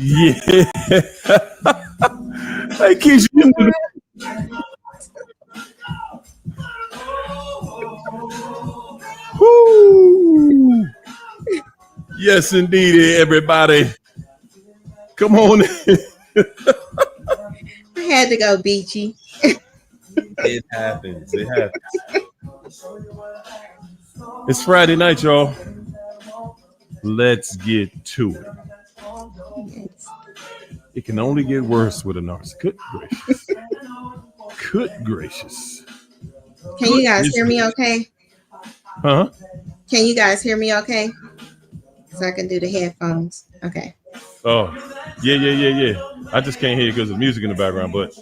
Yeah. Hey, Keisha, woo. Yes, indeed, everybody. Come on. I had to go beachy. It happens. It happens. It's Friday night, y'all. Let's get to it. Yes. It can only get worse with a narcissist. Good gracious. Good gracious. Can you guys Goodness hear me gracious. okay? Huh? Can you guys hear me okay? So I can do the headphones. Okay. Oh, yeah. I just can't hear you because there's music in the background, but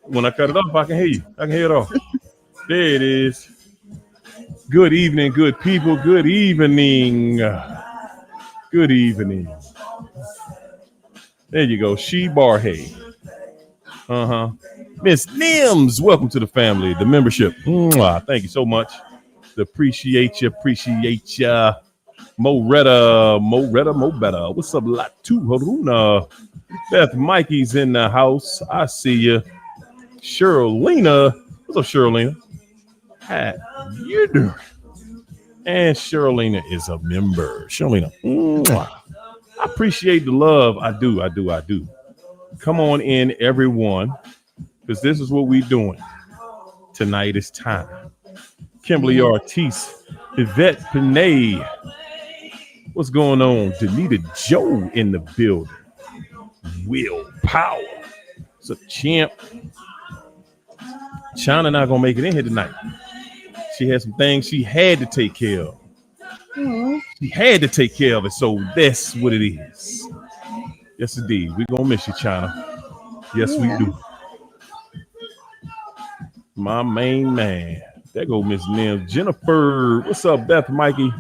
when I cut it off, I can hear you. I can hear it off. There it is. Good evening, good people. Good evening. Good evening. There you go. She Barhay. Uh-huh. Miss Nims, welcome to the family, the membership. Mwah. Thank you so much. Appreciate you. Mo better. What's up, lot two? Haruna. Beth Mikey's in the house. I see you. Sherlina. What's up, Sherlina? How you doing? And Sherlina is a member. Sherlina. I appreciate the love. I do. Come on in, everyone, because this is what we're doing. Tonight is time. Kimberly Ortiz, Yvette Panay. What's going on? Danita Joe in the building. Will Power. It's a champ. China not gonna make it in here tonight. She had some things she had to take care of. Oh. She had to take care of it, so that's what it is. Yes, indeed. We're gonna miss you, China. Yes, we do. My main man. There go Miss Nim. Jennifer. What's up, Beth Mikey?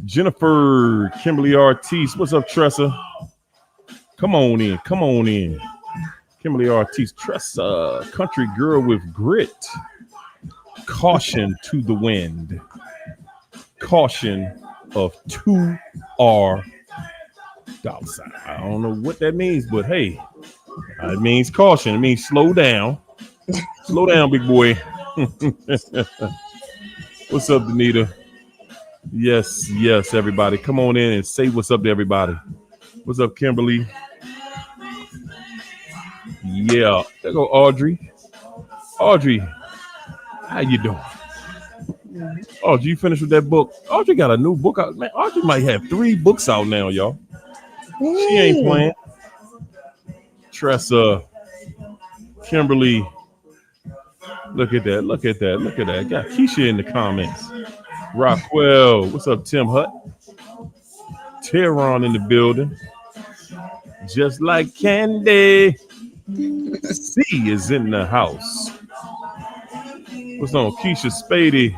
Jennifer. Kimberly Ortiz. What's up, Tressa? Come on in. Kimberly Ortiz. Tressa. Country girl with grit. Caution to the wind. Caution of 2R dollar sign. I don't know what that means, but hey, it means caution. It means slow down. Slow down, big boy. What's up, Danita? Yes, everybody. Come on in and say what's up to everybody. What's up, Kimberly? Yeah. There go Audrey. Audrey, how you doing? Audrey, you finished with that book? Audrey got a new book out. Man, Audrey might have 3 books out now, y'all. She ain't playing. Tressa, Kimberly. Look at that. Got Keisha in the comments. Rockwell. What's up, Tim Hutt? Tehran in the building. Just like candy. C is in the house. What's on? Keisha Spady.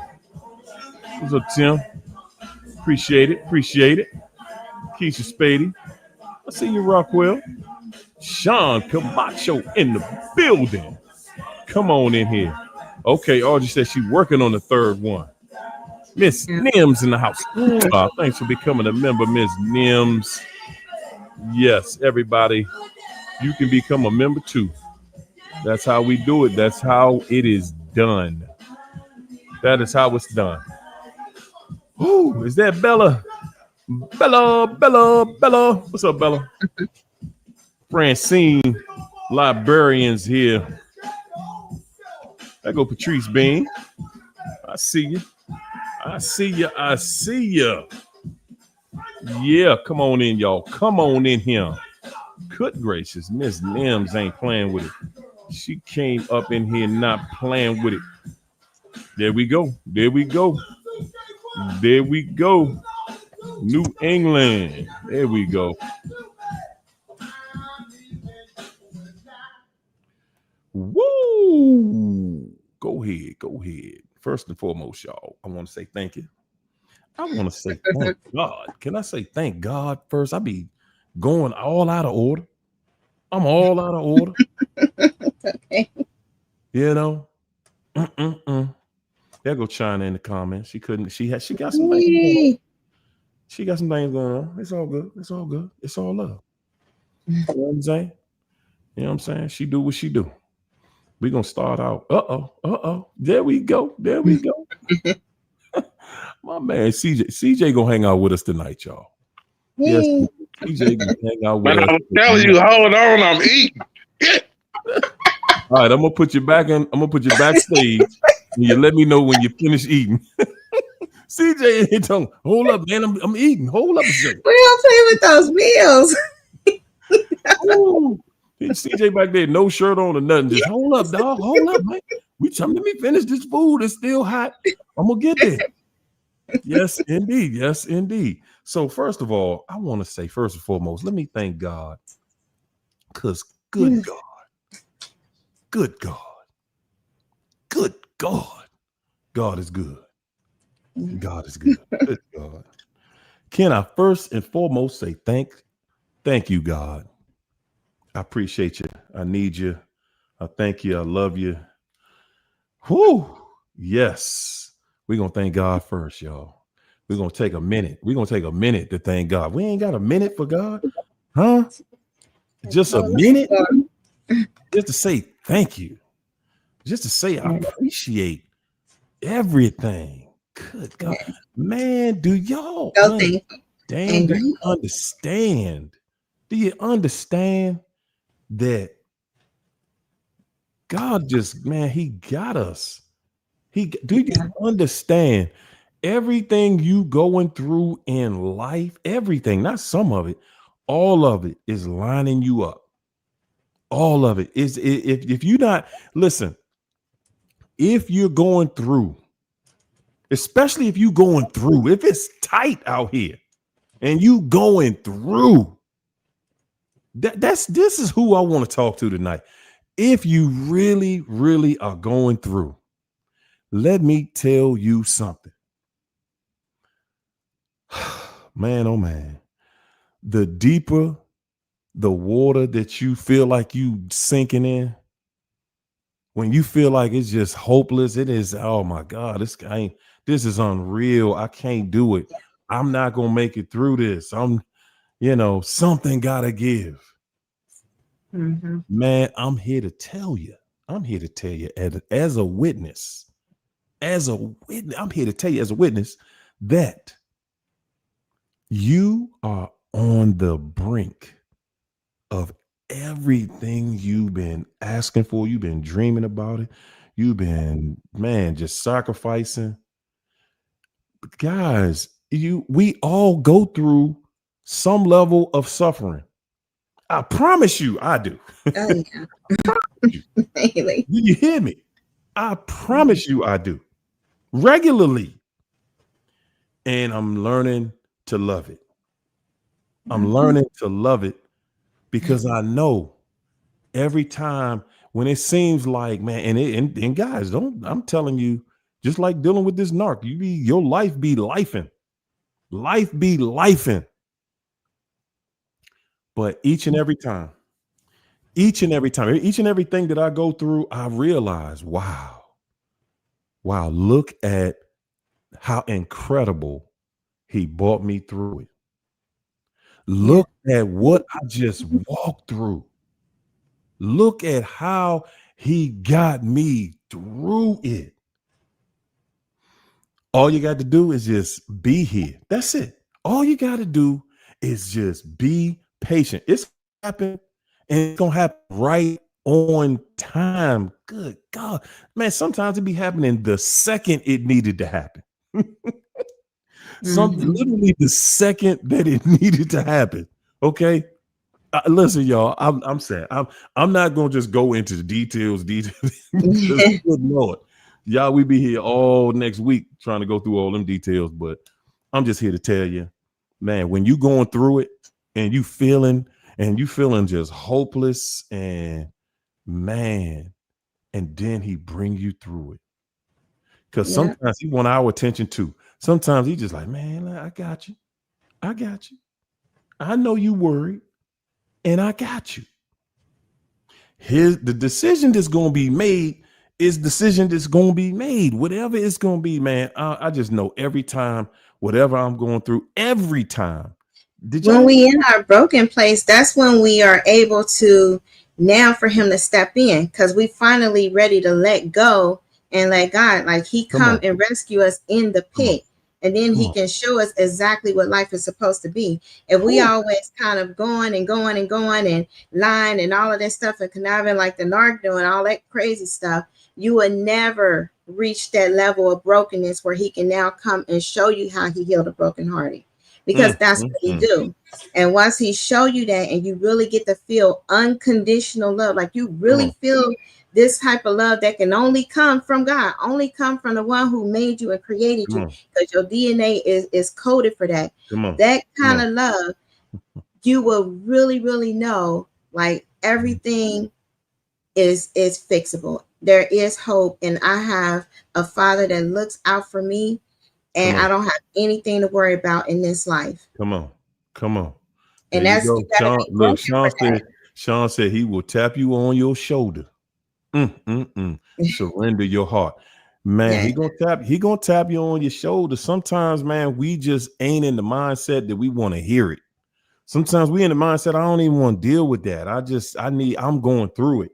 What's up, Tim? Appreciate it. Keisha Spady. I see you, Rockwell. Sean Camacho in the building. Come on in here. Okay, Audrey says she's working on the 3rd one. Miss Nims in the house. Thanks for becoming a member, Miss Nims. Yes, everybody, you can become a member too. That's how we do it. That's how it is done. That is how it's done. Ooh, is that Bella? Bella. What's up, Bella? Francine, librarians here. There go Patrice Bean. I see you. Yeah, come on in, y'all. Come on in here. Good gracious, Miss Nims ain't playing with it. She came up in here not playing with it. There we go. New England. There we go. Woo! Go ahead. First and foremost, y'all, I want to say thank you. I want to say thank God. Can I say thank God first? I be going all out of order. I'm all out of order. Okay. You know? There go China in the comments. She couldn't. She got some things going on. She got some things going on. It's all good. It's all love. You know what I'm saying? You know what I'm saying? She do what she do. We're gonna start out. There we go. There we go. My man CJ gonna hang out with us tonight, y'all. Yes, Yay. CJ gonna hang out with Man, us. I was telling you, hold on, I'm eating. All right, I'm gonna put you back in. I'm gonna put you backstage, and you let me know when you finish eating. CJ ain't talking. Hold up, man. I'm eating. Hold up a second. We don't play with those meals. Ooh. CJ back there, no shirt on or nothing. Just hold up, dog. Hold up, man. Let me finish this food. It's still hot. I'm gonna get there. Yes, indeed. Yes, indeed. So, first of all, I want to say, first and foremost, let me thank God. Because good God, good God, good God, God is good. God is good. Good God. Can I first and foremost say thank you, God. I appreciate you. I need you. I thank you. I love you. Whew. Yes. We're going to thank God first, y'all. We're going to take a minute. We're going to take a minute to thank God. We ain't got a minute for God. Huh? Just a minute? Just to say thank you. Just to say I appreciate everything. Good God. Man, do y'all understand? Do you understand? Do you understand that God just, man, he got us. Do you understand everything you going through in life? Everything, not some of it, all of it is lining you up. All of it is. If you not listen, if you're going through, especially if you going through, if it's tight out here and you going through, this is who I want to talk to tonight. If you really, really are going through, let me tell you something. Man, oh man, the deeper the water that you feel like you sinking in, when you feel like it's just hopeless, it is, oh my God, this is unreal. I can't do it. I'm not gonna make it through this. Something gotta give. Mm-hmm. Man, I'm here to tell you. As a witness. I'm here to tell you as a witness that you are on the brink of everything you've been asking for. You've been dreaming about it. You've been, man, just sacrificing. Guys, we all go through some level of suffering. I promise you, I do. Oh, yeah. Do you hear me? I promise you, I do. Regularly. And I'm learning to love it. I'm learning to love it because I know every time when it seems like, man, and guys, I'm telling you, just like dealing with this narc, your life be lifing. Life be lifing. But each and every time, each and everything that I go through, I realize, wow, look at how incredible he brought me through it. Look at what I just walked through. Look at how he got me through it. All you got to do is just be here. That's it. All you got to do is just be patient. It's happen, and it's gonna happen right on time. Good God, man! Sometimes it be happening the second it needed to happen. Literally the second that it needed to happen. Okay. Listen, y'all. I'm saying I'm not gonna just go into the details. Good Lord, y'all, we be here all next week trying to go through all them details. But I'm just here to tell you, man, when you going through it and you feeling just hopeless, and man, and then he bring you through it. Because sometimes he want our attention too. Sometimes he just like, man, I got you. I know you worried. And I got you. The decision that's going to be made is decision that's going to be made. Whatever it's going to be, man. I just know every time, whatever I'm going through, every time Did When y'all? we in our broken place, that's when we are able to now for him to step in, because we finally ready to let go and let God, like he Come come on. and rescue us in the Come on. pit. And then Come he on. can show us exactly what life is supposed to be. If we Whew. always kind of going and going and going and lying and all of that stuff and conniving like the narc doing all that crazy stuff, you will never reach that level of brokenness where he can now come and show you how he healed a brokenhearted, because that's what he Mm. do. And once he show you that and you really get to feel unconditional love, like you Come really on. feel this type of love that can only come from God, only come from the one who made you and created Come you, on. because your DNA is coded for that. Come on. That Come kind on. of love, you will really, really know like everything is fixable. There is hope. And I have a father that looks out for me, Come and I on. don't have anything to worry about in this life. Come on. Come on. There And you that's, you go. gotta Sean, be look, broken for that. Sean said he will tap you on your shoulder. Surrender your heart. Man, Yeah, he gonna tap you on your shoulder. Sometimes, man, we just ain't in the mindset that we want to hear it. Sometimes we in the mindset, I don't even want to deal with that. I'm going through it.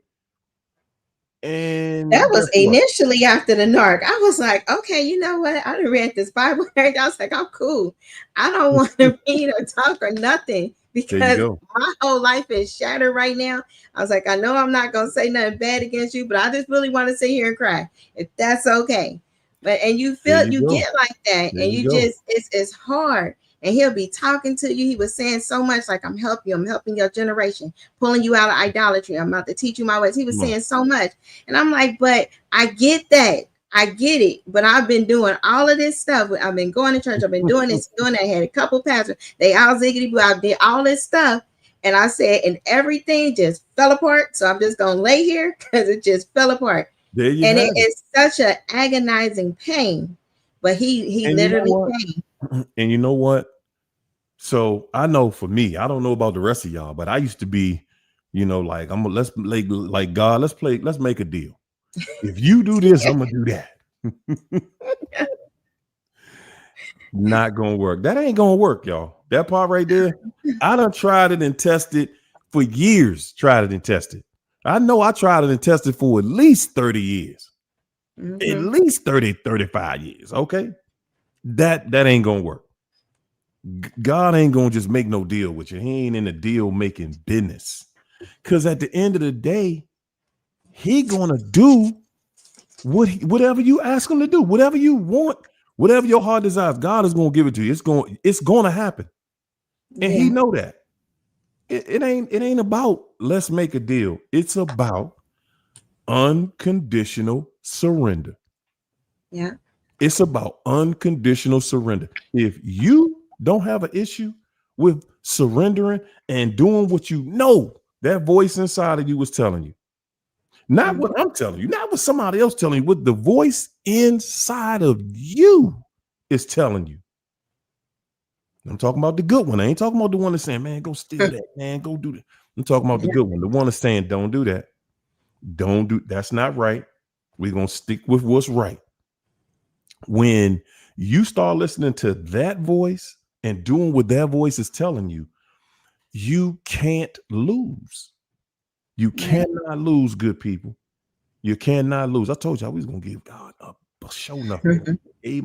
that And was guess what? initially after the narc. I was like, okay, you know what? I done read this Bible. I was like, I'm cool. I don't want to read or talk or nothing, There you because go. my whole life is shattered right now. I was like, I know I'm not gonna say nothing bad against you, but I just really want to sit here and cry, if that's okay. But and you There feel, you you go. get like that, There and you you go. just, it's hard. And he'll be talking to you. He was saying so much, like, I'm helping you, I'm helping your generation, pulling you out of idolatry. I'm about to teach you my ways. He was Come on. saying so much. And I'm like, but I get that. I get it. But I've been doing all of this stuff. I've been going to church. I've been doing this, doing that. I had a couple pastors. They all ziggity boo. I did all this stuff. And I said, and everything just fell apart. So I'm just going to lay here because it just fell apart. There you And have it it. is such an agonizing pain. But he And you know literally what? came. And you know what? So I know for me, I don't know about the rest of y'all, but I used to be, like let's like God, let's make a deal. If you do this, I'm gonna do that. Not gonna work. That ain't gonna work, y'all. That part right there, I done tried it and tested for years. Tried it and tested. I know I tried it and tested for at least 30 years. At Mm-hmm. least 30, 35 years. Okay. That ain't gonna work. God ain't gonna just make no deal with you. He ain't in the deal making business. Because at the end of the day, he gonna do whatever you ask him to do, whatever you want, whatever your heart desires. God is gonna give it to you. It's gonna happen, and he Yeah. know that. It ain't about let's make a deal. It's about unconditional surrender. Yeah. It's about unconditional surrender. If you don't have an issue with surrendering and doing what you know that voice inside of you was telling you, not Mm-hmm. what I'm telling you, not what somebody else telling you, what the voice inside of you is telling you. I'm talking about the good one. I ain't talking about the one that's saying, man, go steal that, man, go do that. I'm talking about the Yeah. good one, the one that's saying, don't do that. Don't do that's not right. We're gonna stick with what's right. When you start listening to that voice and doing what that voice is telling you, you can't lose. You Right. cannot lose, good people. You cannot lose. I told y'all we was gonna give God a show enough. Mhm. We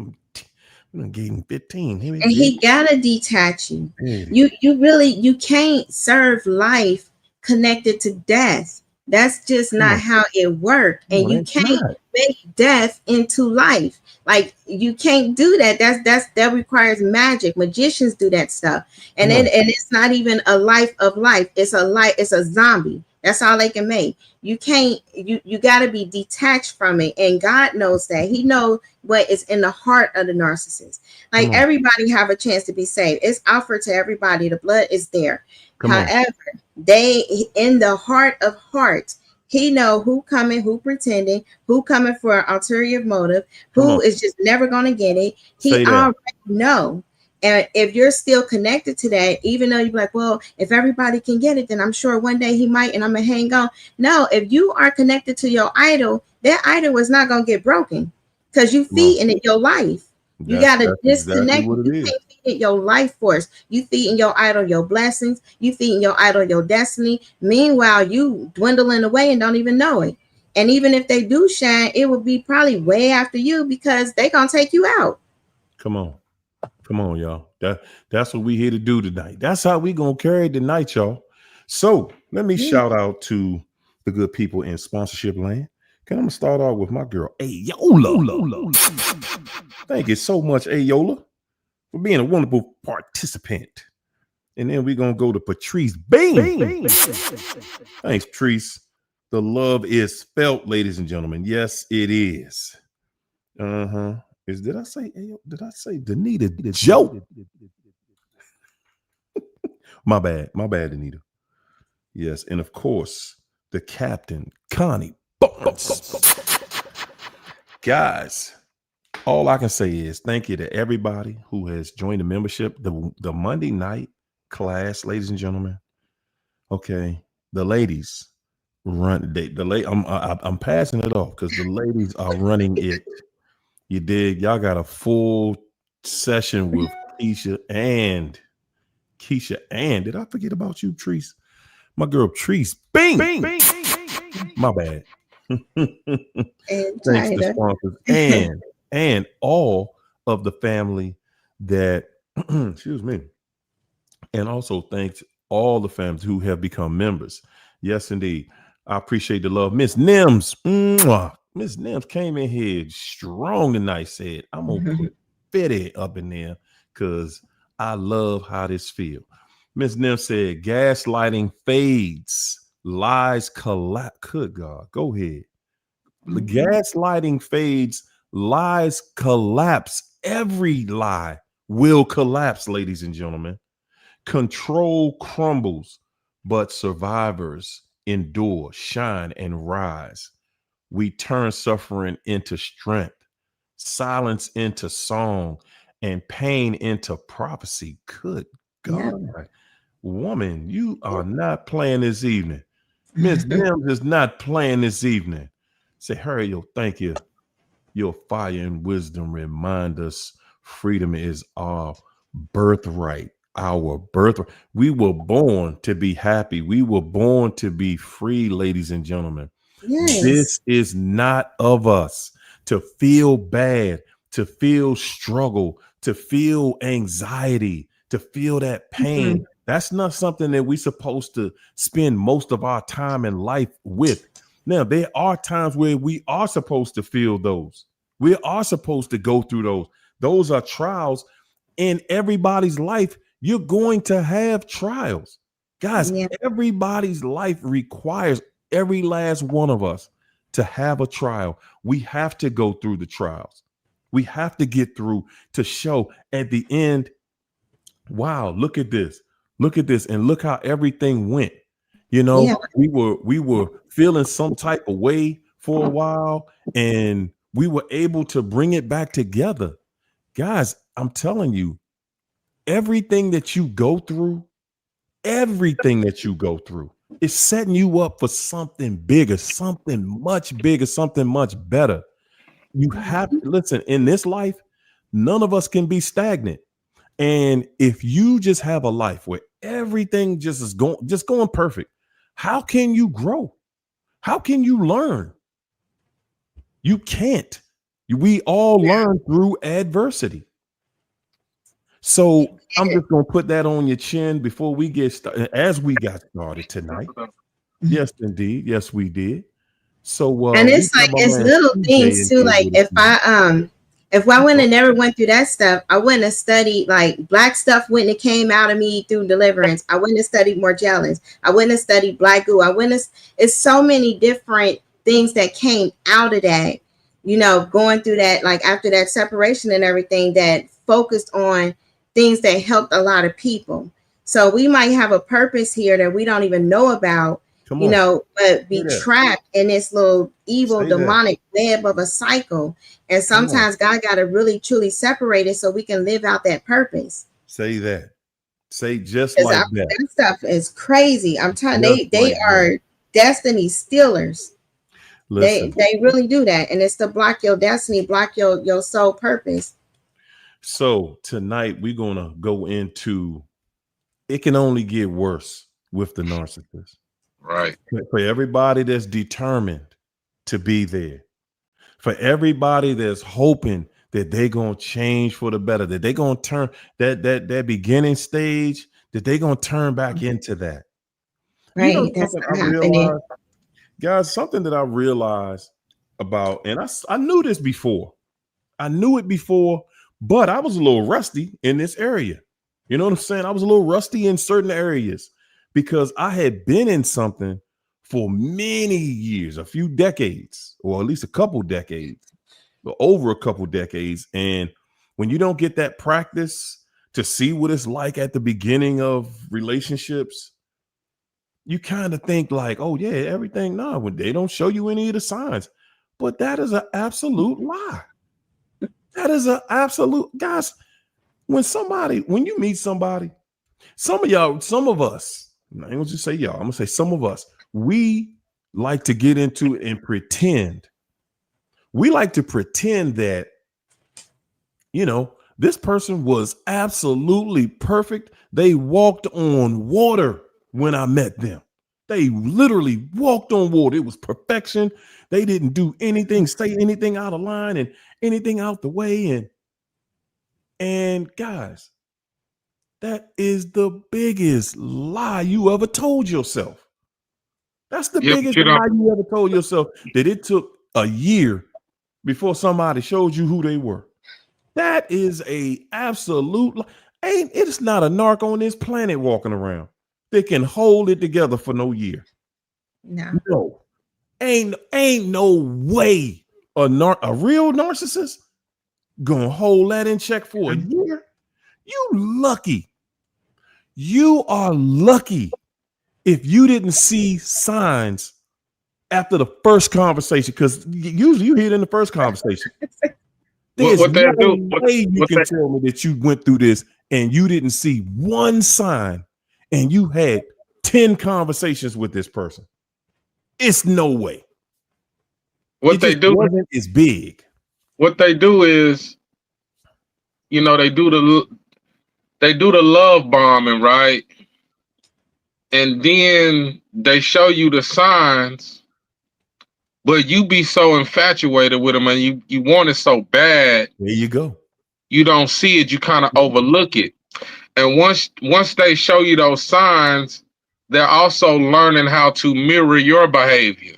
done gave him 15. Here we And go. he gotta detach you. Hey, You really, you can't serve life connected to death. That's just come not on, how it works. come And on, you it's can't not. make death into life. Like you can't do that. That requires magic. Magicians do that stuff. Come on, And it's not even a life of life. It's a life, it's a zombie. That's all they can make. You can't, you gotta be detached from it. And God knows that. He knows what is in the heart of the narcissist. Like come on, everybody have a chance to be saved. It's offered to everybody. The blood is there. come on, However, they in the heart of hearts, he know who coming, who pretending, who coming for an ulterior motive, come who on. is just never gonna get it. He Say that. already know. And if you're still connected to that, even though you're like, well, if everybody can get it, then I'm sure one day he might, and I'm gonna hang on. No, if you are connected to your idol, that idol is not gonna get broken because you Come on, feed in it your life. You That's gotta exactly disconnect. what it You is. can't feed it your life force. You feeding your idol your blessings. You feeding your idol your destiny. Meanwhile, you dwindling away and don't even know it. And even if they do shine, it will be probably way after you because they gonna take you out. Come on. Come on, y'all. That's what we here to do tonight. That's how we gonna carry the night, y'all. So let me Yeah. shout out to the good people in sponsorship land. Can I'm gonna start off with my girl Ayola. Thank you so much, Ayola, for being a wonderful participant. And then we're gonna go to Patrice Bean. Thanks, Patrice. The love is felt, ladies and gentlemen. Yes, it is. Uh-huh. Did I say Danita Joe? My bad. My bad, Anita. Yes. And of course, the captain, Connie Barnes. Guys, all I can say is thank you to everybody who has joined the membership. The Monday night class, ladies and gentlemen. Okay. The ladies run I'm passing it off because the ladies are running it. You dig? Y'all got a full session with Keisha and did I forget about you, Treese? My girl Treese. Bing. My bad. And Thanks to China. sponsors and all of the family that excuse me. And also thanks all the families who have become members. Yes, indeed. I appreciate the love. Miss Nims. Miss Nims came in here strong tonight, said, I'm gonna put Fetty up in there because I love how this feels. Miss Nims said, gaslighting fades, lies collapse. Good God, go ahead. Gaslighting fades, lies collapse. Every lie will collapse, ladies and gentlemen. Control crumbles, but survivors endure, shine, and rise. We turn suffering into strength, silence into song, and pain into prophecy. Good Yeah. God. Woman, you are not playing this evening. Miss Nims is not playing this evening. Say, hurry, yo, thank you. Your fire and wisdom remind us freedom is our birthright. Our birthright. We were born to be happy. We were born to be free, ladies and gentlemen. Yes. This is not of us to feel bad, to feel struggle, to feel anxiety, to feel that pain. That's not something that we're supposed to spend most of our time in life with. Now, there are times where we are supposed to feel those. We are supposed to go through those. Those are trials in everybody's life. You're going to have trials. Guys, Yeah. everybody's life requires every last one of us to have a trial. We have to go through the trials. We have to get through to show at the end, wow, look at this. Look at this and look how everything went. You Yeah. know, we were feeling some type of way for a while and we were able to bring it back together. Guys, I'm telling you, everything that you go through, everything that you go through is setting you up for something bigger, something much better. You have to listen in this life, none of us can be stagnant. And if you just have a life where everything just going perfect, how can you grow? How can you learn? You can't. We all learn through adversity. So I'm just gonna put that on your chin before we get started. As we got started tonight, yes, indeed, yes, we did. So And we it's have like my it's man little CJ things in too. here Like with us. if I wouldn't have never went through that stuff, I wouldn't have studied like black stuff wouldn't have came out of me through deliverance. I wouldn't have studied more jealous. I wouldn't have studied black goo. I wouldn't have it's so many different things that came out of that, going through that, like after that separation and everything that focused on things that helped a lot of people. So we might have a purpose here that we don't even know about, Come on, but say be that, trapped in this little evil say that. demonic web of a cycle. And Come on, sometimes God got to really truly separate it so we can live out that purpose. say that. Say just Because like that, that stuff is crazy. I'm telling just they like that. are destiny stealers. They Listen, they really do that, and it's to block your destiny, block your soul purpose. So tonight we're gonna go into it can only get worse with the narcissist. Right. For everybody that's determined to be there, for everybody that's hoping that they're gonna change for the better, that they're gonna turn that beginning stage, that they're gonna turn back into that. You know Right. That's something I not happening. realized, guys, something that I realized about, and I knew this before. I knew it before, but I was a little rusty in this area. You know what I'm saying? I was a little rusty in certain areas because I had been in something for many years, a few decades, or at least a couple decades, or over a couple decades. And when you don't get that practice to see what it's like at the beginning of relationships, you kind of think like, oh yeah, everything. Nah, when they don't show you any of the signs, but that is an absolute lie. That is an absolute, guys. When you meet somebody, some of us, I ain't gonna just say y'all, I'm gonna say some of us, we like to get into it and pretend. We like to pretend that, this person was absolutely perfect. They walked on water when I met them. They literally walked on water. It was perfection. They didn't do anything, say anything out of line and anything out the way. And guys, that is the biggest lie you ever told yourself. That's the Yeah, but biggest lie you ever told yourself, that it took a year before somebody showed you who they were. That is a absolute lie. It's not a narc on this planet walking around that can hold it together for no year. No. No. Ain't no way a real narcissist gonna hold that in check for a year. You lucky. You are lucky if you didn't see signs after the first conversation, because usually you hear it in the first conversation. There's what they no do? way you can tell me that you went through this and you didn't see one sign and you had 10 conversations with this person. It's no way. What they do? Wasn't as big. What they do is, they do the love bombing, right? And then they show you the signs, but you be so infatuated with them and you want it so bad. There you go. You don't see it. You kind of overlook it. And once they show you those signs, they're also learning how to mirror your behavior.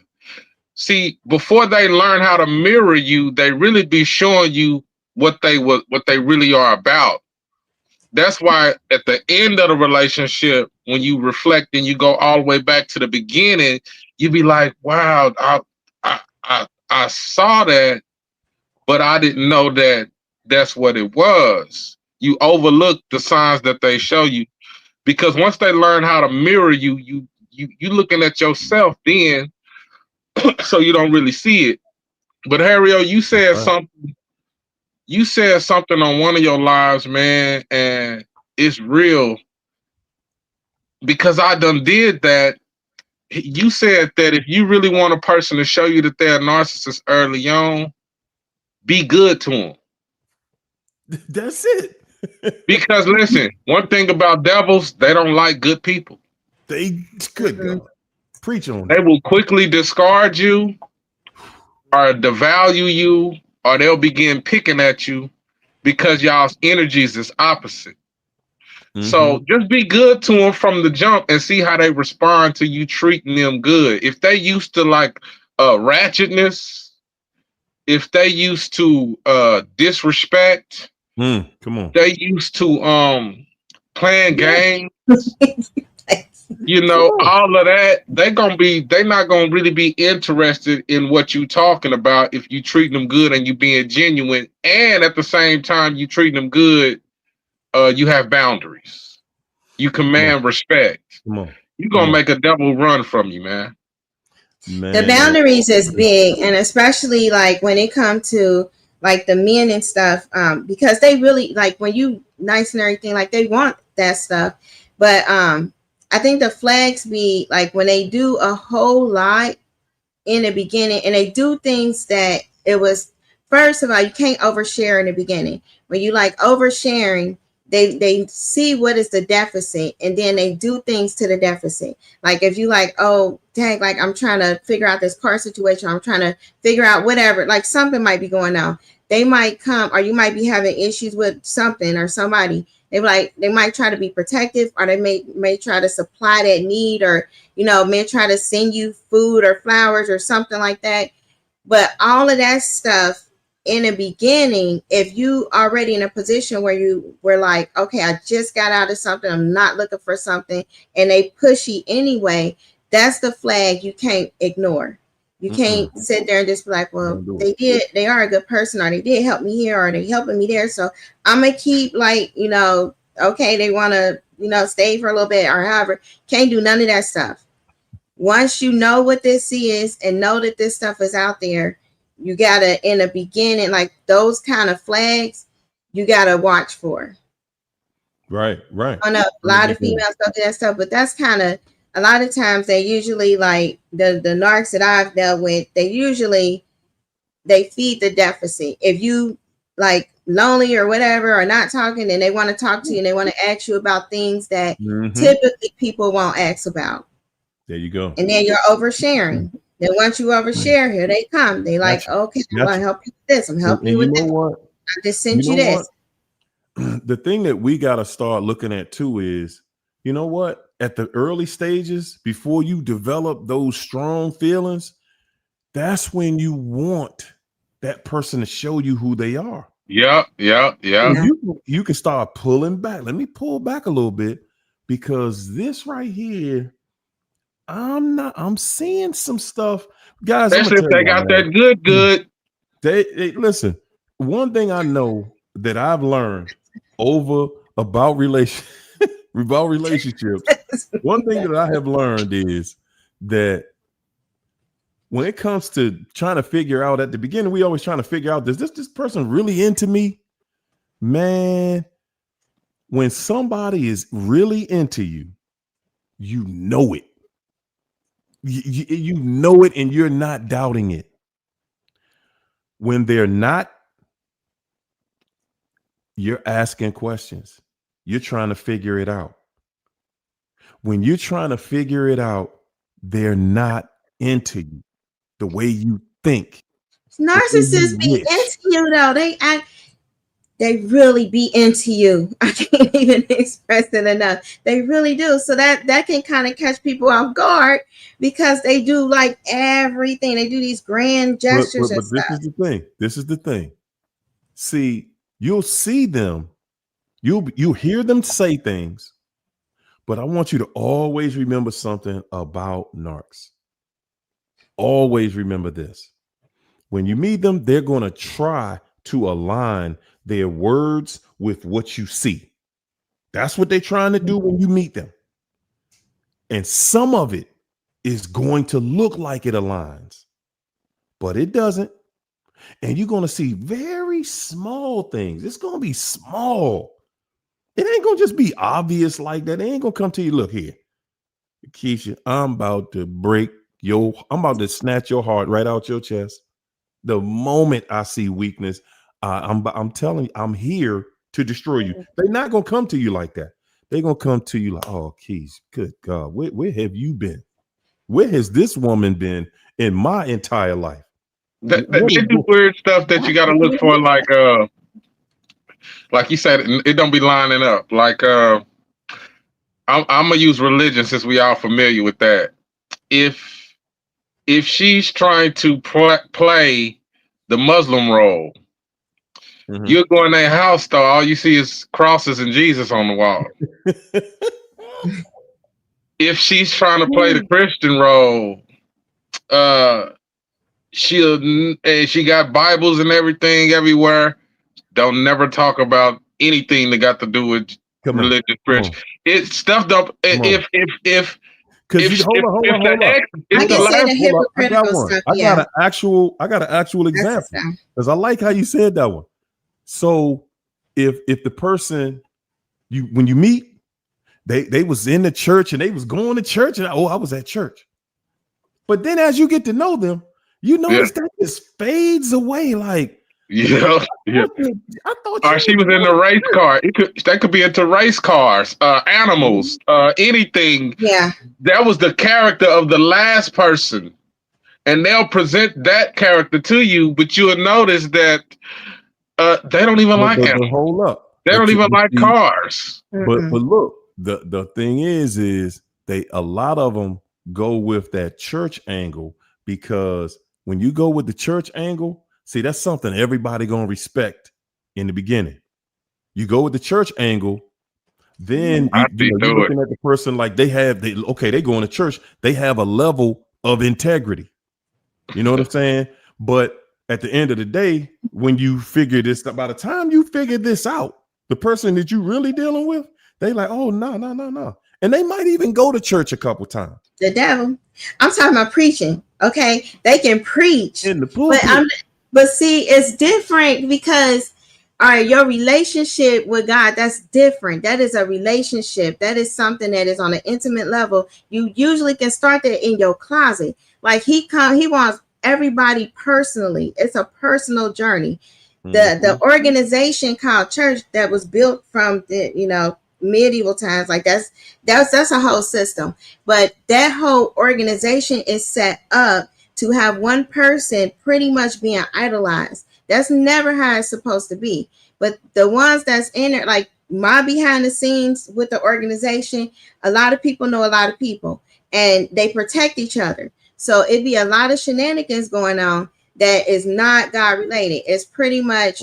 See, before they learn how to mirror you, they really be showing you what they really are about. That's why at the end of the relationship, when you reflect and you go all the way back to the beginning, you be like, "Wow, I saw that, but I didn't know that that's what it was." You overlook the signs that they show you, because once they learn how to mirror you, you looking at yourself then, so you don't really see it. But Harry, you said Right. something. You said something on one of your lives, man, and it's real because I done did that. You said that if you really want a person to show you that they're a narcissist early on, be good to them. That's it. Because listen, one thing about devils, they don't like good people. Good God. Preach on They it. will quickly discard you or devalue you, or they'll begin picking at you because y'all's energies is opposite. So just be good to them from the jump and see how they respond to you treating them good. If they used to like ratchetness, if they used to disrespect, Come on. they used to playing games, all of that, they not gonna really be interested in what you talking about if you treat them good and you being genuine, and at the same time you treating them good, you have boundaries. You command respect. Come on. You're gonna make a devil run from you, man. The boundaries is big, and especially like when it comes to like the men and stuff, because they really like when you nice and everything, like they want that stuff. But I think the flags be like when they do a whole lot in the beginning and they do things that it was first of all, you can't overshare in the beginning. When you like oversharing, they see what is the deficit, and then they do things to the deficit. Like if you like, oh dang, like I'm trying to figure out this car situation, I'm trying to figure out whatever, like something might be going on. They might come, or you might be having issues with something or somebody. They might try to be protective, or they may try to supply that need, or may try to send you food or flowers or something like that. But all of that stuff in the beginning, if you already in a position where you were like, okay, I just got out of something, I'm not looking for something, and they pushy anyway, that's the flag you can't ignore. You can't sit there and just be like, well, they are a good person, or they did help me here, or they helping me there, so I'm gonna keep like, okay, they want to, stay for a little bit or however. Can't do none of that stuff. Once you know what this is and know that this stuff is out there, you gotta, in the beginning, like those kind of flags, you gotta watch for. Right. I know a lot of females go through that stuff, but that's kind of, a lot of times they usually, like the narcs that I've dealt with, they feed the deficit. If you like lonely or whatever, or not talking, and they want to talk to you and they want to ask you about things that typically people won't ask about. There you go. And then you're oversharing. Then once you overshare, here they come. They like, okay, I'm gonna help you with this. I'm helping you with that. What? I just sent you this. The thing that we got to start looking at too is, you know what? At the early stages, before you develop those strong feelings, that's when you want that person to show you who they are. Yeah. You can start pulling back. Let me pull back a little bit, because this right here, I'm seeing some stuff, guys. Especially if they got that good. They listen. One thing I know that I've learned about relationships. One thing that I have learned is that when it comes to trying to figure out, at the beginning, we always trying to figure out, is this person really into me? Man, when somebody is really into you, you know it. You know it, and you're not doubting it. When they're not, you're asking questions. You're trying to figure it out. When you're trying to figure it out, they're not into you the way you think. Narcissists be into you though. They really be into you. I can't even express it enough. They really do. So that can kind of catch people off guard, because they do like everything. They do these grand gestures and stuff. This is the thing. See, you'll see them. You'll hear them say things, but I want you to always remember something about narcs. Always remember this. When you meet them, they're going to try to align their words with what you see. That's what they're trying to do when you meet them. And some of it is going to look like it aligns, but it doesn't. And you're going to see very small things. It's going to be small. It ain't going to just be obvious like that. It ain't going to come to you. Look here, Keisha, I'm about to snatch your heart right out your chest. The moment I see weakness, I'm telling you, I'm here to destroy you. They're not going to come to you like that. They're going to come to you like, oh, Keys, good God, where have you been? Where has this woman been in my entire life? They do weird stuff that you got to look for, like you said, it don't be lining up. Like, I'm going to use religion since we all familiar with that. If she's trying to play the Muslim role, you go in their house, though, all you see is crosses and Jesus on the wall. If she's trying to play the Christian role, she got Bibles and everything everywhere. Don't never talk about anything that got to do with religious Christian. It's stuff up. If hold on. I got an actual example, because I like how you said that one. So if the person when you meet, they was in the church and they was going to church, and I was at church. But then as you get to know them, you notice that just fades away. Like, Yeah, yeah. I thought Or she was in the race car. They could be into race cars, animals, anything. Yeah. That was the character of the last person, and they'll present that character to you, but you'll notice that they don't even like but animals. hold up. They don't even like cars. But look, the thing is they a lot of them go with that church angle, because when you go with the church angle, see, that's something everybody gonna respect in the beginning. You go with the church angle, then you're looking at the person like they go to church, they have a level of integrity. You know what I'm saying? But at the end of the day, when you figure this, by the time you figure this out, the person that you really dealing with, they like, oh, no. And they might even go to church a couple times. The devil. I'm talking about preaching. Okay. They can preach. In the pulpit. But see, it's different because, all right, your relationship with God, that's different. That is a relationship. That is something that is on an intimate level. You usually can start that in your closet. Like he wants everybody personally. It's a personal journey. The organization called church that was built from the, medieval times, like that's a whole system. But that whole organization is set up to have one person pretty much being idolized. That's never how it's supposed to be. But the ones that's in it, like my behind the scenes with the organization, a lot of people know a lot of people and they protect each other. So it'd be a lot of shenanigans going on that is not God related. It's pretty much,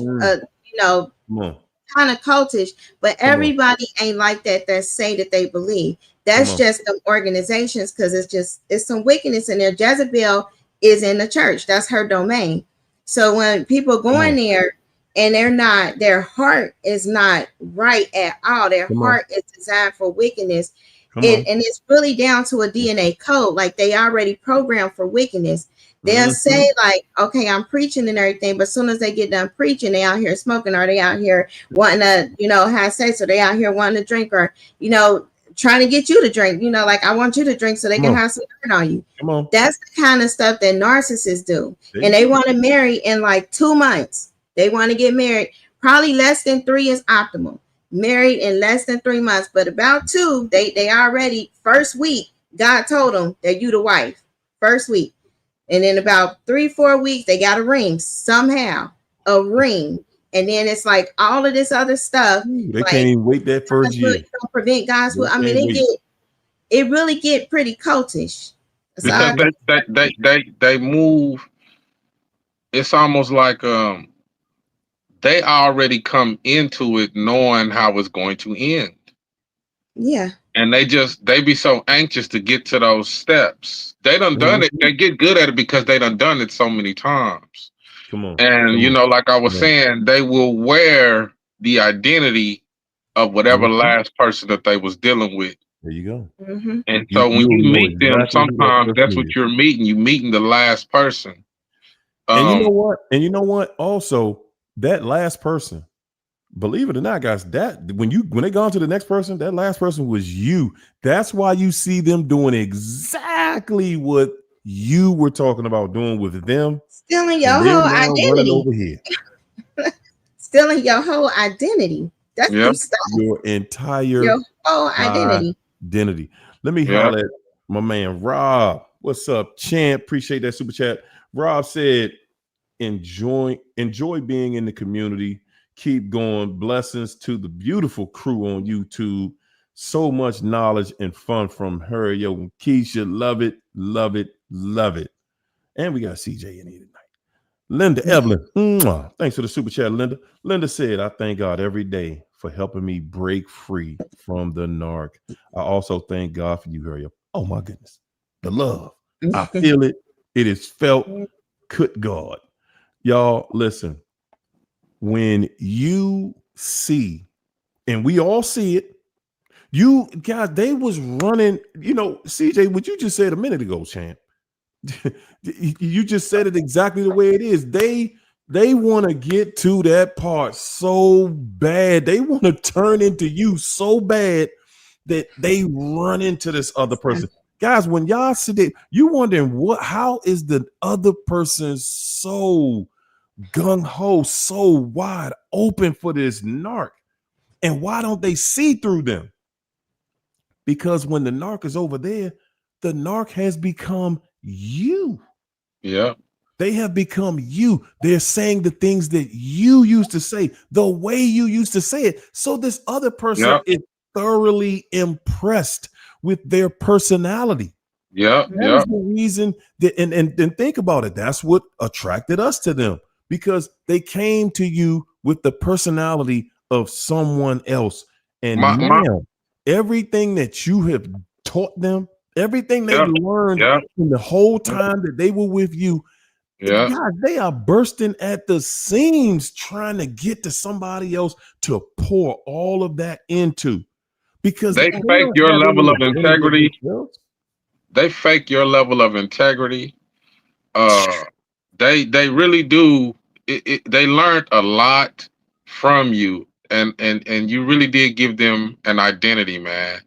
kind of cultish, but everybody ain't like that say that they believe. That's just the organizations, because it's some wickedness in there. Jezebel is in the church. That's her domain. So when people go in there and their heart is not right at all, their heart is designed for wickedness. And it's really down to a DNA code. Like they already programmed for wickedness. They'll say like, okay, I'm preaching and everything, but as soon as they get done preaching, they out here smoking, or they out here wanting to, have sex, or they out here wanting to drink, or, trying to get you to drink, like I want you to drink so they can have some dirt on you. That's the kind of stuff that narcissists do. And they want to marry in like 2 months. They want to get married. Probably less than 3 is optimal. Married in less than 3 months, but about 2, they already first week, God told them that you the wife. First week. And in about 3-4 weeks, they got a ring somehow, a ring. And then it's like all of this other stuff. They can't even wait that first year. Don't prevent God's will. I mean, it really get pretty cultish. Because they move. It's almost like they already come into it knowing how it's going to end. Yeah. And they be so anxious to get to those steps. They done it. They get good at it because they done it so many times. And like I was saying, they will wear the identity of whatever last person that they was dealing with. There you go. And so when you meet them, sometimes that's what you're meeting. You meeting the last person. And you know what? Also, that last person, believe it or not, guys, that when they go on to the next person, that last person was you. That's why you see them doing exactly what you were talking about doing with them. Stealing your whole identity. Over here. Stealing your whole identity. That's your whole identity. Let me holler at my man Rob. What's up, champ? Appreciate that super chat. Rob said, enjoy being in the community. Keep going. Blessings to the beautiful crew on YouTube. So much knowledge and fun from her. Yo, Keisha, love it. And we got CJ in here tonight. Linda Evelyn, thanks for the super chat, Linda. Linda said, I thank God every day for helping me break free from the narc. I also thank God for you, Harriet. Oh my goodness. The love. I feel it. It is felt. Good God. Y'all, listen. When you see, and we all see it, you guys, they was running, CJ, what you just said a minute ago, champ. You just said it exactly the way it is. They want to get to that part so bad. They want to turn into you so bad that they run into this other person. Guys, when y'all see that, you wondering how is the other person's soul gung-ho, so wide open for this narc. And why don't they see through them? Because when the narc is over there, the narc has become you. Yeah. They have become you. They're saying the things that you used to say, the way you used to say it. So this other person Yeah. is thoroughly impressed with their personality. Yeah. That Yeah. is the reason that, and think about it. That's what attracted us to them, because they came to you with the personality of someone else. My And my now everything that you have taught them, everything they yeah. learned Yeah. in the whole time that they were with you, Yeah. God, they are bursting at the seams trying to get to somebody else to pour all of that into, because They they fake don't your have any level of advantage of integrity. themselves. They fake your level of integrity. Uh, they really do. They learned a lot from you, and you really did give them an identity, man.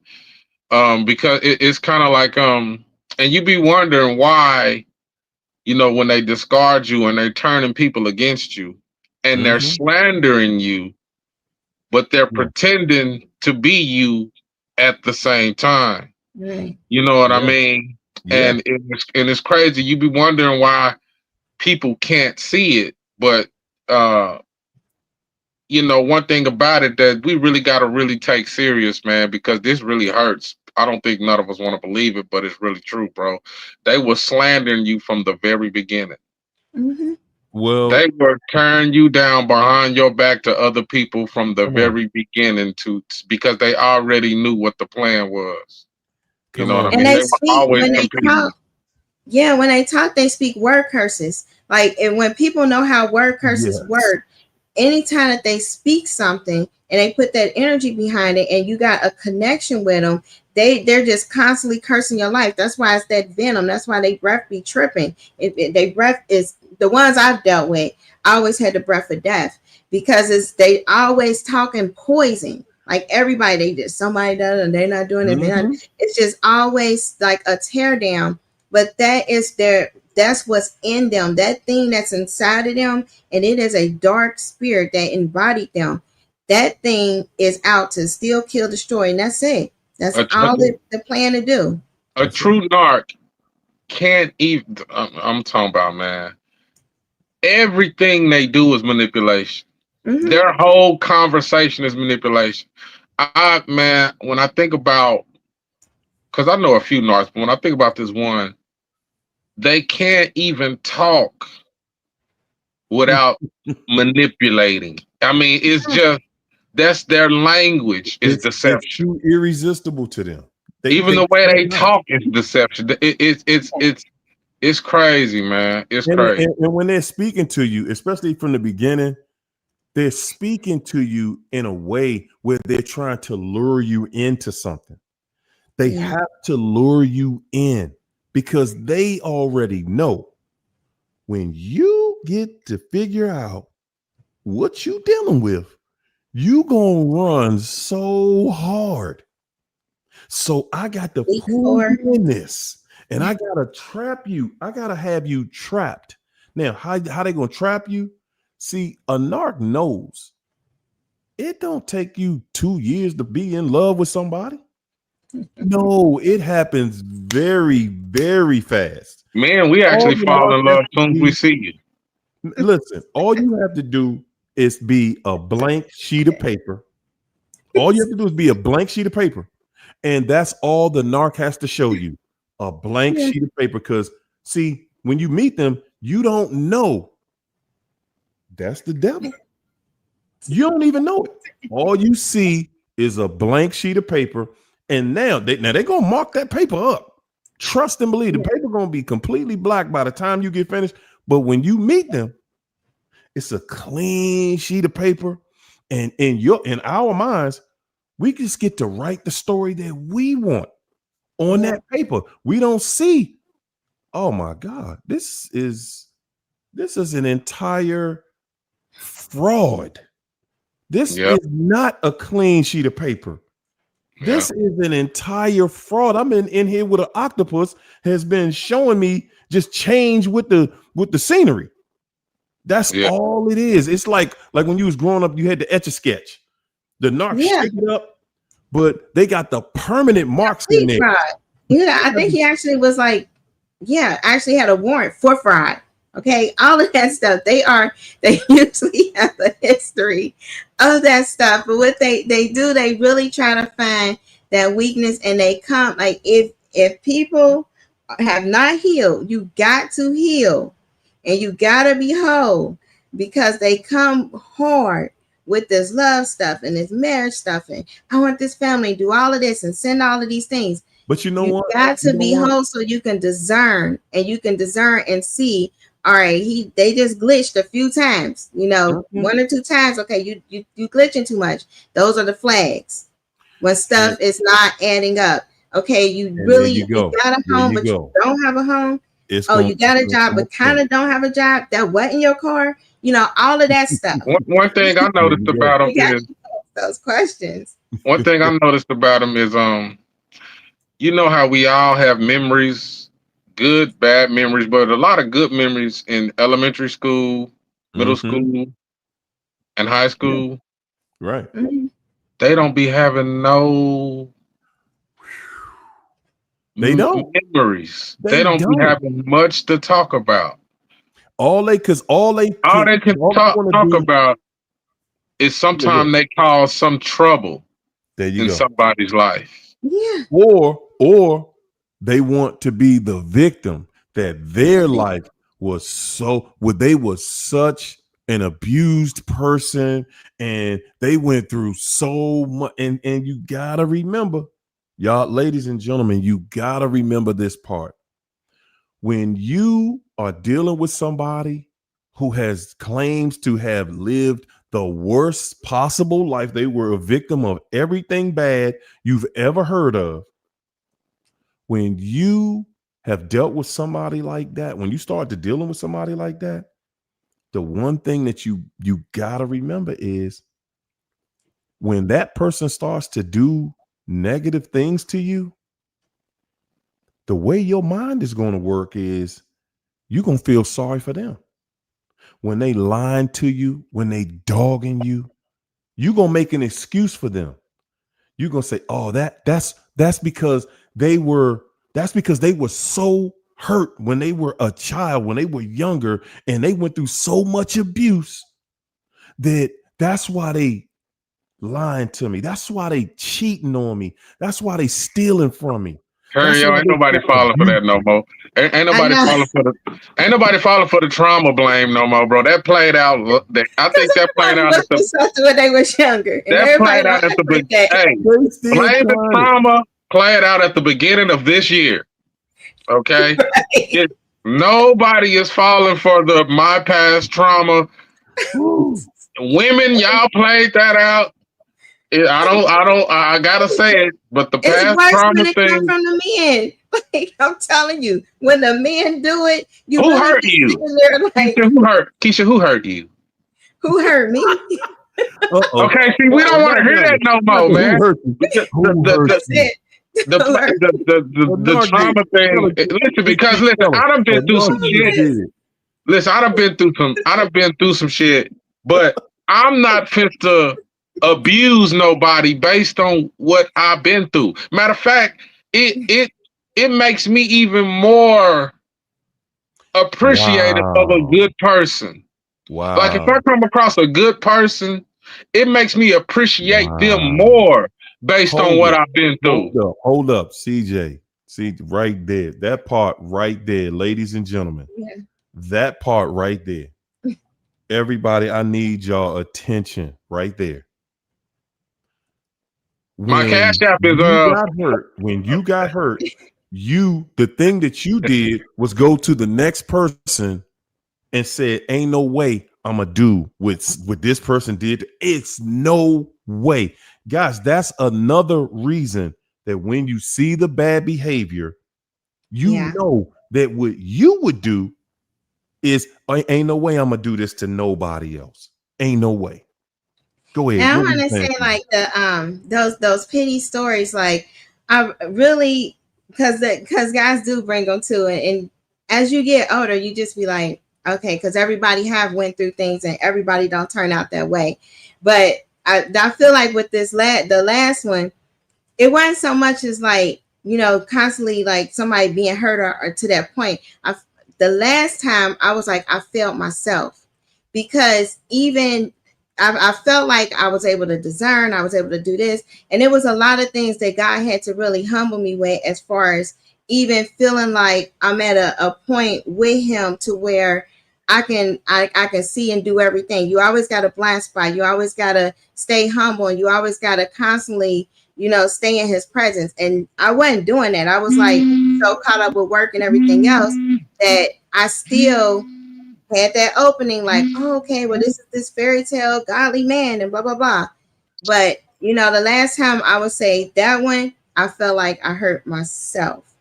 Because it's kind of like and you be wondering why, when they discard you and they're turning people against you, and they're Mhm. slandering you, but they're Yeah. pretending to be you at the same time. Right. You know what I Yeah. mean? Yeah. And it's crazy. You be wondering why people can't see it, but uh, one thing about it that we really got to really take serious, man, because this really hurts. I don't think none of us want to believe it, but it's really true, bro. They were slandering you from the very beginning. Mm-hmm. Well, They were tearing you down behind your back to other people from the come on. very beginning because they already knew what the plan was. You Come know what I on, And mean? man. they They were speak always when they competing. talk. Yeah, when they talk, they speak word curses. Like, and when people know how word curses Yes. work, anytime that they speak something and they put that energy behind it, and you got a connection with them, they're just constantly cursing your life. That's why it's that venom. That's why they breath be tripping. They breath is the ones I've dealt with. I always had the breath of death, because they always talking poison. Like everybody, they just somebody does and they're not doing it. They're not. Mhm. It's just always like a tear down. But that's what's in them. That thing that's inside of them, and it is a dark spirit that embodied them. That thing is out to steal, kill, destroy, and that's it. That's A, That's all tr- it. the plan to do. a That's it. true narc can't even. I'm talking about, man. Everything they do is manipulation. Mm-hmm. Their whole conversation is manipulation. Man, when I think about, because I know a few narcs, but when I think about this one, they can't even talk without manipulating. I mean, it's just that's their language is It's deception. too irresistible to them. Even They the way they cannot. talk is deception. It's crazy, man. It's And, crazy. and when they're speaking to you, especially from the beginning, they're speaking to you in a way where they're trying to lure you into something. They Yeah. have to lure you in because they already know when you get to figure out what you dealing with, you gonna run so hard. So I got to pull Before. you in this, and I gotta trap you. I gotta have you trapped. Now, how they gonna trap you? See, a narc knows it don't take you 2 years to be in love with somebody. No, it happens very, very fast. Man, we All actually the fall narc in has love as to soon as we do, see you. listen, all you have to do is be a blank sheet of paper. All you have to do is be a blank sheet of paper. And that's all the narc has to show you, a blank Yeah. sheet of paper. Because, see, when you meet them, you don't know that's the devil. You don't even know it. All you see is a blank sheet of paper. And they're going to mark that paper up. Trust and believe the paper going to be completely black by the time you get finished. But when you meet them, it's a clean sheet of paper. And in our minds, we just get to write the story that we want on Yeah. that paper. We don't see, oh my God, this is an entire fraud. This Yep, is not a clean sheet of paper. yep. This is an entire fraud. I'm in here with an octopus has been showing me just change with the scenery. That's all it is. It's like when you was growing up, you had the Etch-a-Sketch. The narcs shake it up, but they got the permanent marks in there. Fraud. Yeah, I think he actually was like, actually had a warrant for fraud. Okay, all of that stuff. They usually have a history of that stuff. But what they do, they really try to find that weakness, and they come like if people have not healed, you got to heal, and you gotta be whole, because they come hard with this love stuff and this marriage stuff, and I want this family to do all of this and send all of these things. But you know what? You got to be whole so you can discern, and see. All right, they just glitched a few times, 1 or 2 times. Okay, you glitching too much. Those are the flags when stuff is not adding up. Okay, you got a home, but you don't have a home. You got a job, but kind of don't have a job. That what in your car? All of that stuff. One thing I noticed about them is those questions. One thing I noticed about them is how we all have memories. Good, bad memories, but a lot of good memories in elementary school, middle school, and high school. Right. They don't be having no memories. They don't be having much to talk about. All they can talk about is sometimes they cause some trouble in somebody's life. Yeah. Or they want to be the victim, that their life was they was such an abused person and they went through so much. And you gotta remember, y'all, ladies and gentlemen, you gotta remember this part. When you are dealing with somebody who has claims to have lived the worst possible life, they were a victim of everything bad you've ever heard of. When you have dealt with somebody like that, when you start to dealing with somebody like that, the one thing that you got to remember is when that person starts to do negative things to you, the way your mind is going to work is you're going to feel sorry for them. When they lying to you, when they dogging you, you're going to make an excuse for them. You're going to say, oh, that's because they were so hurt when they were a child, when they were younger, and they went through so much abuse that's why they lying to me. That's why they cheating on me. That's why they stealing from me. Hey, ain't nobody falling for that no more. Ain't nobody falling for the trauma blame no more, bro. That played out. I think that played out when they was younger. That played out at the beginning. Blame the trauma. Played out at the beginning of this year. Okay, right. Nobody is falling for my past trauma. Women, y'all played that out. I gotta say it, but the past trauma thing come from the men. Like, I'm telling you, when the men do it, who hurt you? Like, Keisha, who hurt you? Who hurt me? Okay, see, we don't want to hear that no more, man. Who hurt you? The trauma thing. Listen, because I done been through some shit. Listen, I done been through some shit, but I'm not fit to abuse nobody based on what I've been through. Matter of fact, it makes me even more appreciative of a good person. Wow. Like if I come across a good person, it makes me appreciate them more based on what I've been through. Hold up, CJ. See, right there. That part right there, ladies and gentlemen. Yeah. That part right there. Everybody, I need y'all attention right there. My cash app is when you got hurt, the thing that you did was go to the next person and said, ain't no way I'm gonna do what this person did. It's no way. Guys, that's another reason that when you see the bad behavior, you know that what you would do is ain't no way I'm gonna do this to nobody else. Ain't no way. Go ahead. And I want to say like those pity stories, like I really because guys do bring them to it, and as you get older, you just be like, Okay, because everybody have went through things and everybody don't turn out that way. But I feel like with this the last one, it wasn't so much as like, constantly like somebody being hurt or to that point. The last time I was like, I failed myself, because even I felt like I was able to discern, I was able to do this, and it was a lot of things that God had to really humble me with, as far as even feeling like I'm at a point with Him to where I can see and do everything. You always got a blind spot. You always got to stay humble, and you always got to constantly, stay in His presence. And I wasn't doing that. I was like so caught up with work and everything else that I still had that opening, like, oh, okay, well, this is this fairy tale godly man and blah blah blah. But the last time, I would say that one, I felt like I hurt myself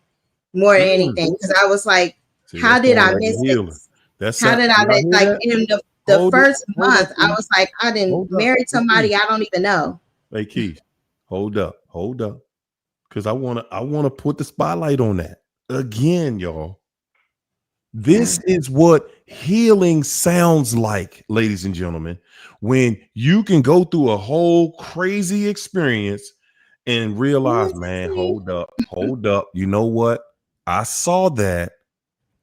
more than Mm. anything, because I was like, See, how that did sound I like miss a healer. this? That's How did I y'all hear like that? in the Hold it, first hold up, month? I Keith. was like, I didn't Hold up. marry Hey, Keith. somebody I don't even know. Hey, Keith. Hold up. Because I wanna put the spotlight on that. Again, y'all. Yeah. This is what healing sounds like, ladies and gentlemen, when you can go through a whole crazy experience and realize, man, hold up. You know what? I saw that,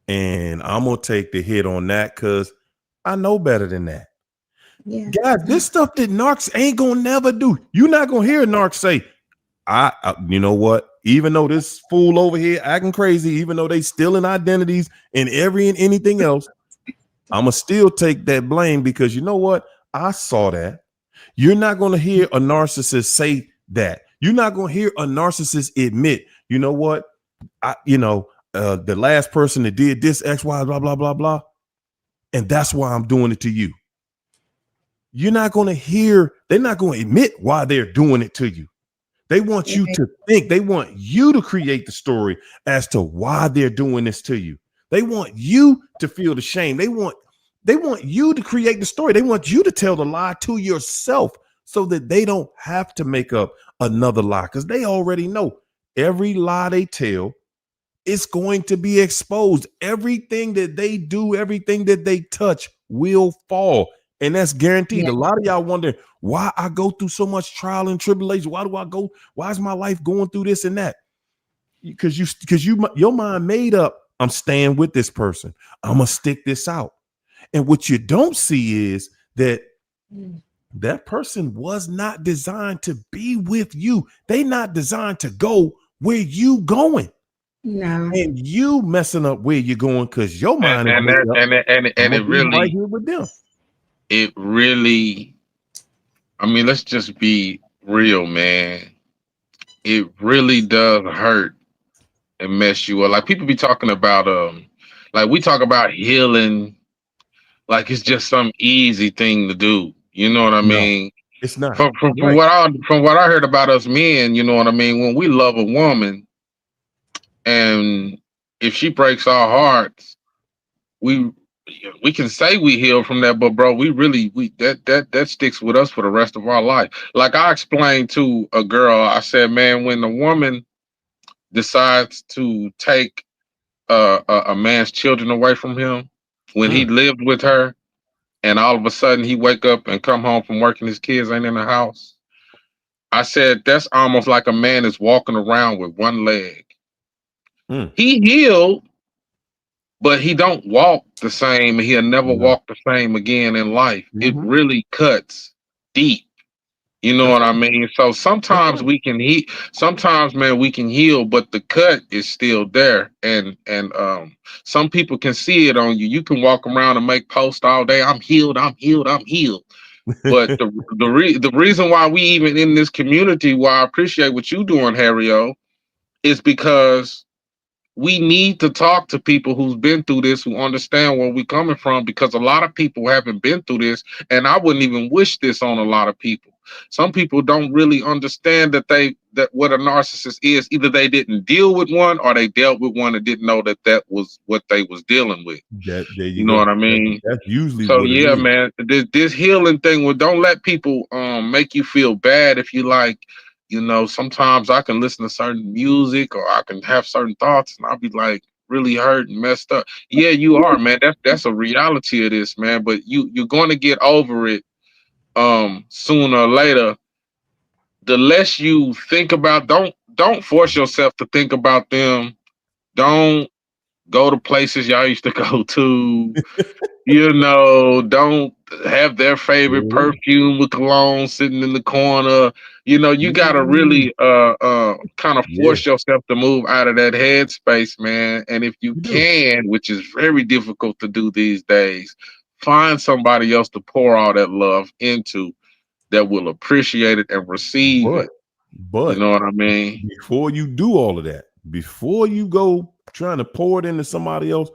and I'm going to take the hit on that because I know better than that. Yeah. Guys, this stuff that narcs ain't going to never do. You're not going to hear a narc say, you know what? Even though this fool over here acting crazy, even though they stealing identities and anything else, I'ma still take that blame because you know what? I saw that. You're not going to hear a narcissist say that. You're not going to hear a narcissist admit, you know what? The last person that did this X, Y, blah, blah, blah, blah. And that's why I'm doing it to you. You're not going to hear, they're not going to admit why they're doing it to you. They want you to think, they want you to create the story as to why they're doing this to you. They want you to feel the shame. They want you to create the story. They want you to tell the lie to yourself so that they don't have to make up another lie, because they already know every lie they tell is going to be exposed. Everything that they do, everything that they touch will fall. And that's guaranteed. Yeah. A lot of y'all wonder why I go through so much trial and tribulation. Why is my life going through this and that? Because your mind made up, I'm staying with this person. I'm gonna stick this out. And what you don't see is that that person was not designed to be with you. They not designed to go where you going. No. And you messing up where you're going because your mind is and made that up. I'm and gonna it be right really here with them. it really I mean, let's just be real, man. It really does hurt and mess you up. Like people be talking about like we talk about healing like it's just some easy thing to do. You know what I No, mean? it's not. From Right. what I heard about us men, you know what I mean, when we love a woman and if she breaks our hearts, we we can say we heal from that, but bro, we that sticks with us for the rest of our life. Like I explained to a girl, I said, man, when a woman decides to take a man's children away from him, when he Mm. lived with her, and all of a sudden he wake up and come home from work and his kids ain't in the house. I said that's almost like a man is walking around with one leg. Mm. He healed, but he don't walk the same. He'll never No. walk the same again in life. It Mhm. really cuts deep. You know That's what I right. mean? So That's sometimes right. we can heal. Sometimes, man, we can heal, but the cut is still there. And some people can see it on you. You can walk around and make posts all day. I'm healed. I'm healed. I'm healed. But the reason why we even in this community, why I appreciate what you doing, Harry-O, is because we need to talk to people who's been through this, who understand where we're coming from, because a lot of people haven't been through this, and I wouldn't even wish this on a lot of people. Some people don't really understand that what a narcissist is. Either they didn't deal with one, or they dealt with one and didn't know that was what they was dealing with. That there You you know go. what I mean? That's usually So what it yeah, is. man, this healing thing, well, don't let people make you feel bad if you like, you know, sometimes I can listen to certain music or I can have certain thoughts and I'll be like, really hurt and messed up. Yeah, you are, man. That's a reality of this, man. But you're going to get over it sooner or later. The less you think about, don't force yourself to think about them. Don't go to places y'all used to go to. Don't have their favorite Mhm. perfume with cologne sitting in the corner. You gotta Mhm. really kind of Yeah, force yourself to move out of that headspace, man. And if you you do. can, which is very difficult to do these days, find somebody else to pour all that love into that will appreciate it and receive But it. You but know what I mean? before you do all of that, before you go trying to pour it into somebody else,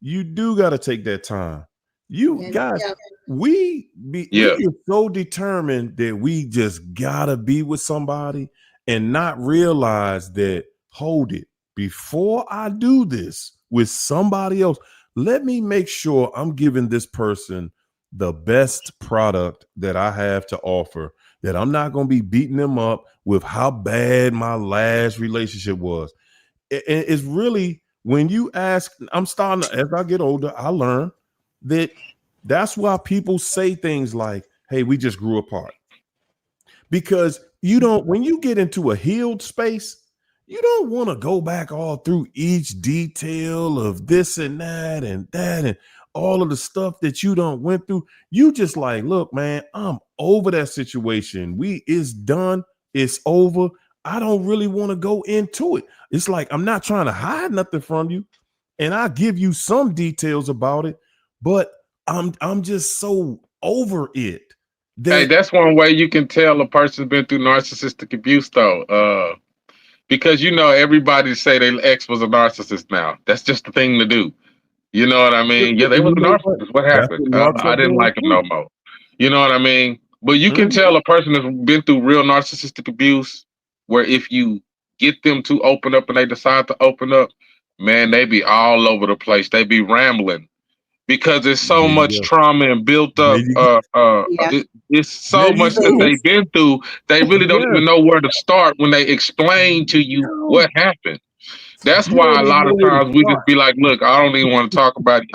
you do got to take that time. You Yeah, guys, yeah. we Yeah. get so determined that we just gotta be with somebody and not realize that, hold it, before I do this with somebody else, let me make sure I'm giving this person the best product that I have to offer, that I'm not going to be beating them up with how bad my last relationship was. It's really, when you ask, I'm starting to, as I get older, I learn that that's why people say things like, hey, we just grew apart. Because you don't, when you get into a healed space, you don't want to go back all through each detail of this and that and all of the stuff that you don't went through. You just like, look, man, I'm over that situation. It's done, it's over. I don't really want to go into it. It's like, I'm not trying to hide nothing from you, and I give you some details about it, but I'm just so over it Hey, that that's one way you can tell a person's been through narcissistic abuse, though. Because everybody say their ex was a narcissist now. That's just the thing to do. You know what I mean? Yeah, they was you a know what? narcissist. What That's happened? what narcs are I didn't doing like him too. no more. You know what I mean? But you can tell Mhm. a person has been through real narcissistic abuse, where if you get them to open up and they decide to open up, man, they be all over the place. They be rambling because there's so There you much go. trauma and built There up. you go. Yeah. It's There so you much that go. they've been through. They really don't Yes. even know where to start when they explain to you No, what happened. That's you why don't a even lot know of where to times we start. just be like, look, I don't even want to talk about it.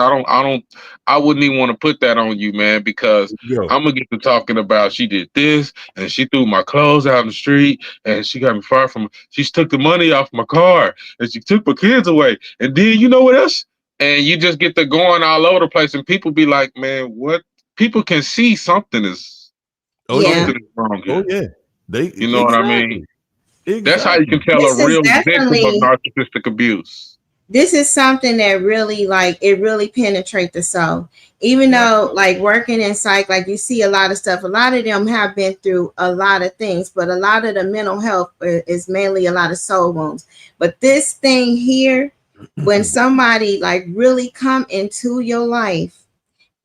I wouldn't even want to put that on you, man, because There you go. I'm gonna get to talking about she did this and she threw my clothes out in the street and she got me fired from, she took the money off my car and she took my kids away. And then you know what else? And you just get to going all over the place and people be like, man, what? People can see Oh yeah. Yeah. something is wrong Oh here. yeah. They You know what I exactly. mean? That's how you can Exactly. tell a This is real victim of definitely narcissistic abuse. this is something that really like it really penetrates the soul. Even Yeah. though like working in psych, like you see a lot of stuff, a lot of them have been through a lot of things, but a lot of the mental health is mainly a lot of soul wounds. But this thing here, when somebody like really come into your life,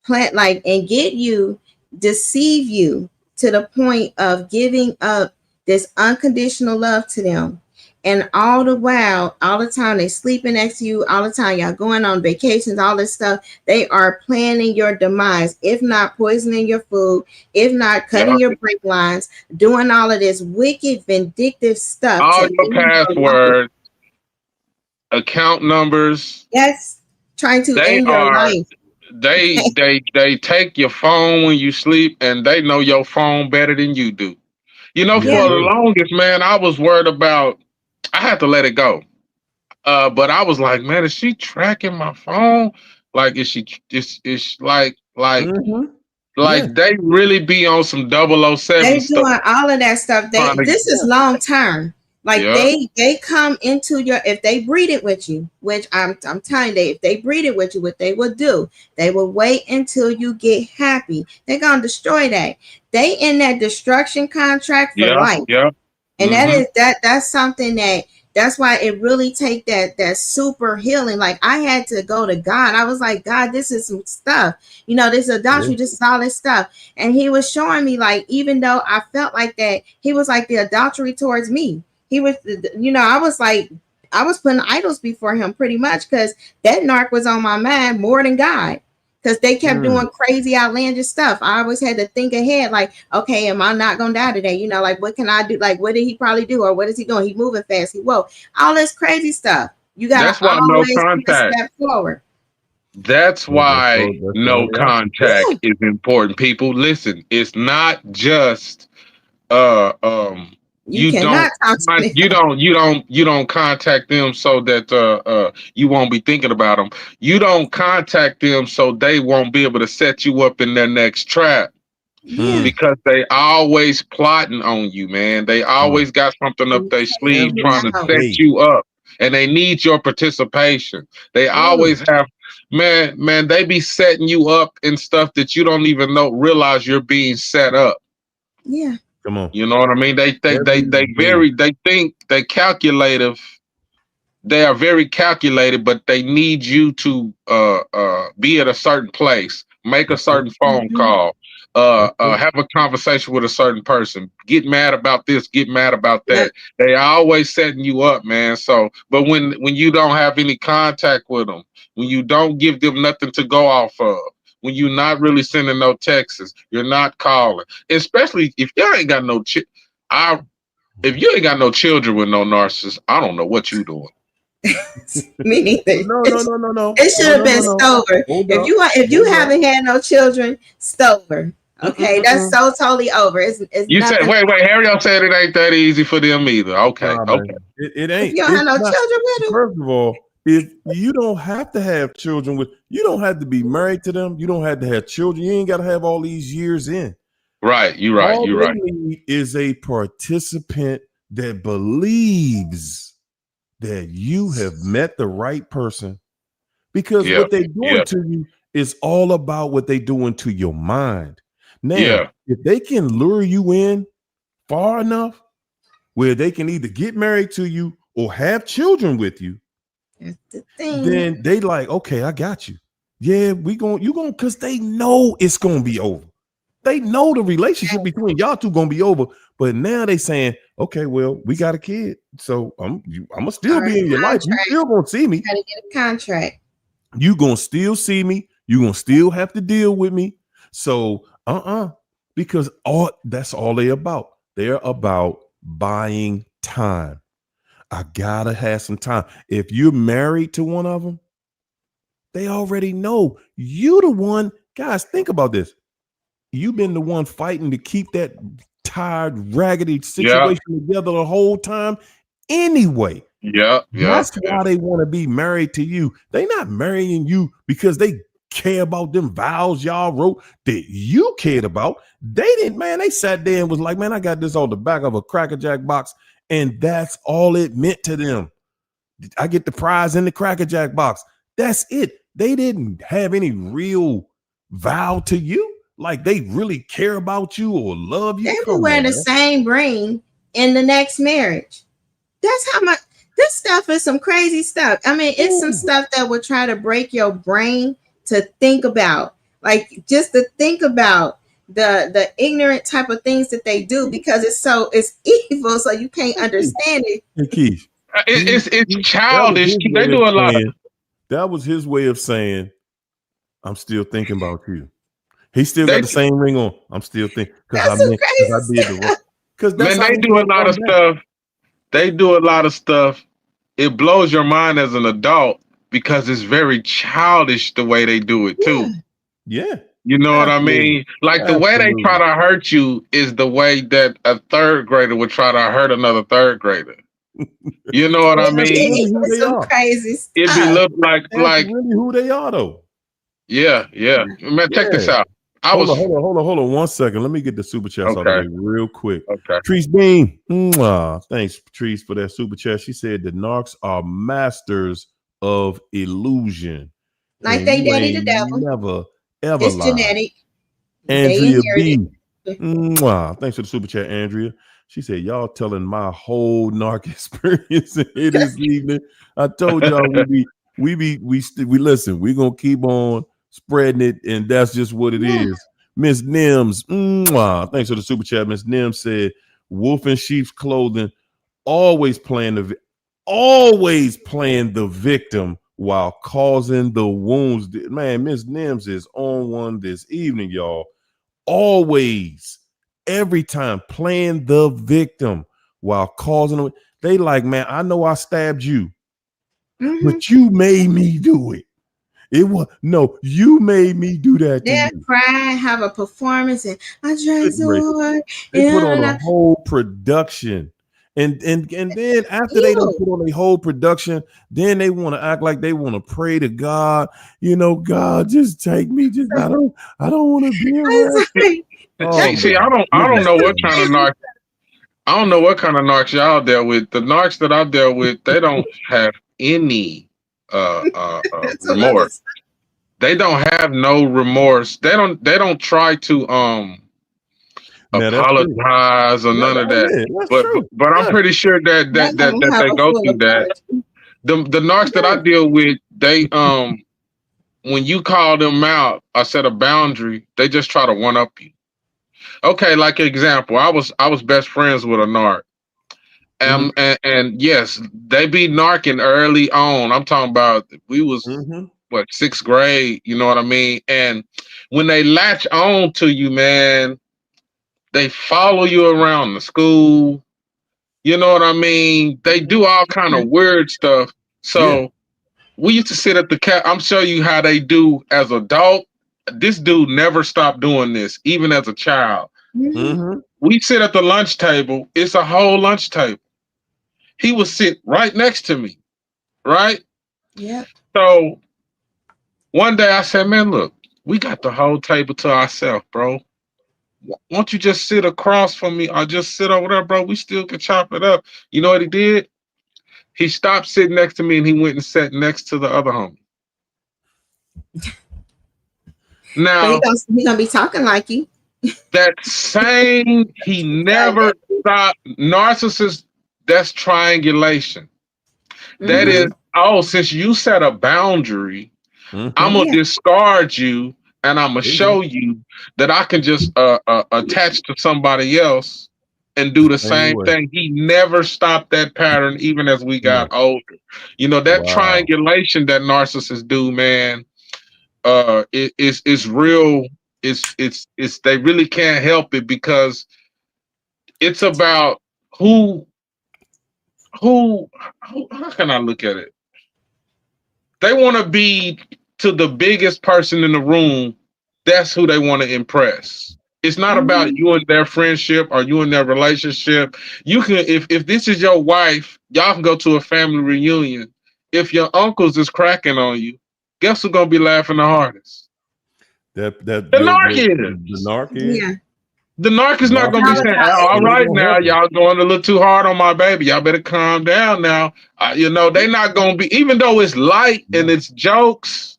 plant like and get you, deceive you to the point of giving up this unconditional love to them, and all the while, all the time they sleeping next to you, all the time y'all going on vacations, all this stuff, they are planning your demise, if not poisoning your food, if not Yeah. cutting your brake lines, doing all of this wicked vindictive stuff All to your end your life. passwords, account numbers, Yes, trying to they end your are life. they take your phone when you sleep and they know your phone better than you do. Yes, For Yeah. the sir. longest, man, I was worried about, I had to let it go. But I was like, man, is she tracking my phone? Like, is she Mm-hmm. like Yeah. they really be on some 007 They stuff doing all of that stuff. trying They to, this is long term. Like yeah, they come into your, if they breed it with you, which I'm telling you, if they breed it with you, what they will do, they will wait until you get happy. They're gonna destroy that. They in that destruction contract for yeah, life. yeah. And that Mm-hmm. is that's something that's why it really take that super healing. Like I had to go to God. I was like, God, this is some stuff, this Yeah. adultery, this is all this stuff. And he was showing me, like, even though I felt like that, he was like the adultery towards me. He was, I was like, I was putting idols before him pretty much, because that narc was on my mind more than God, because they kept Mm. doing crazy outlandish stuff. I always had to think ahead, like, okay, am I not gonna die today? Like, what can I do? Like, what did he probably do, or what is he doing? He moving fast. He woke. All this crazy stuff. You gotta That's why no always take a contact. step forward. That's why That's the no only option. contact Yeah. is important. People, listen. It's not just uh um You you don't cannot talk to me. you don't contact them so that you won't be thinking about them. You don't contact them so they won't be able to set you up in their next trap, Yeah. because they always plotting on you, man. They always got something up You their take sleeve it trying Every to out. set day. you up, and they need your participation. They Mm. always have, man, they be setting you up in stuff that you don't even realize you're being set up. Yeah. Come on. You know what I mean? Every day. They think they calculative. They are very calculated, but they need you to be at a certain place, make a That's it. certain phone Mhm. call, That's it. have a conversation with a certain person, get mad about this, get mad about Yep. that. They always setting you up, man. So, but when you don't have any contact with them, when you don't give them nothing to go off of, when you're not really sending no texts, you're not calling, especially if you ain't got no I if you ain't got no children with no narcissist, I don't know what you doing. Me neither. No, no, no, no, no. It should No, have no, no, been no. Stover. Hold If up. you Hold up. haven't had no children, Stover. Okay, that's Mm-mm-mm-mm. so totally over. It's You said, nothing. wait, Harry said it ain't that easy for them either. Okay, Nah, okay. man. It If ain't. you don't have It's no not. children with them, First of all, if you don't have to have children with, you don't have to be married to them. You don't have to have children. You ain't got to have all these years in. Right, you're right, All you're they right. need is a participant that believes that you have met the right person, because Yeah, what they're doing yeah, to you is all about what they're doing to your mind. Now, yeah, if they can lure you in far enough where they can either get married to you or have children with you, that's the thing. then they like, okay, I got you. Yeah, you going because they know it's gonna be over. They know the relationship between y'all two gonna be over. But now they saying, okay, well, we got a kid, so I'm gonna still Or a be in your life. You contract. still gonna see me. Got to get a contract. You gonna still see me. You gonna still have to deal with me. So because that's all they about. They're about buying time. I gotta have some time. If you're married to one of them, they already know you the one. Guys, think about this. You've been the one fighting to keep that tired, raggedy yeah, situation together the whole time. Anyway, yeah, yeah, that's yeah. why they want to be married to you. They not marrying you because they care about them vows y'all wrote that you cared about. They didn't, man. They sat there and was like, man, I got this on the back of a Cracker Jack box, and that's all it meant to them. I get the prize in the Cracker Jack box. That's it. They didn't have any real vow to you. Like they really care about you or love you. They will Come wear on, the man. same ring in the next marriage. That's how much this stuff is some crazy stuff. I mean, it's some Ooh. stuff that will try to break your brain to think about. Like just to think about the ignorant type of things that they do because it's evil, so you can't understand it. Hey, Keith, It's that was childish. his They way of do a lot of. saying, that was his way of saying, I'm still thinking about you. He still got They the same ring on. I'm still thinking because That's some because I crazy did the stuff. wrong. Because that's man, how they they do a gonna lot come of back. stuff. They do a lot of stuff. It blows your mind as an adult because it's very childish the way they do it Yeah. too. Yeah, You know what I absolutely. mean? Like the way they try Absolutely. to hurt you is the way that a third grader would try to hurt another third grader. You know what I That's mean? really who It's they some are. crazy It be stuff. look That's like really who they are, though. yeah, yeah. Man, check this Yeah. out. I Hold on, was hold on, hold on, hold on 1 second. Let me get the super chats out of the okay, way real quick. okay. Patrice Bean. Thanks, Patrice, for that super chat. She said the narcs are masters of illusion. Like And they you daddy the ain't devil. never, ever It's lied. genetic. They Andrea inherited B. it. Thanks for the super chat, Andrea. She said, y'all telling my whole narc experience here this evening. I told y'all we listen, we gonna keep on spreading it, and that's just what it Yeah. is. Miss Nims, thanks for the super chat. Miss Nims said, wolf in sheep's clothing, always playing the victim while causing the wounds. Man, Miss Nims is on one this evening, y'all. Always, every time playing the victim while causing them. They like, man, I know I stabbed you, Mm-hmm. but you made me do it. It was no, you made me do that to They'll you. cry, have a performance, and I tried Good gracious. so hard. They put And on I, a whole production. And then after they don't ew. put on a whole production, then they want to act like they want to pray to God. God, just take me. Just I don't want to be I'm around. sorry. Oh See, my I don't goodness, know what man. kind of narc. I don't know what kind of narcs y'all dealt with. The narcs that I dealt with, they don't have any That's what I remorse. was. They don't have no remorse. They don't try to Now that's true. apologize or none of Oh that. yeah, that's But but, true. but I'm Yeah. pretty sure that None that of that, them that have they a go full through that. apology. The narcs that I deal with, they when you call them out or set a boundary, they just try to one up you. Okay, like example, I was best friends with a narc. Mm-hmm. And yes, they be narking early on. I'm talking about we was Mm-hmm. what, sixth grade, you know what I mean? And when they latch on to you, man, they follow you around the school. You know what I mean? They do all kind Yeah. of weird stuff. Yeah. So we used to sit at the cat. I'm showing you how they do as adult. This dude never stopped doing this, even as a child. Mm-hmm. Mm-hmm. We sit at the lunch table. It's a whole lunch table. He would sit right next to me, right? Yep. So one day I said, man, look, we got the whole table to ourselves, bro. Won't you just sit across from me or just sit over there, bro? We still can chop it up. You know what he did? He stopped sitting next to me and he went and sat next to the other homie. But Now, he gonna be talking like you. that same, he never stopped. Narcissist, that's triangulation. That Mm-hmm. is, oh, since you set a boundary, I'm Mm-hmm. gonna Yeah. discard you, and I'm gonna There you go. show you that I can just attach to somebody else and do the Same same way. thing. He never stopped that pattern, even as we No. got older. You know that Wow. triangulation that narcissists do, man. It's real. It's they really can't help it because it's about who who, how can I look at it? They want to be to the biggest person in the room. That's who they want to impress. It's not about Mm-hmm. you and their friendship or you and their relationship. You can, if this is your wife, y'all can go to a family reunion. If your uncles is cracking on you, guess who's gonna be laughing the hardest? That The your narc the is. narc is Yeah. The narc the is not narc gonna be is saying, Sabotage. "Oh, all it ain't right gonna now, help you. y'all going a little too hard on my baby. Y'all better calm down now." They not gonna be, even though it's light and No. it's jokes,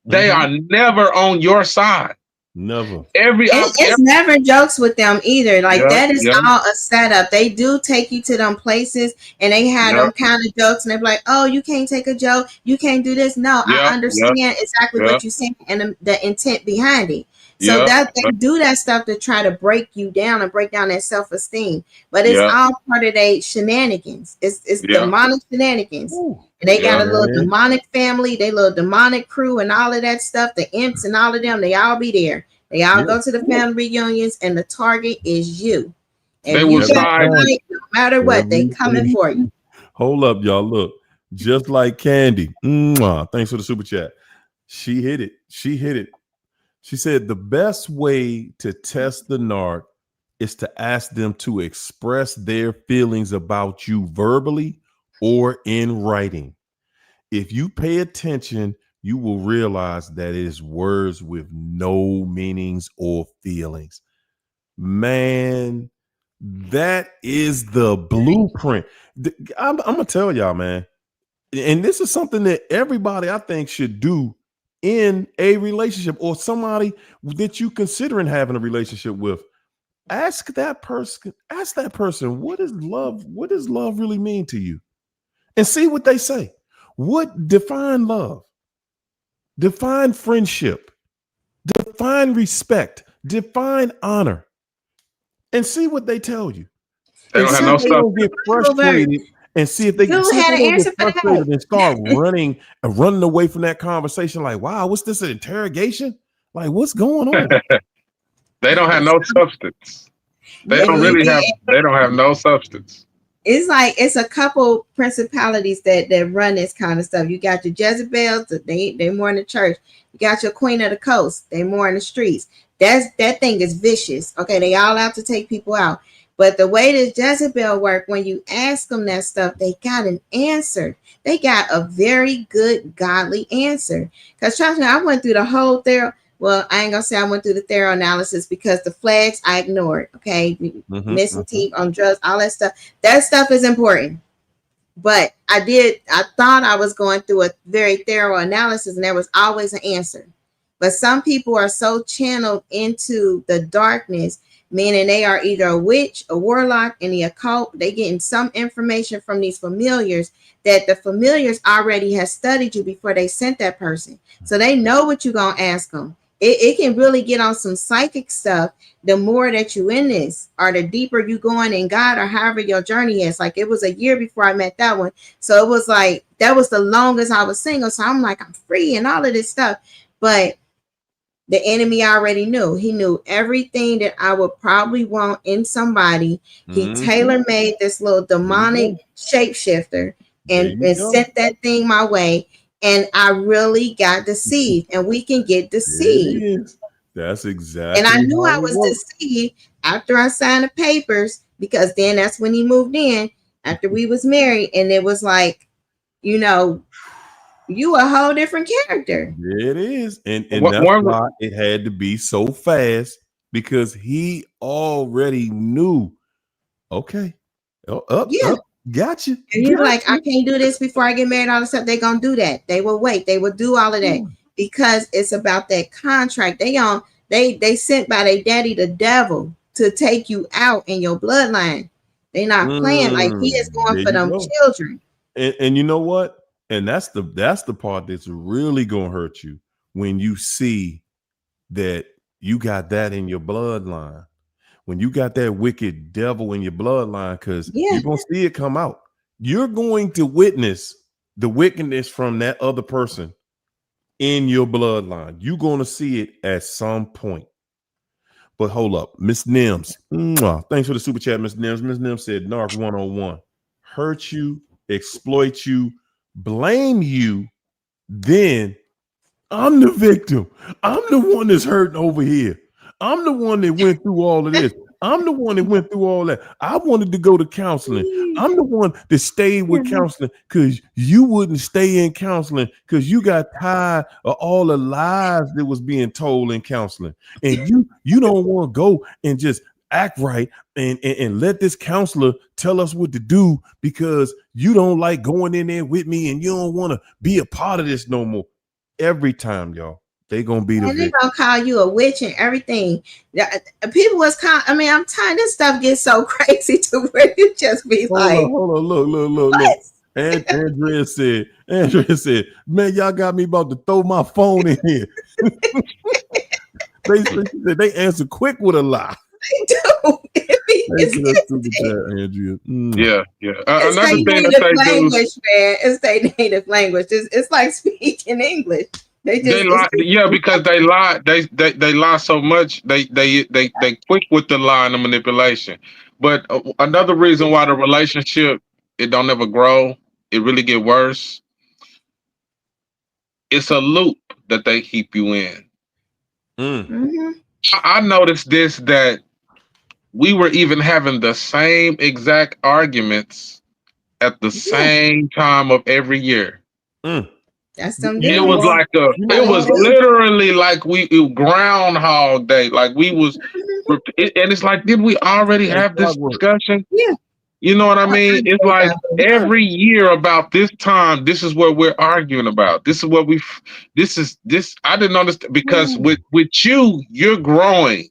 they Mm-hmm. are never on your side. Never. Every It, op, it's every, never jokes with them either. Like yeah, that is yeah, all a setup. They do take you to them places and they have yeah, them kind of jokes and they're like, "Oh, you can't take a joke. You can't do this." No, I yeah, yeah, understand exactly yeah, what you're saying and the intent behind it. So yeah, that they do that stuff to try to break you down and break down that self-esteem. But it's yeah, all part of their shenanigans. It's yeah, demonic shenanigans. Ooh, And they got yeah, a little man. demonic family, they little demonic crew and all of that stuff, the imps and all of them, they all be there. They all Yeah. go to the family reunions, and the target is you. they If will you got Every side. time. it, no matter what, they Every coming time. for you. Hold up, y'all. Look, just like Candy. Mwah. Thanks for the super chat. She hit it. She hit it. She said the best way to test the narc is to ask them to express their feelings about you verbally or in writing. If you pay attention, you will realize that it is words with no meanings or feelings. Man, that is the blueprint. I'm gonna tell y'all, man, and this is something that everybody I think should do in a relationship or somebody that you considering having a relationship with. Ask that person, what does love really mean to you? And see what they say. What define love? Define friendship, define respect, define honor, and see what they tell you. They And don't have see Some no if they don't substance. get Bible verse. frustrated and Dude see if had they an don't get answer for that. frustrated and start running away from that conversation like, wow, what's this, an interrogation? Like, what's going on? They don't have no substance. They If don't you really get have. They don't have no substance. it's a couple principalities that run this kind of stuff. You got your Jezebels, they more in the church. You got your Queen of the Coast, they more in the streets. That thing is vicious. Okay, they all out to take people out. But the way this Jezebel work, when you ask them that stuff, they got an answer. They got a very good godly answer. Because trust me, I went through the whole well, I ain't gonna say I went through the thorough analysis because the flags I ignored. Okay, missing teeth on drugs, all that stuff. That stuff is important. But I thought I was going through a very thorough analysis, and there was always an answer. But some people are so channeled into the darkness, meaning they are either a witch, a warlock, in the occult. They getting some information from these familiars that the familiars already has studied you before they sent that person. So they know what you're going to ask them. It can really get on some psychic stuff the more that you in this, or the deeper you going in God, or however your journey is. Like, it was a year before I met that one. So it was like, that was the longest I was single. So I'm like, I'm free and all of this stuff. But the enemy already knew. He knew everything that I would probably want in somebody. He tailor-made this little demonic shapeshifter and sent that thing my way. And I really got deceived. And we can get deceived. That's exactly. And I knew I was deceived after I signed the papers, because then that's when he moved in after we was married. And it was like, you know, you a whole different character. It is. And that's why it had to be so fast, because he already knew. Okay. Up. Gotcha. And you're like, I can't do this before I get married. All this stuff. They're gonna do that. They will wait. They will do all of that because it's about that contract. They sent by their daddy the devil to take you out in your bloodline. They're not playing. Like, he is going for them children. And you know what? And that's the part that's really gonna hurt you, when you see that you got that in your bloodline. When you got that wicked devil in your bloodline, because you're gonna see it come out. You're going to witness the wickedness from that other person in your bloodline. You're gonna see it at some point. But hold up, Miss Nims. Thanks for the super chat, Miss Nims. Miss Nims said, Narc 101. Hurt you, exploit you, blame you, then I'm the victim. I'm the one that's hurting over here. I'm the one that went through all of this. I'm the one that went through all that. I wanted to go to counseling. I'm the one that stayed with counseling because you wouldn't stay in counseling because you got tired of all the lies that was being told in counseling. And you don't want to go and just act right and let this counselor tell us what to do because you don't like going in there with me and you don't want to be a part of this no more. Every time, y'all. They gonna be the. And they gonna call you a witch and everything. People was I mean, I'm tired. This stuff gets so crazy to where you just be hold on, look. And Andrea said, man, y'all got me about to throw my phone in here. they answer quick with a lie. They do. Andrea. Yeah. It's their native language, man. It's their native language. It's like speaking English. They lie, because they lie. They lie so much. They quick with the lie and the manipulation. But another reason why the relationship it don't ever grow, it really get worse. It's a loop that they keep you in. I noticed this, that we were even having the same exact arguments at the same time of every year. That's them. It was like it was literally like Groundhog Day. Like we was, and it's like, did we already have this discussion? Yeah. You know what I mean? It's like every year about this time, this is what we're arguing about. This is what I didn't understand because with you, you're growing.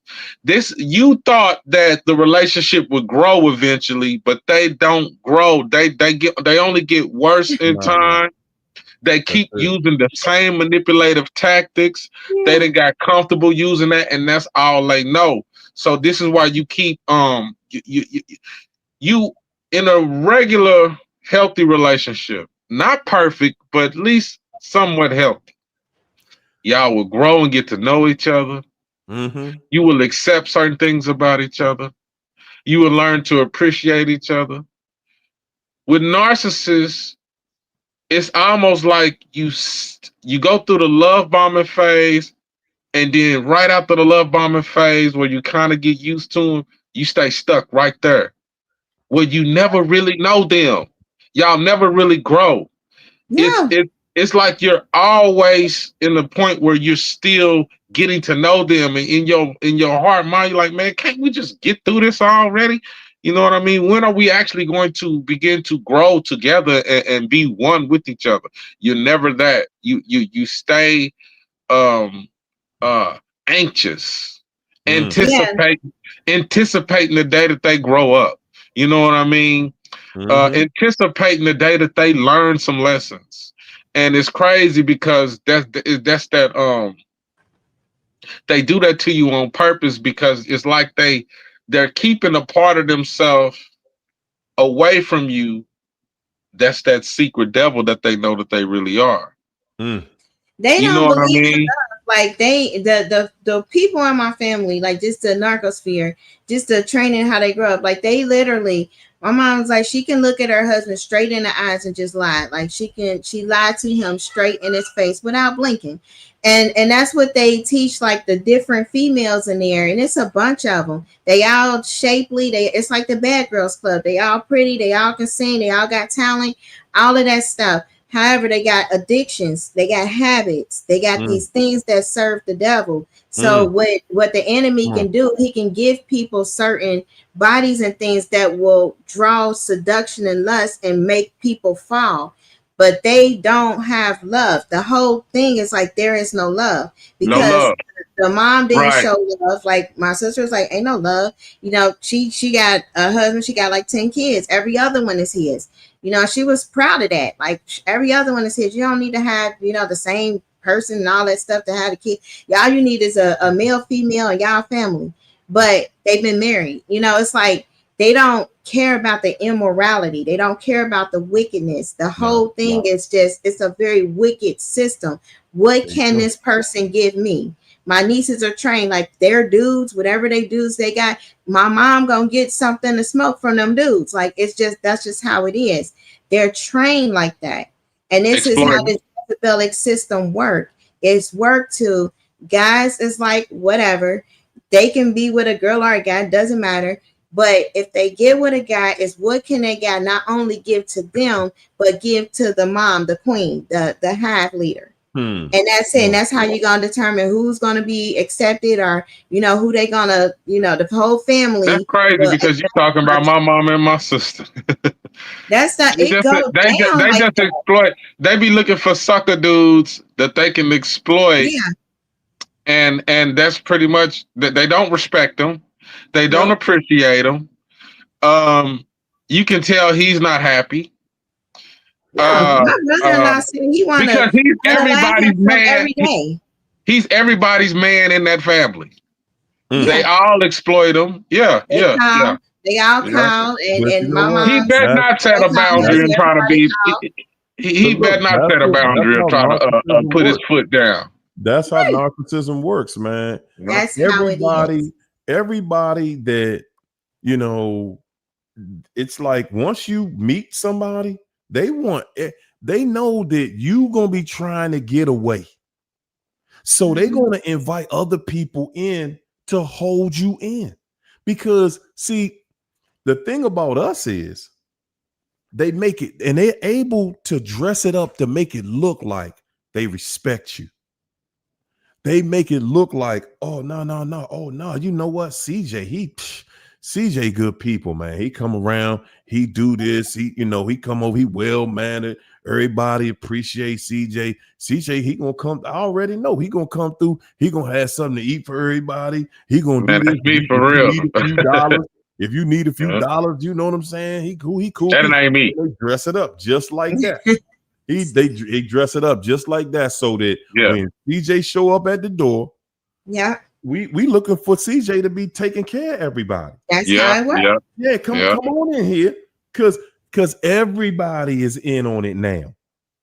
You thought that the relationship would grow eventually, but they don't grow. They only get worse in time. They keep using the same manipulative tactics. They done got comfortable using that, and that's all they know. So this is why you keep you in a regular healthy relationship, not perfect, but at least somewhat healthy. Y'all will grow and get to know each other. You will accept certain things about each other. You will learn to appreciate each other. With narcissists, it's almost like you go through the love bombing phase, and then right after the love bombing phase, where you kind of get used to them, you stay stuck right there, where you never really know them. Y'all never really grow. It's No. it it's like you're always in the point where you're still getting to know them, and in your heart and mind, you're like, man, can't we just get through this already? You know what I mean? When are we actually going to begin to grow together and be one with each other? You're never that. You stay um anxious, Mm. Yeah. anticipating the day that they grow up. You know what I mean? Mm-hmm. Anticipating the day that they learn some lessons. And it's crazy because that's that they do that to you on purpose, because it's like they're keeping a part of themselves away from you. That's that secret devil that they know that they really are. Mm. They You don't know what I believe in mean? love. Like the people in my family, like just the narcosphere, just the training how they grow up. Like they literally, my mom's like she can look at her husband straight in the eyes and just lie. Like she lied to him straight in his face without blinking. And that's what they teach like the different females in there, and it's a bunch of them. They all shapely. It's like the Bad Girls Club. They all pretty. They all can sing. They all got talent. All of that stuff. However, they got addictions, they got habits, they got Mm. these things that serve the devil. So Mm. what the enemy Mm. can do, he can give people certain bodies and things that will draw seduction and lust and make people fall. But they don't have love. The whole thing is like there is no love No because love. the mom didn't Right. show love. Like my sister was like, ain't no love. She got a husband, she got like 10 kids. Every other one is his. She was proud of that. Like every other one is his. You don't need to have, the same person and all that stuff to have a kid. All you need is a male, female, and y'all family. But they've been married. It's like they don't care about the immorality. They don't care about the wickedness. The No. whole thing is just, it's a very wicked system. What There you can go. this person give me? My nieces are trained like they're dudes, whatever they dudes they got. My mom gonna get something to smoke from them dudes. Like that's just how it is. They're trained like that, and this is how Exploiting. this Jezebelic system work. It's work to guys. Is like whatever they can be with a girl or a guy, doesn't matter. But if they get with a guy, is what can they guy not only give to them, but give to the mom, the queen, the hive leader. Hmm. And that's it. And Oh. that's how you're gonna determine who's gonna be accepted, or who they gonna, the whole That's family crazy will because you're talking about accept. my mom and my sister. That's not They it just goes down they like just that. exploit. They be looking for sucker dudes that they can exploit, Yeah, and that's pretty much that. They don't respect them. They don't nope. appreciate them. Um, you can tell he's not happy. No, Uh, my uh, brother-in-law said he because he's wanna lie everybody's himself man. every day. He's everybody's man in that family. Mm. They Yeah, all exploit him. Yeah, they yeah, yeah, call, they all yeah. call, and But you and know my what? He mom, better That's not set they a call that's boundary me. and try to Everybody be. call. He but look, better not set a that's boundary and how try to narcissism put his works. foot down. That's how Right. narcissism works, man. You That's how it is. Everybody that you know, it's like once you meet somebody, they want it, they know that you gonna be trying to get away. So they're Mhm. gonna invite other people in to hold you in. Because see, the thing about us is they make it and they're able to dress it up to make it look like they respect you. They make it look like, oh no, no, no, oh no, you know what? CJ good people, man. He come around, he do this, he come over, he well mannered. Everybody appreciate CJ. CJ, he gonna come. I already know he gonna come through. He gonna have something to eat for everybody. He gonna do Man, this. that's me If for you real. need a few dollars, if you need a few Yeah. dollars, you know what I'm saying? He cool That people. ain't me. They dress it up just like that. He dress it up just like that so that Yeah. when CJ show up at the door, Yeah, we looking for CJ to be taking care of everybody. that's Yeah. how it works. Yeah. Yeah, come Yeah. on in here, cause everybody is in on it now.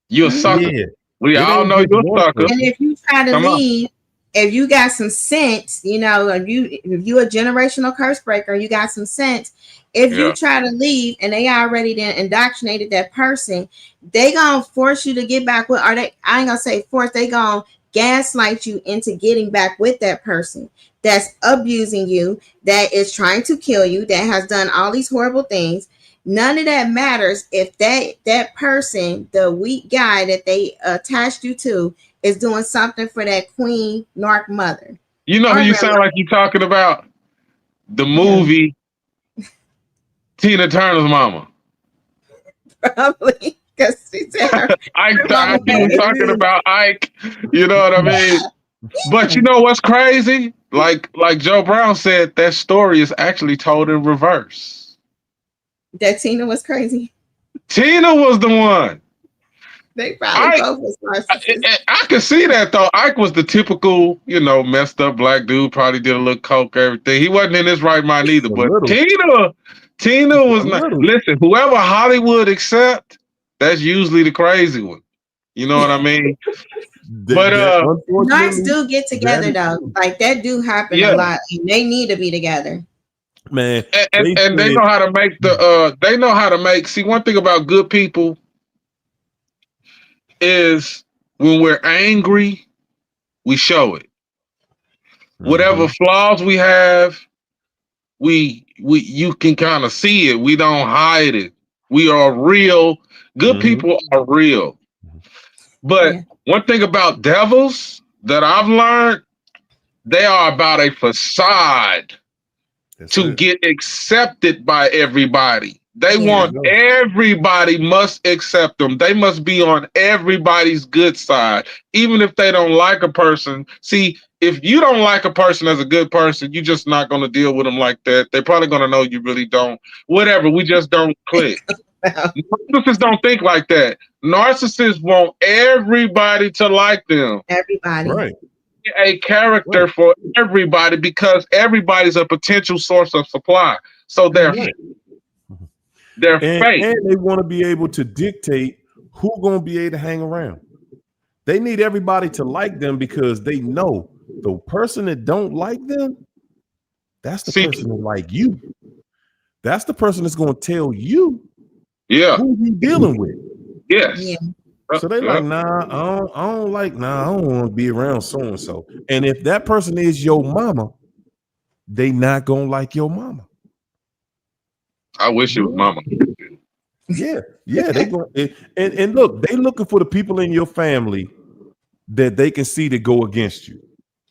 You a Mhm. sucker. Yeah, We it all ain't know just you a one sucker. And person. if you try to Come on. leave, if you got some sense, if you a generational curse breaker, you got some sense. If you Yeah. try to leave and they already then indoctrinated that person, they gonna force you to get back with, or they, I ain't gonna say force, they gonna gaslight you into getting back with that person that's abusing you, that is trying to kill you, that has done all these horrible things. None of that matters if that person, the weak guy that they attached you to, is doing something for that queen narc mother You know who or you sound grandma. like you talking about? The Who? movie Tina Turner's mama. Probably because she said her I mama she was had it. talking about Ike. You know what I mean? But you know what's crazy? Like Joe Brown said, that story is actually told in reverse. That Tina was crazy. Tina was the one. They probably Ike, both was I, narcissists. I can see that though. Ike was the typical, messed up black dude. Probably did a little coke, everything. He wasn't in his right mind either. A But little, Tina was a not. little. Listen, whoever Hollywood accept, that's usually the crazy one. You know what I mean? But That Narcs unfortunately, do get that together is though. true. Like that do happen a yeah, lot. And they need to be together. Man, and they and they said, know how to make they know how to make. See, one thing about good people is when we're angry, we show it. Whatever mhm, flaws we have, we you can kind of see it. We don't hide it. We are real. Good mhm, people are real. But Yeah. one thing about devils that I've learned, they are about a facade that's to it. get accepted by everybody. They There Yeah. you want go. everybody must accept them. They must be on everybody's good side, even if they don't like a person. See, if you don't like a person as a good person, you're just not going to deal with them like that. They're probably going to know you really don't. Whatever, we just don't click. Narcissists don't think like that. Narcissists want everybody to like them. Everybody. Right, A character right, for everybody because everybody's a potential source of supply. So they're Mhm. right. they're fake. And they want to be able to dictate who gonna be able to hang around. They need everybody to like them because they know the person that don't like them, that's the See, person that like you. That's the person that's gonna tell you yeah, who he dealing with. Yeah. yes. So they Yeah. like, nah, I don't want to be around so and so. And if that person is your mama, they not gonna like your mama. I wish it was mama. Yeah, yeah, they go and look, they looking for the people in your family that they can see to go against you.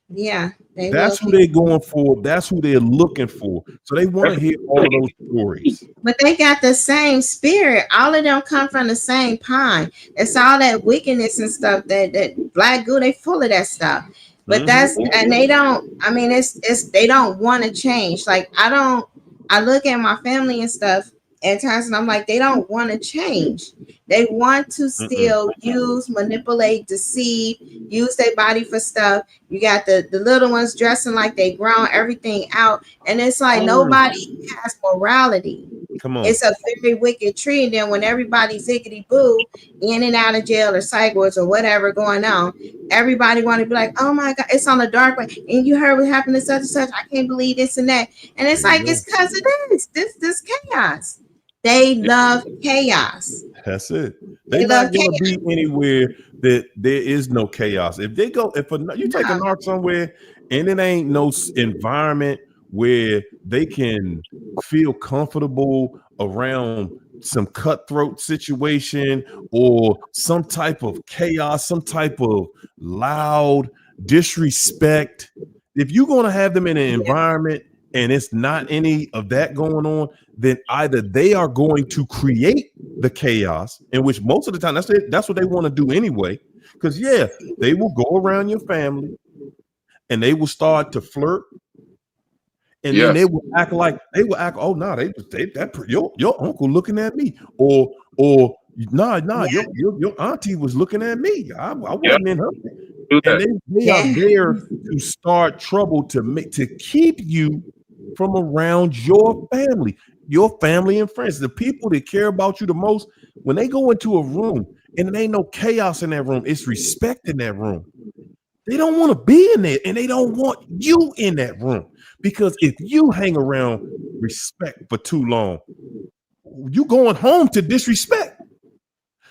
Yeah. They That's love who people. they're going for. That's who they're looking for. So they want to That's hear all of those stories. But they got the same spirit. All of them come from the same pine. It's all that wickedness and stuff. That black goo, they full of that stuff. But Hmm. that's, and they don't. I mean, it's they don't want to change. Like I don't. I look at my family and stuff at times, and I'm like, they don't want to change. They want to Mm-mm. still use, manipulate, deceive, use their body for stuff. You got the little ones dressing like they grown everything out, and it's like nobody has morality. Come on. It's a very wicked tree. And then when everybody's ziggity boo in and out of jail or psych wards or whatever going on, everybody want to be like, oh my God, it's on the dark way. And you heard what happened to such and such. I can't believe this and that. And it's There you like, go. it's because of this chaos. They love chaos. That's it. They're They love not going to chaos. be anywhere that there is no chaos. If they go, you take a No. narc somewhere and it ain't no environment where they can feel comfortable around some cutthroat situation or some type of chaos, some type of loud disrespect. If you're going to have them in an Yeah. environment and it's not any of that going on, then either they are going to create the chaos, in which most of the time that's what they want to do anyway. Because yeah, they will go around your family and they will start to flirt, and then Yes. they will act. Oh no, your uncle looking at me, or nah, Yeah. your auntie was looking at me. I Yeah. wasn't in her, Do and that. they are Yeah. there to start trouble to keep you from around your family and friends, the people that care about you the most. When they go into a room and there ain't no chaos in that room, it's respect in that room. They don't want to be in there, and they don't want you in that room. Because if you hang around respect for too long, you going home to disrespect.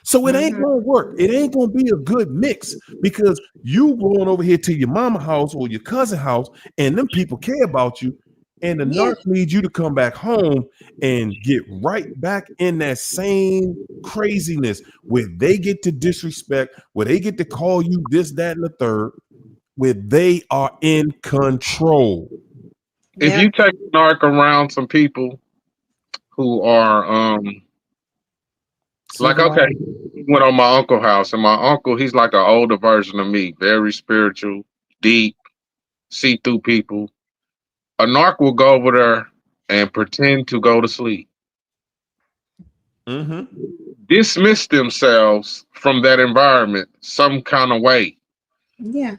So it ain't gonna work. It ain't gonna be a good mix because you going over here to your mama house or your cousin house, and them people care about you. And the narc needs you to come back home and get right back in that same craziness where they get to disrespect, where they get to call you this, that, and the third, where they are in control. If you take a narc around some people who are like, okay, went on my uncle's house, and my uncle, he's like an older version of me, very spiritual, deep, see through people. A narc will go over there and pretend to go to sleep. Dismiss themselves from that environment some kind of way. Yeah.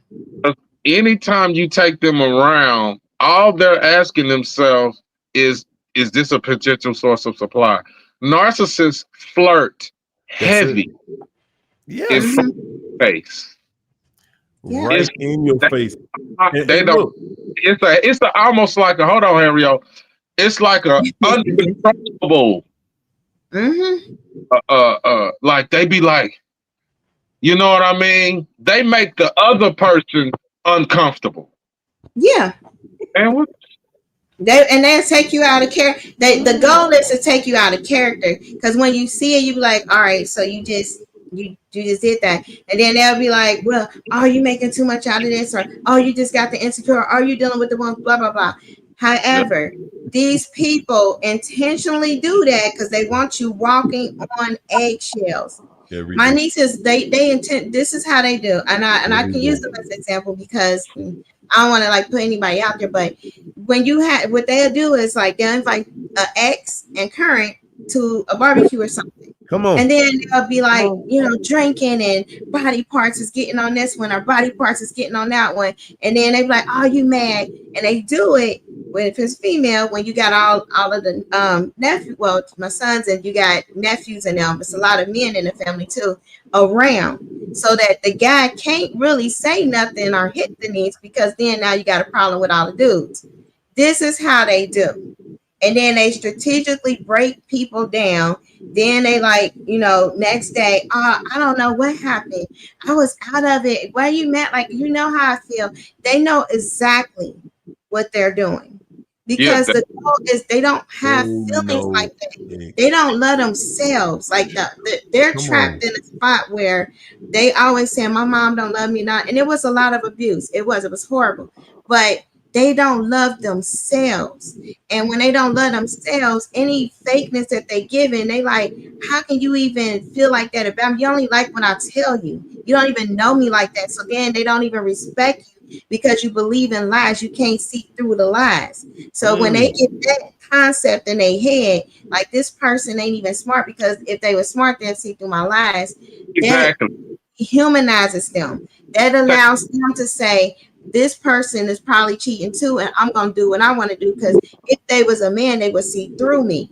Anytime you take them around, all they're asking themselves is this a potential source of supply? Narcissists flirt heavy in front of your face. Right in your face. They don't. Look, It's almost like a, hold on, Harry. It's like a uncontrollable. Like they be like, you know what I mean? They make the other person uncomfortable. Yeah. And they'll take you out of character. The goal is to take you out of character. Because when you see it, you be like, all right, so you just did that. And then they'll be like, well, are you making too much out of this? Or oh, you just got the insecure, or are you dealing with the one, blah, blah, blah. However, these people intentionally do that because they want you walking on eggshells. My nieces, they intend, this is how they do. And I can use them as an example because I don't want to like put anybody out there, but when you have, what they'll do is like they'll invite an ex and current to a barbecue or something. Come on. And then they'll be like, you know, drinking and body parts is getting on this one or body parts is getting on that one. And then they be like, oh, you mad? And they do it when if it's female, when you got all of the nephew, well, my sons and you got nephews and them, it's a lot of men in the family too around. So that the guy can't really say nothing or hit the knees because then now you got a problem with all the dudes. This is how they do. And then they strategically break people down. Then they like, you know, next day, I don't know what happened. I was out of it. Where you met? Like, you know how I feel. They know exactly what they're doing. Because the goal is they don't have feelings like that. They don't love themselves like that. They're trapped in a spot where they always say, my mom don't love me not. And it was a lot of abuse. It was horrible. But they don't love themselves. And when they don't love themselves, any fakeness that they give in, they like, how can you even feel like that about me? You only like when I tell you. You don't even know me like that. So then they don't even respect you because you believe in lies. You can't see through the lies. So when they get that concept in their head, like this person ain't even smart because if they were smart, they'd see through my lies. Exactly. That humanizes them. That allows them to say, this person is probably cheating too, and I'm gonna do what I want to do because if they was a man, they would see through me.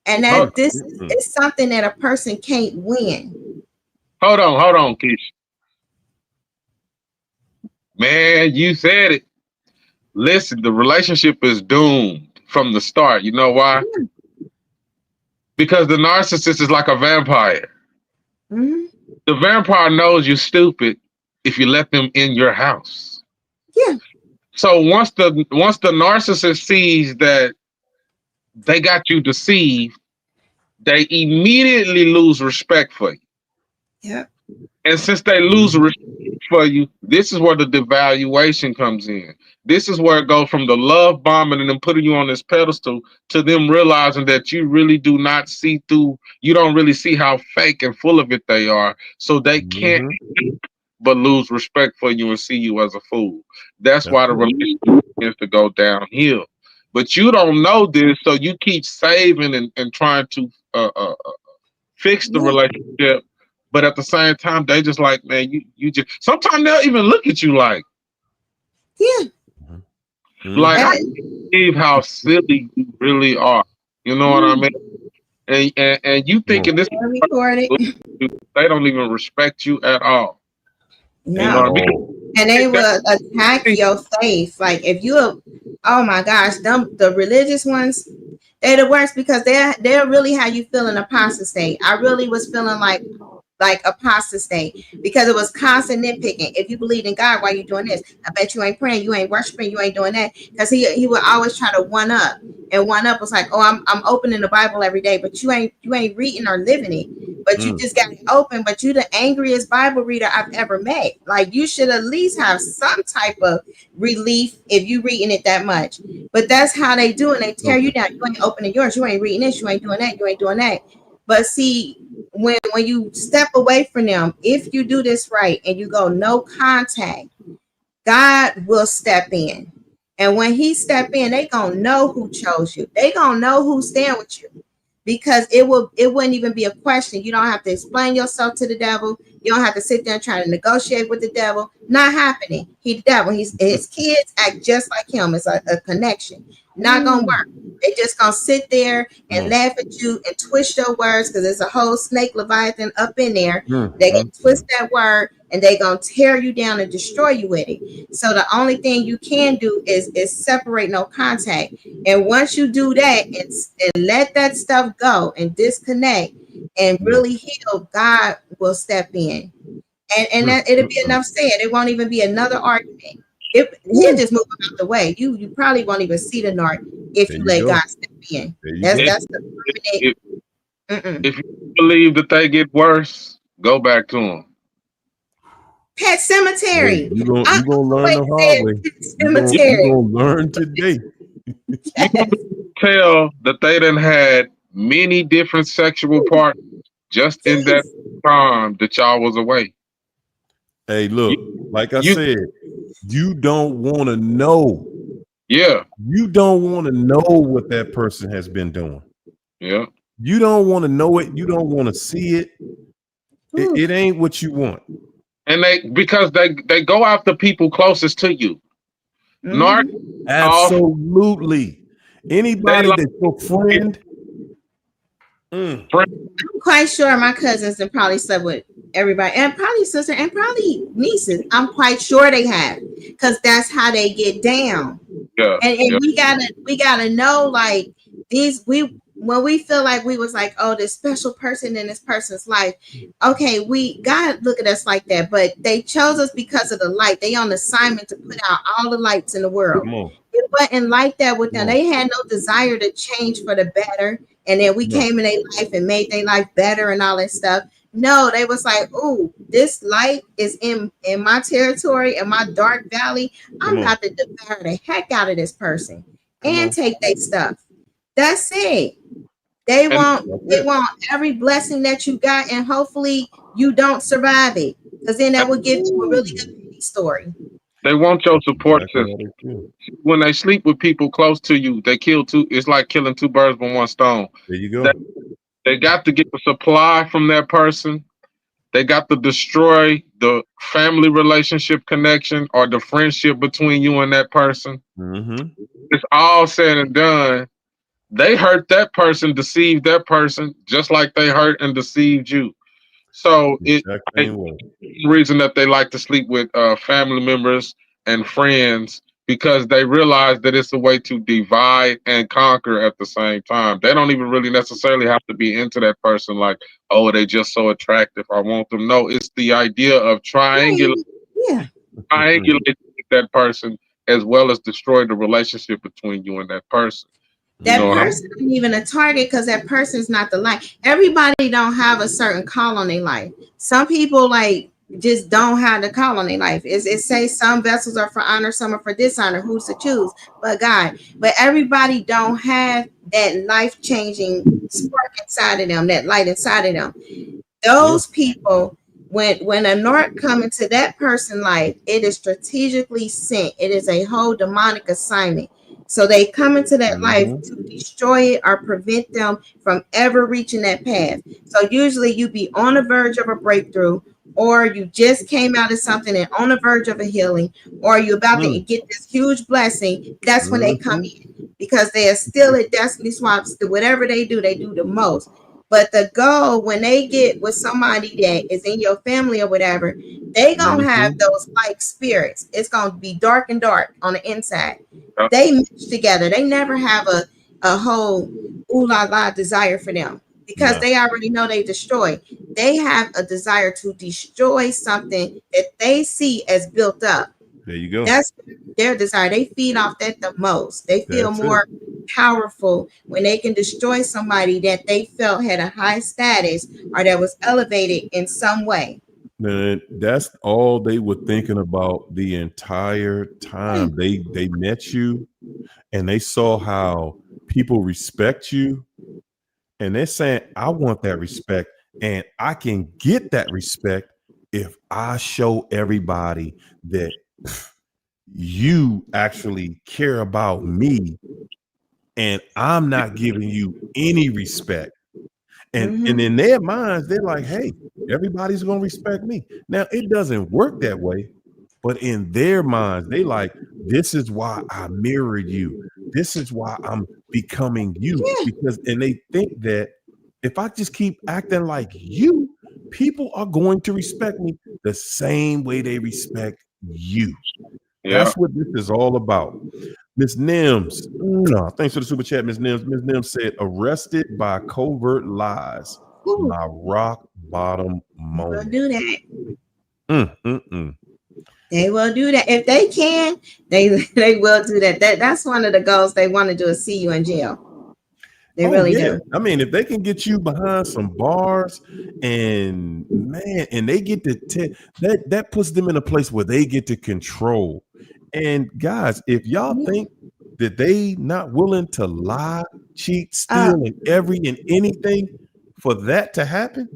And that this is something that a person can't win. Hold on, Keisha. Man, you said it. Listen, the relationship is doomed from the start. You know why? Because the narcissist is like a vampire. The vampire knows you're stupid if you let them in your house. Yeah. So once the narcissist sees that they got you deceived, they immediately lose respect for you. Yeah. And since they lose respect for you, this is where the devaluation comes in. This is where it goes from the love bombing and them putting you on this pedestal to them realizing that you really do not see through, you don't really see how fake and full of it they are. So they can't but lose respect for you and see you as a fool. That's why the relationship begins to go downhill. But you don't know this, so you keep saving and trying to fix the relationship. But at the same time, they just like, man, you just sometimes they'll even look at you like, like I can't believe how silly you really are. You know what I mean? And you thinking this, recorded. they don't even respect you at all. You know what I No. mean? And they That, will attack your faith. Like if you, oh my gosh, the religious ones, they're the worst because they're really how you feel in apostasy. I really was feeling like apostasy because it was constant nitpicking. If you believe in God, why you doing this? I bet you ain't praying, you ain't worshiping, you ain't doing that. Because he would always try to one up. And one up was like, oh, I'm opening the Bible every day, but you ain't reading or living it. But you just got it open, but you the angriest Bible reader I've ever met. Like you should at least have some type of relief if you reading it that much. But that's how they do it. They tear you down. You ain't opening yours, you ain't reading this, you ain't doing that, you ain't doing that. But see, when you step away from them, if you do this right and you go no contact, God will step in. And when he step in, they gonna know who chose you. They gonna know who's staying with you. Because it wouldn't even be a question. You don't have to explain yourself to the devil. You don't have to sit there and try to negotiate with the devil. Not happening. He the devil. His kids act just like him. It's a connection. Not gonna work. They just gonna sit there and laugh at you and twist your words because there's a whole snake leviathan up in there. They gonna twist that word and they gonna tear you down and destroy you with it. So the only thing you can do is separate, no contact. And once you do that and let that stuff go and disconnect and really heal, God will step in. And that it'll be enough said. It won't even be another argument. He'll just move out the way. You probably won't even see the narc if you let God step in. That's the permanent. if you believe that they get worse, go back to them. Pet Cemetery. You gonna learn the hard way. You gonna learn today. You can tell that they done had many different sexual partners just in that time that y'all was away. Hey, look, like I said, you don't want to know. Yeah. You don't want to know what that person has been doing. Yeah. You don't want to know it. You don't want to see it. It ain't what you want. And because they go after people closest to you. Absolutely. Anybody that's your friend. I'm quite sure my cousins have probably slept with everybody, and probably sister, and probably nieces. I'm quite sure they have, because that's how they get down. Yeah. And we gotta know, like, when we feel like we was like, oh, this special person in this person's life, okay, God look at us like that, but they chose us because of the light. They on assignment to put out all the lights in the world. It wasn't like that with them. They had no desire to change for the better, and then we came in their life and made their life better and all that stuff. No, they was like, oh, this light is in my territory, in my dark valley. I'm about to devour the heck out of this person and take their stuff. That's it. They want every blessing that you got, and hopefully you don't survive it, because then that would give you a really good story. They want your support system. When they sleep with people close to you, they kill two. It's like killing two birds with one stone. There you go. They got to get the supply from that person. They got to destroy the family relationship connection or the friendship between you and that person. It's all said and done. They hurt that person, deceived that person, just like they hurt and deceived you. So the reason that they like to sleep with family members and friends, because they realize that it's a way to divide and conquer at the same time. They don't even really necessarily have to be into that person, like, oh, they just so attractive, I want them. No, it's the idea of triangulate that person, as well as destroy the relationship between you and that person. That person isn't even a target, because that person's not the light. Everybody don't have a certain call on their life. Some people like just don't have the call on their life. It says some vessels are for honor, some are for dishonor. Who's to choose? But God. But everybody don't have that life-changing spark inside of them, that light inside of them. Those people, when a narc come into that person's life, it is strategically sent. It is a whole demonic assignment. So they come into that life to destroy it or prevent them from ever reaching that path. So usually you be on the verge of a breakthrough, or you just came out of something and on the verge of a healing, or you're about to get this huge blessing. That's when they come in, because they are still at destiny swaps. Whatever they do the most. But the goal, when they get with somebody that is in your family or whatever, they gonna have those like spirits. It's gonna be dark and dark on the inside. They mix together. They never have a whole ooh la la desire for them because they already know they destroy. They have a desire to destroy something that they see as built up. There you go. That's their desire. They feed off that the most. They feel That's more powerful when they can destroy somebody that they felt had a high status or that was elevated in some way. Man, that's all they were thinking about the entire time. They met you and they saw how people respect you, and they're saying, I want that respect, and I can get that respect if I show everybody that you actually care about me and I'm not giving you any respect. And in their minds, they're like, hey, everybody's gonna respect me. Now it doesn't work that way, but in their minds, they like, this is why I mirrored you. This is why I'm becoming you. Yeah. Because and they think that if I just keep acting like you, people are going to respect me the same way they respect you. Yeah. That's what this is all about. Miss Nims, no, thanks for the super chat, Miss Nims. Miss Nims said, arrested by covert lies, Ooh, my rock bottom will moment. do that. Mm. They will do that if they can. They will do that. That's one of the goals they want to do is see you in jail. They really do. I mean, if they can get you behind some bars, and man, and they get to that puts them in a place where they get to control. And guys, if y'all think that they not willing to lie, cheat, steal, and anything for that to happen,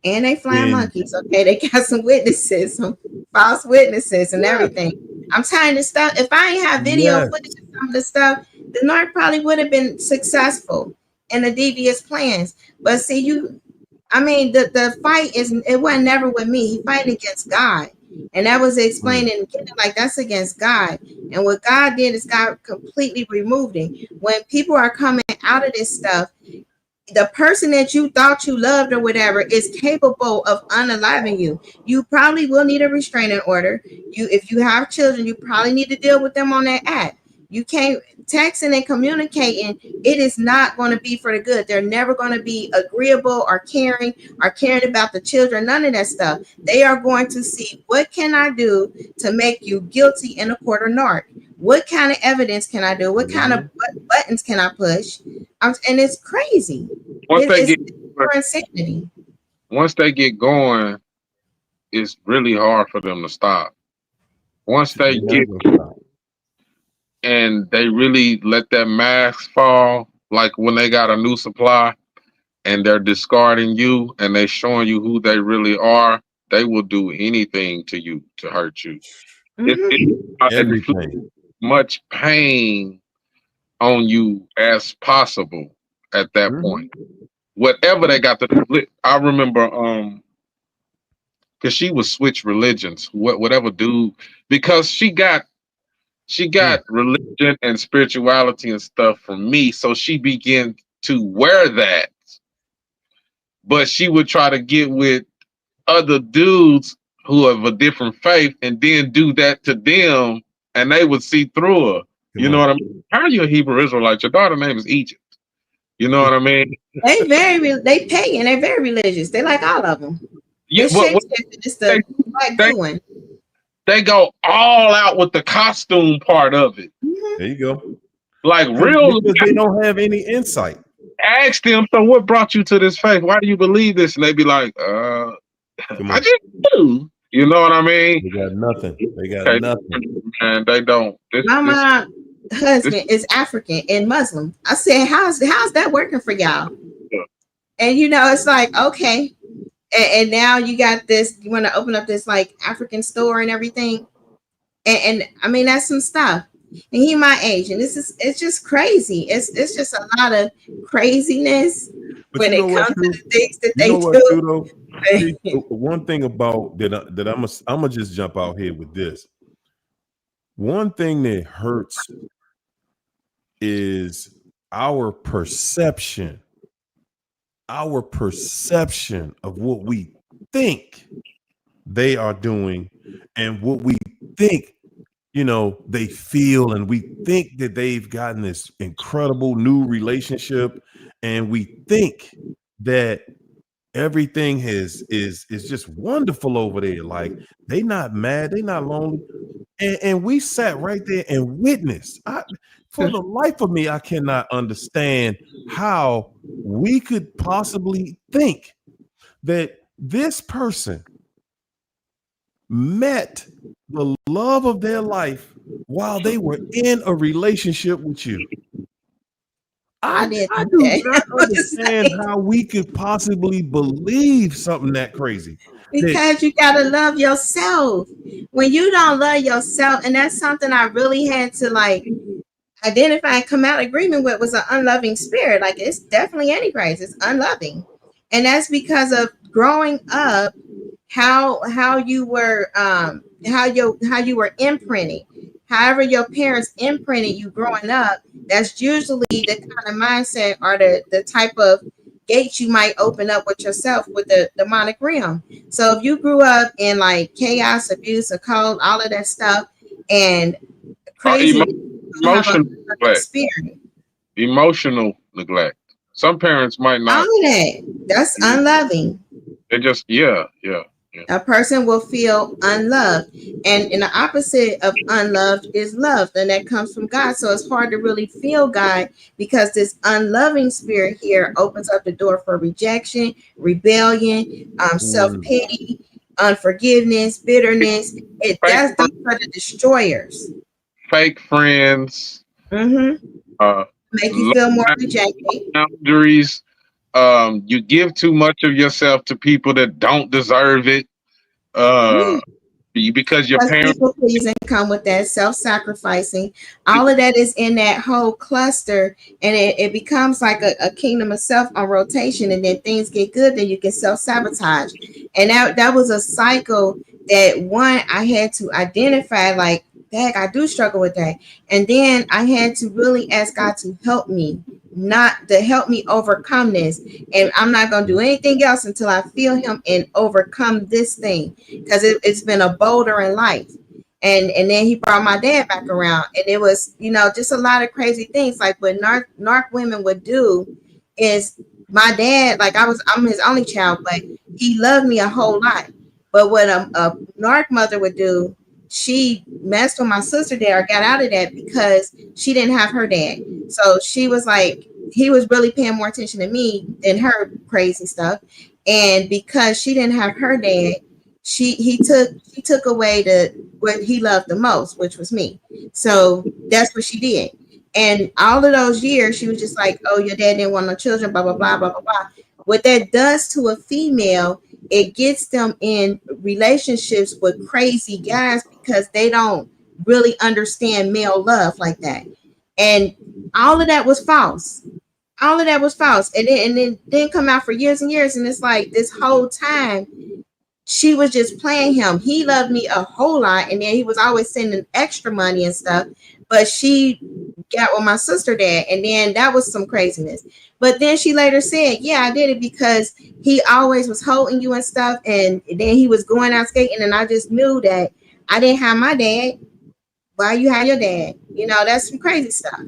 And they flying then monkeys. Okay, they got some witnesses, some false witnesses, and everything. I'm telling this stuff. If I ain't have video footage of some of the stuff, the North probably would have been successful in the devious plans. But see, I mean, the fight it wasn't never with me. He fighting against God. And that was explaining, like that's against God. And what God did is God completely removed him. When people are coming out of this stuff, the person that you thought you loved or whatever is capable of unaliving you. You probably will need a restraining order. If you have children, you probably need to deal with them on that act. You can't texting and communicating. It is not going to be for the good. They're never going to be agreeable or caring about the children. None of that stuff. They are going to see, what can I do to make you guilty in a court of narc? What kind of evidence can I do? What kind of buttons can I push? And it's crazy. It's insanity. Once they get going, it's really hard for them to stop. Once they get and they really let that mask fall, like when they got a new supply and they're discarding you and they showing you who they really are, they will do anything to you to hurt you. It inflicts much pain on you as possible at that point. Whatever they got to, I remember because she would switch religions, whatever dude, because she got religion and spirituality and stuff from me, so she began to wear that. But she would try to get with other dudes who have a different faith and then do that to them, and they would see through her. You know what I mean? How are you a Hebrew Israelite? Your daughter's name is Egypt. You know what I mean? They pagan. They're very religious. They like all of them. Yeah, they go all out with the costume part of it. There you go. Like real, because they don't have any insight. Ask them, so what brought you to this faith? Why do you believe this? And they be like, I just do. You know what I mean? They got nothing. They got nothing. And they don't. My husband is African and Muslim. I said, how's that working for y'all? Yeah. And it's like, okay. And now you got this, you want to open up this like African store and everything. And I mean, that's some stuff. And he my age, and it's just crazy. It's just a lot of craziness when it comes to the things that they do. See, one thing about that I'm gonna just jump out here with this. One thing that hurts is our perception our perception of what we think they are doing and what we think, they feel, and we think that they've gotten this incredible new relationship, and we think that everything is just wonderful over there. Like, they not mad, they not lonely. And we sat right there and witnessed. For the life of me, I cannot understand how we could possibly think that this person met the love of their life while they were in a relationship with you. I I did I think do that. not I'm just understand saying. how we could possibly believe something that crazy. That Because you gotta love yourself. When you don't love yourself, and that's something I really had to like identify and come out of agreement with, was an unloving spirit. Like, it's definitely antichrist. It's unloving, and that's because of growing up, how you were how you were imprinted. However, your parents imprinted you growing up. That's usually the kind of mindset or the type of gates you might open up with yourself with the demonic realm. So if you grew up in like chaos, abuse, occult, all of that stuff, and crazy, Emo- you have a emotional neglect. spirit. Emotional neglect. Some parents might All not. of that, that's unloving. They just, yeah, yeah, yeah. A person will feel unloved, and the opposite of unloved is loved, and that comes from God. So it's hard to really feel God, because this unloving spirit here opens up the door for rejection, rebellion, mm, self-pity, unforgiveness, bitterness. Fake, Those are the destroyers. fake friends. Mm-hmm. Uh, Make you low feel more rejected. boundaries. You give too much of yourself to people that don't deserve it. Uh, because your Because parents. people pleasing come with that, self-sacrificing, all of that is in that whole cluster, and it becomes like a kingdom of self on rotation, and then things get good, then you can self-sabotage. And that was a cycle that, one, I had to identify, like, dang, I do struggle with that. And then I had to really ask God to help me, not to help me overcome this. And I'm not going to do anything else until I feel him and overcome this thing, because it's been a boulder in life. And then he brought my dad back around, and it was, just a lot of crazy things. Like, what narc women would do is, my dad, like, I'm his only child, but he loved me a whole lot. But what a narc mother would do, she messed with my sister there, or got out of that, because she didn't have her dad. So she was like, he was really paying more attention to me than her crazy stuff. And because she didn't have her dad, she took away what he loved the most, which was me. So that's what she did. And all of those years, she was just like, "Oh, your dad didn't want no children, blah blah blah blah blah blah." What that does to a female, it gets them in relationships with crazy guys, because they don't really understand male love like that. And all of that was false. All of that was false. And then didn't come out for years and years. And it's like, this whole time she was just playing him. He loved me a whole lot, and then he was always sending extra money and stuff. But she got with my sister dad, and then that was some craziness. But then she later said, "Yeah, I did it because he always was holding you and stuff, and then he was going out skating, and I just knew that I didn't have my dad. Why you have your dad? That's some crazy stuff.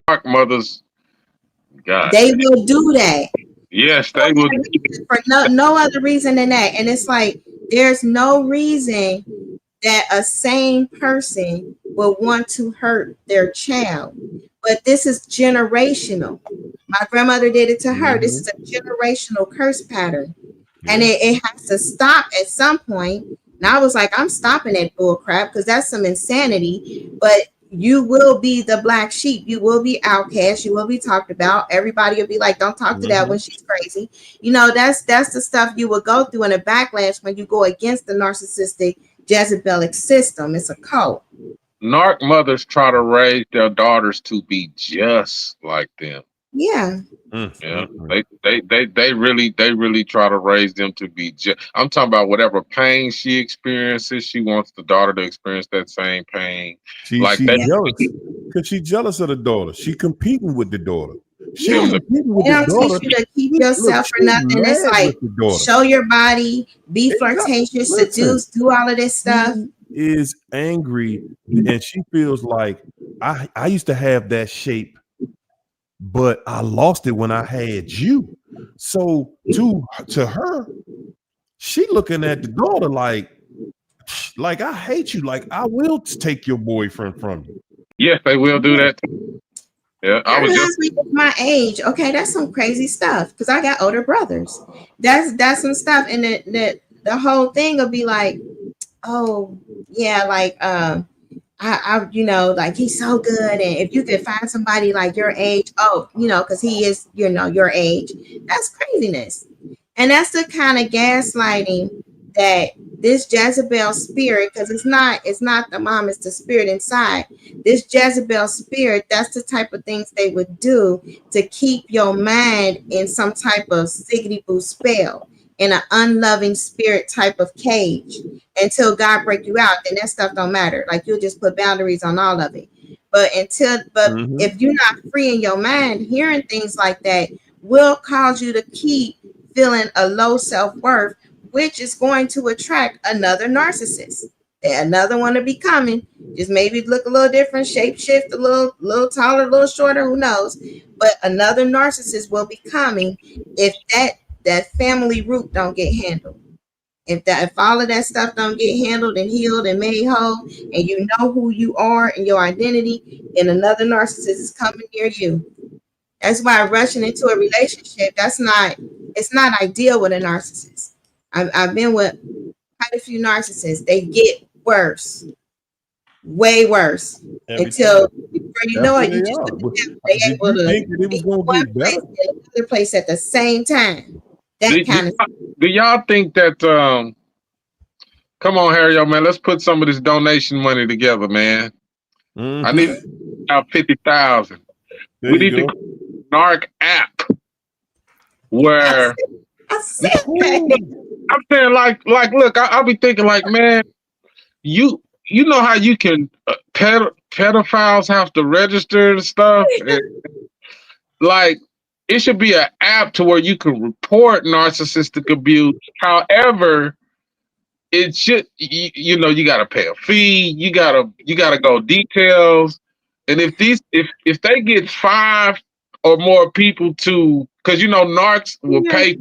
Narc mothers. God, They will do that." yes, they would. For no other reason than that. And it's like, there's no reason that a sane person will want to hurt their child. But this is generational. My grandmother did it to her. This is a generational curse pattern. And yeah. it has to stop at some point. And I was like, I'm stopping that bull crap, because that's some insanity. But you will be the black sheep. You will be outcast. You will be talked about. Everybody will be like, don't talk to that when she's crazy. That's the stuff you will go through in a backlash when you go against the narcissistic Jezebelic system. It's a cult. Narc mothers try to raise their daughters to be just like them. Yeah. Yeah, they really try to raise them to be just. I'm talking about whatever pain she experiences, she wants the daughter to experience that same pain. She Like she they, Yeah. jealous because she jealous of the daughter. She competing with the daughter. She Yeah. was beating with They the don't daughter. teach you to keep Look, yourself for she's nothing. It's mad like with the daughter. show your body, be Exactly. flirtatious, Listen, seduce, do all of this stuff. she is angry, and she feels like I used to have that shape, but I lost it when I had you. So to her, she looking at the daughter like I hate you. Like I will take your boyfriend from you. Yes, they will do that. Yeah, I Her was just husband is my age. Okay, that's some crazy stuff. Because I got older brothers. That's some stuff. And the whole thing will be like, oh yeah, like like he's so good, and if you could find somebody like your age, because he is, your age, that's craziness. And that's the kind of gaslighting that this Jezebel spirit, because it's not the mom, it's the spirit inside. This Jezebel spirit, that's the type of things they would do to keep your mind in some type of ziggity boo spell, in an unloving spirit type of cage, until God break you out. Then that stuff don't matter. Like, you'll just put boundaries on all of it. But Mhm. if you're not free in your mind, hearing things like that will cause you to keep feeling a low self-worth, which is going to attract another narcissist. Another one to be coming. Just maybe look a little different, shape shift a little taller, a little shorter, who knows? But another narcissist will be coming if that family root don't get handled. If all of that stuff don't get handled and healed and made whole, and you know who you are and your identity, then another narcissist is coming near you. That's why rushing into a relationship, it's not ideal with a narcissist. I've been with quite a few narcissists. They get worse, way worse, Every until time. before you That's know where it, they you just are. look But at them. They did able you to think that it be was gonna one get place better? and another place at the same time. That do, do, kind of do y'all think that come on, Harry, yo, man, let's put some of this donation money together, man. I need Mhm. about 50,000. There We you need to go. create a NARC app I where said, I said that. Ooh. I'm saying look, I'll be thinking like, man, you know how you can pedophiles have to register and stuff, and like it should be an app to where you can report narcissistic abuse. However, it should you got to pay a fee. You got to go details. And if they get five or more people to, because narcs will Yeah, pay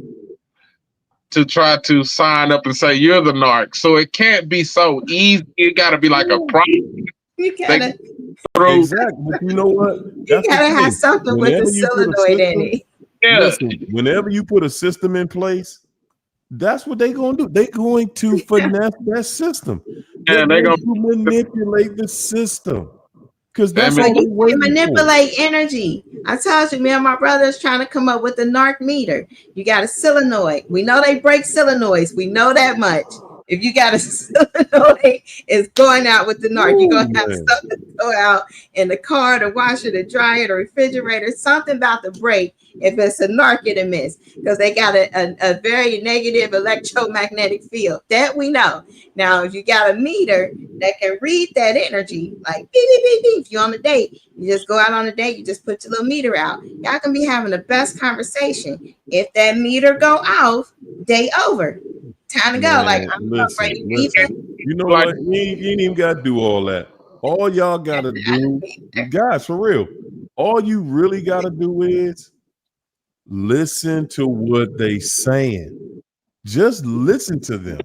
to try to sign up and say you're the narc. So it can't be so easy. It got to be like a process you they gotta go through. Exactly. But you know what? you That's the gotta have thing. something with the Whenever you put a solenoid in system, it. Yeah, listen, whenever you put a system in place, that's what they're going to do. They're going to finesse that system. They're and they going gonna to manipulate the system because that's damn But it. all you they're can't waiting for. manipulate energy. I told you, me and my brother is trying to come up with the narc meter. You got a solenoid. We know they break solenoids. We know that much. If you got a solenoid, it's going out with the narc. You're Ooh, gonna have man. something go out in the car, the washer, the dryer, the refrigerator, something about to break. If it's a narc, it'll miss because they got a very negative electromagnetic field. That we know. Now, if you got a meter that can read that energy, like beep, beep, beep, beep. If you're on a date, you just go out on a date, you just put your little meter out. Y'all can be having the best conversation. If that meter go off, day over. Time to go. Like, Man, I'm up, listen, ready, listen. beeping. You know Like what? You ain't even got to do all that. All y'all got to do, guys, for real, all you really got to do is listen to what they saying. Just listen to them.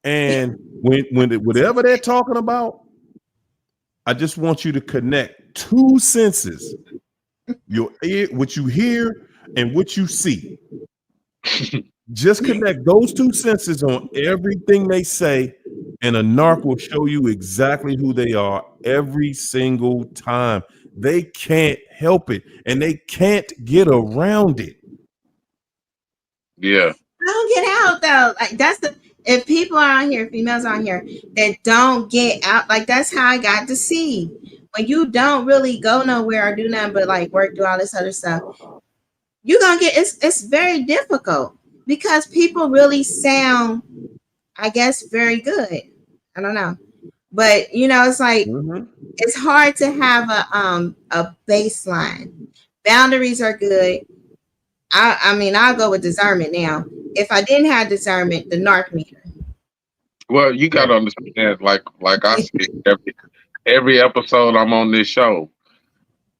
And whatever they're talking about, I just want you to connect two senses: your ear, what you hear, and what you see. Just connect those two senses on everything they say, and a narc will show you exactly who they are every single time. They can't help it, and they can't get around it. yeah, I don't get out though. Like, that's the if people are on here, females on here that don't get out, like that's how I got deceived. When you don't really go nowhere or do nothing but like work, do all this other stuff, you're gonna get it's very difficult because people really sound, I guess, very good. I don't know. But it's like Mhm. it's hard to have a baseline. Boundaries are good. I mean, I'll go with discernment now. If I didn't have discernment, the narc meter. Well, you got to understand, like I said, every episode I'm on this show,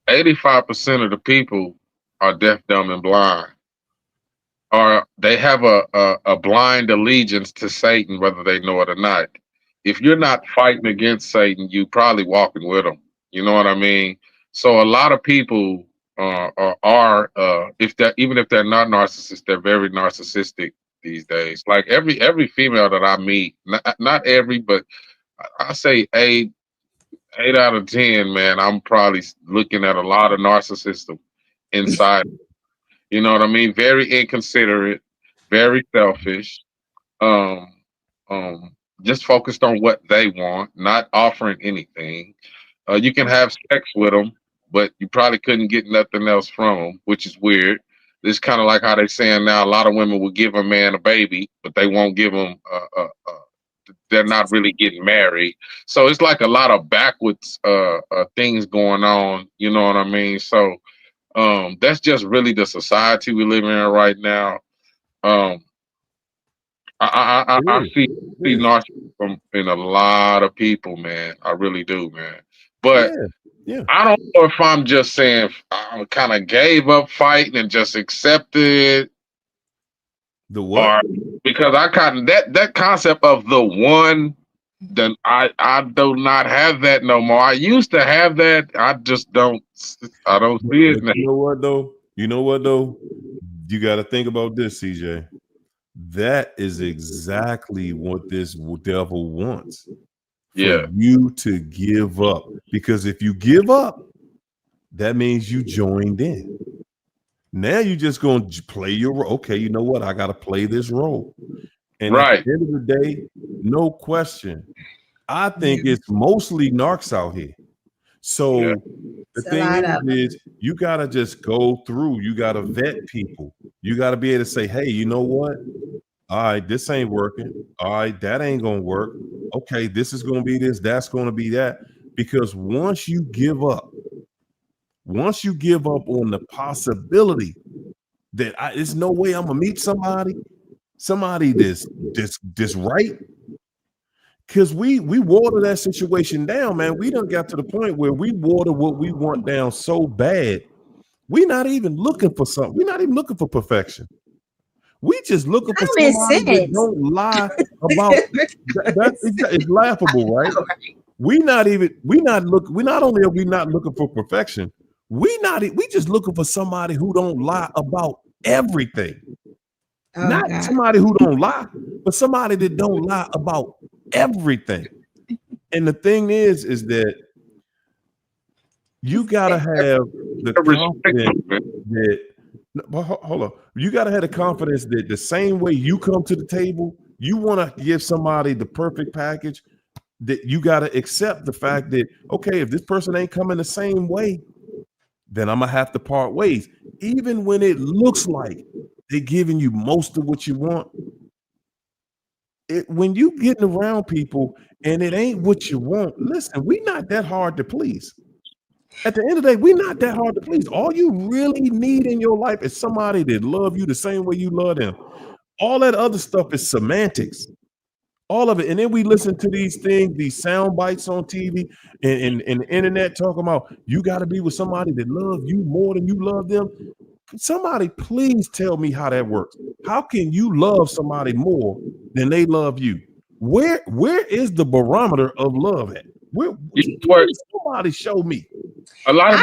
85% of the people are deaf, dumb, and blind, or they have a blind allegiance to Satan, whether they know it or not. If you're not fighting against Satan, you probably walking with him. You know what I mean? So a lot of people if they even if they're not narcissists, they're very narcissistic these days. Like every female that I meet, not every, but I say eight out of 10, man. I'm probably looking at a lot of narcissism inside. You know what I mean? Very inconsiderate, very selfish. Um, just focused on what they want, not offering anything. You can have sex with them, but you probably couldn't get nothing else from them, which is weird. It's kind of like how they're saying now. A lot of women will give a man a baby, but they won't give him. They're not really getting married, so it's like a lot of backwards things going on. You know what I mean? So that's just really the society we live in right now. Um, I see narcissism in a lot of people, man. I really do, man. But I don't know if I'm just saying I kind of gave up fighting and just accepted the what? or because I kind of that concept of the one. Then I do not have that no more. I used to have that. I just don't. I don't see it now. You know what though? You got to think about this, CJ. That is exactly what this devil wants. For you to give up. Because if you give up, that means you joined in. Now you're just going to play your role. Okay, you know what? I got to play this role. And at the end of the day, no question, I think it's mostly narcs out here. So the thing is, you got to just go through. You got to vet people. You got to be able to say, hey, you know what? All right, this ain't working. All right, that ain't going to work. Okay, this is going to be this, that's going to be that. Because once you give up on the possibility that there's no way I'm going to meet somebody this right. Because we water that situation down, man. We done got to the point where we water what we want down so bad. We're not even looking for something. We're not even looking for perfection. We just looking for somebody that don't lie about that. It's laughable, right? We not only are we not looking for perfection, we just looking for somebody who don't lie about everything. Not somebody who don't lie, but somebody that don't lie about everything. And the thing is that you gotta have the confidence that hold on. You gotta have the confidence that the same way you come to the table, you want to give somebody the perfect package. That you gotta accept the fact that okay, if this person ain't coming the same way, then I'm gonna have to part ways, even when it looks like they're giving you most of what you want. When you getting around people and it ain't what you want, listen, we not that hard to please. At the end of the day, we're not that hard to please. All you really need in your life is somebody that love you the same way you love them. All that other stuff is semantics. All of it. And then we listen to these things, these sound bites on TV and the internet talking about you got to be with somebody that loves you more than you love them. Somebody please tell me how that works. How can you love somebody more than they love you? Where is the barometer of love at? Somebody show me. A lot of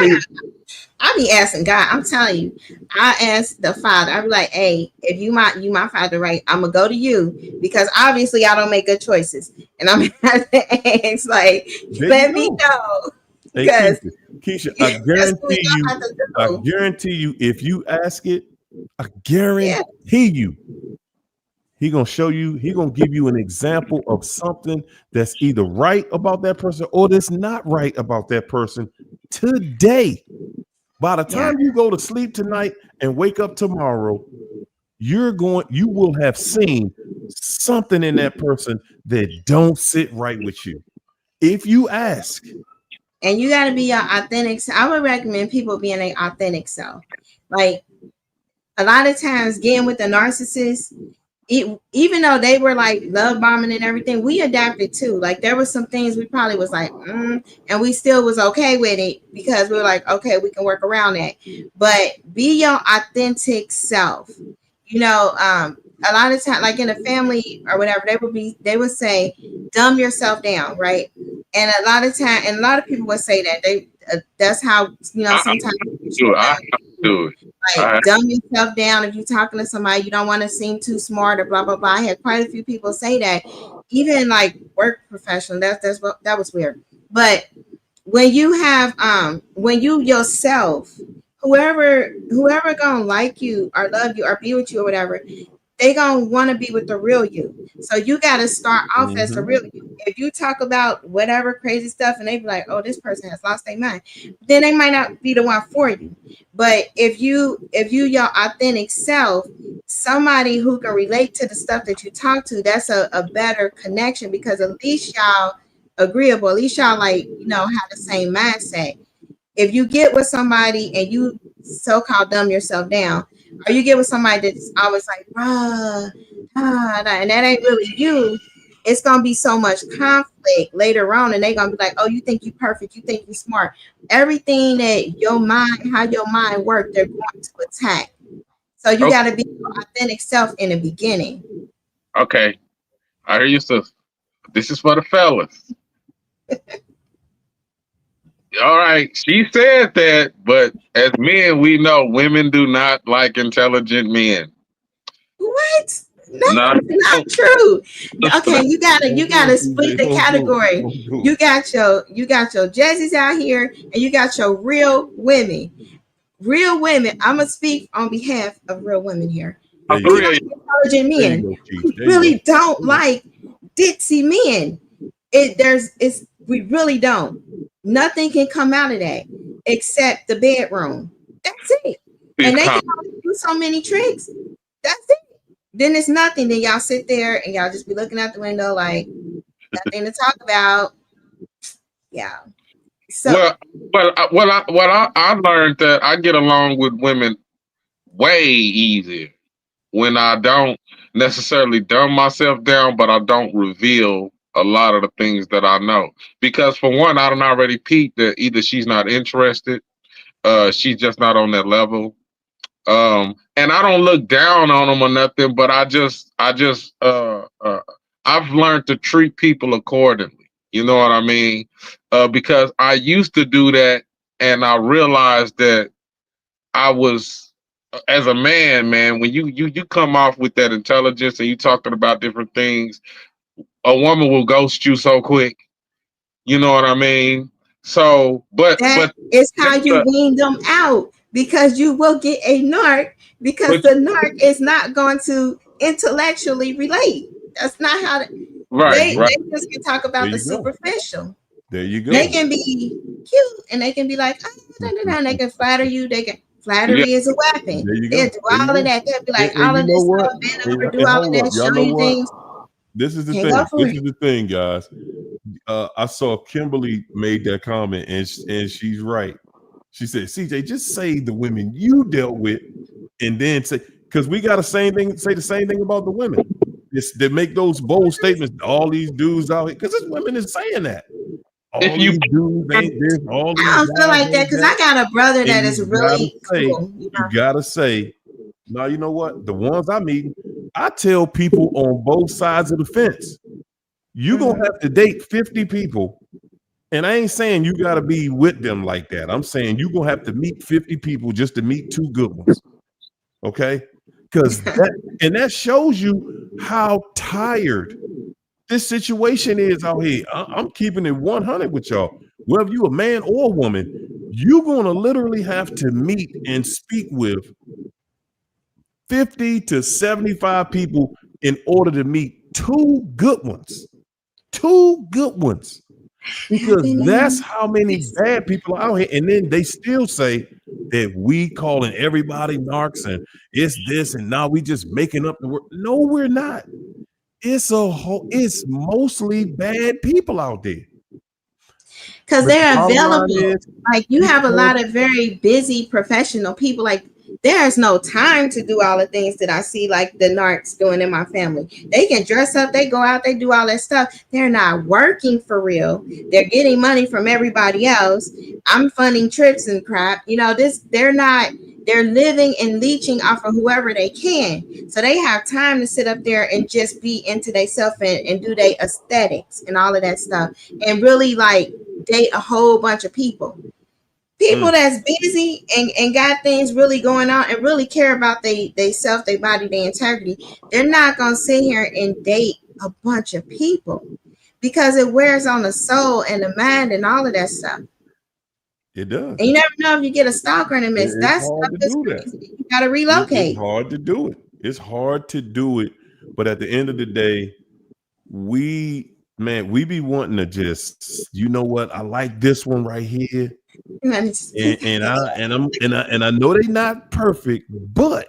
I be asking God. I'm telling you, I ask the Father. I be like, "Hey, if you my Father, right? I'm gonna go to you because obviously I don't make good choices, and I'm gonna have to ask, like, let me know." Because Keisha, I guarantee you, if you ask it, I guarantee you, he gonna show you. He gonna give you an example of something that's either right about that person or that's not right about that person today. By the time you go to sleep tonight and wake up tomorrow, you will have seen something in that person that don't sit right with you. If you ask, and you got to be your authentic. I would recommend people being an authentic self. Like a lot of times, getting with the narcissist, even though they were like love bombing and everything, we adapted too. Like there were some things we probably was like, and we still was okay with it because we were like, okay, we can work around that. But be your authentic self. You know, a lot of time, like in a family or whatever, they would say, dumb yourself down, right? And a lot of time, and a lot of people would say that that's how, you know, I sometimes do it. I have to do it. like dumb yourself down if you're talking to somebody, you don't want to seem too smart or blah blah blah. I had quite a few people say that, even like work professional. That was weird. But when you have when you yourself, whoever gonna like you or love you or be with you or whatever, they gonna want to be with the real you. So you got to start off as the real you. If you talk about whatever crazy stuff and they be like, oh, this person has lost their mind, then they might not be the one for you. But if you your authentic self, somebody who can relate to the stuff that you talk to, that's a better connection, because at least y'all agreeable, at least y'all, like, you know, have the same mindset. If you get with somebody and you so-called dumb yourself down, or you get with somebody that's always like, and that ain't really you, it's gonna be so much conflict later on, and they're gonna be like, oh, you think you perfect, you think you smart. Everything that your mind, how your mind works, they're going to attack. So you gotta be your authentic self in the beginning. Okay. I hear you, sis. This is for the fellas. All right. She said that, but as men, we know women do not like intelligent men. What? No, Not, not true. Okay, you gotta split the category. You got your Jezzies out here, and you got your real women. Real women. I'm gonna speak on behalf of real women here. We like intelligent men. We really don't like ditzy men. We really don't. Nothing can come out of that except the bedroom. That's it. And they can only do so many tricks. That's it. Then it's nothing. Then y'all sit there and y'all just be looking out the window like nothing to talk about. Yeah. So I learned that I get along with women way easier when I don't necessarily dumb myself down, but I don't reveal a lot of the things that I know. Because for one, I don't already peeped that either she's not interested, she's just not on that level. And I don't look down on them or nothing, but I've learned to treat people accordingly. You know what I mean? Because I used to do that, and I realized that I was, as a man, when you come off with that intelligence and you talking about different things, a woman will ghost you so quick. You know what I mean? So, but is how you wean them out, because you will get a narc, because the narc is not going to intellectually relate. That's not how they just can talk about the superficial. There you go. They can be cute and they can be like, and they can flatter you. Flattery is a weapon. They'll do all of that. They'll be like, all of this stuff, bend over, do all of that, show you things. This is the thing. This is the thing, guys. I saw Kimberly made that comment, and she's right. She said, CJ, just say the women you dealt with, and then say, because we got to say the same thing about the women. They make those bold statements. All these dudes out here, because this women is saying that. All these dudes ain't this. All these I don't feel like that, because I got a brother that is really cool. You gotta say, now you know what? The ones I meet, I tell people on both sides of the fence, you gonna have to date 50 people. And I ain't saying you gotta be with them like that. I'm saying you gonna have to meet 50 people just to meet two good ones. Okay? Because that shows you how tired this situation is out here. I'm keeping it 100 with y'all. Whether you a man or a woman, you're gonna literally have to meet and speak with 50 to 75 people in order to meet two good ones. Two good ones. Because that's how many bad people are out here. And then they still say that we calling everybody narcs and it's this, and now we just making up the word. No, we're not. It's mostly bad people out there. because But the they're bottom line available. is, Like you you have a supposed, lot of very busy professional people. Like there's no time to do all the things that I see like the narcs doing in my family. They can dress up, they go out, they do all that stuff. They're not working for real. They're getting money from everybody else. I'm funding trips and crap. You know, this they're not they're living and leeching off of whoever they can. So they have time to sit up there and just be into themselves and do their aesthetics and all of that stuff and really like date a whole bunch of people. People mm, that's busy and got things really going on and really care about they self, their body, their integrity, they're not gonna sit here and date a bunch of people because it wears on the soul and the mind and all of that stuff. it does. And you never know if you get a stalker in the midst. It's That hard stuff to is do that. crazy. You gotta It's relocate. hard to do it. It's hard to do it. But at the end of the day, we be wanting to just, you know what? I like this one right here. And I know they're not perfect, but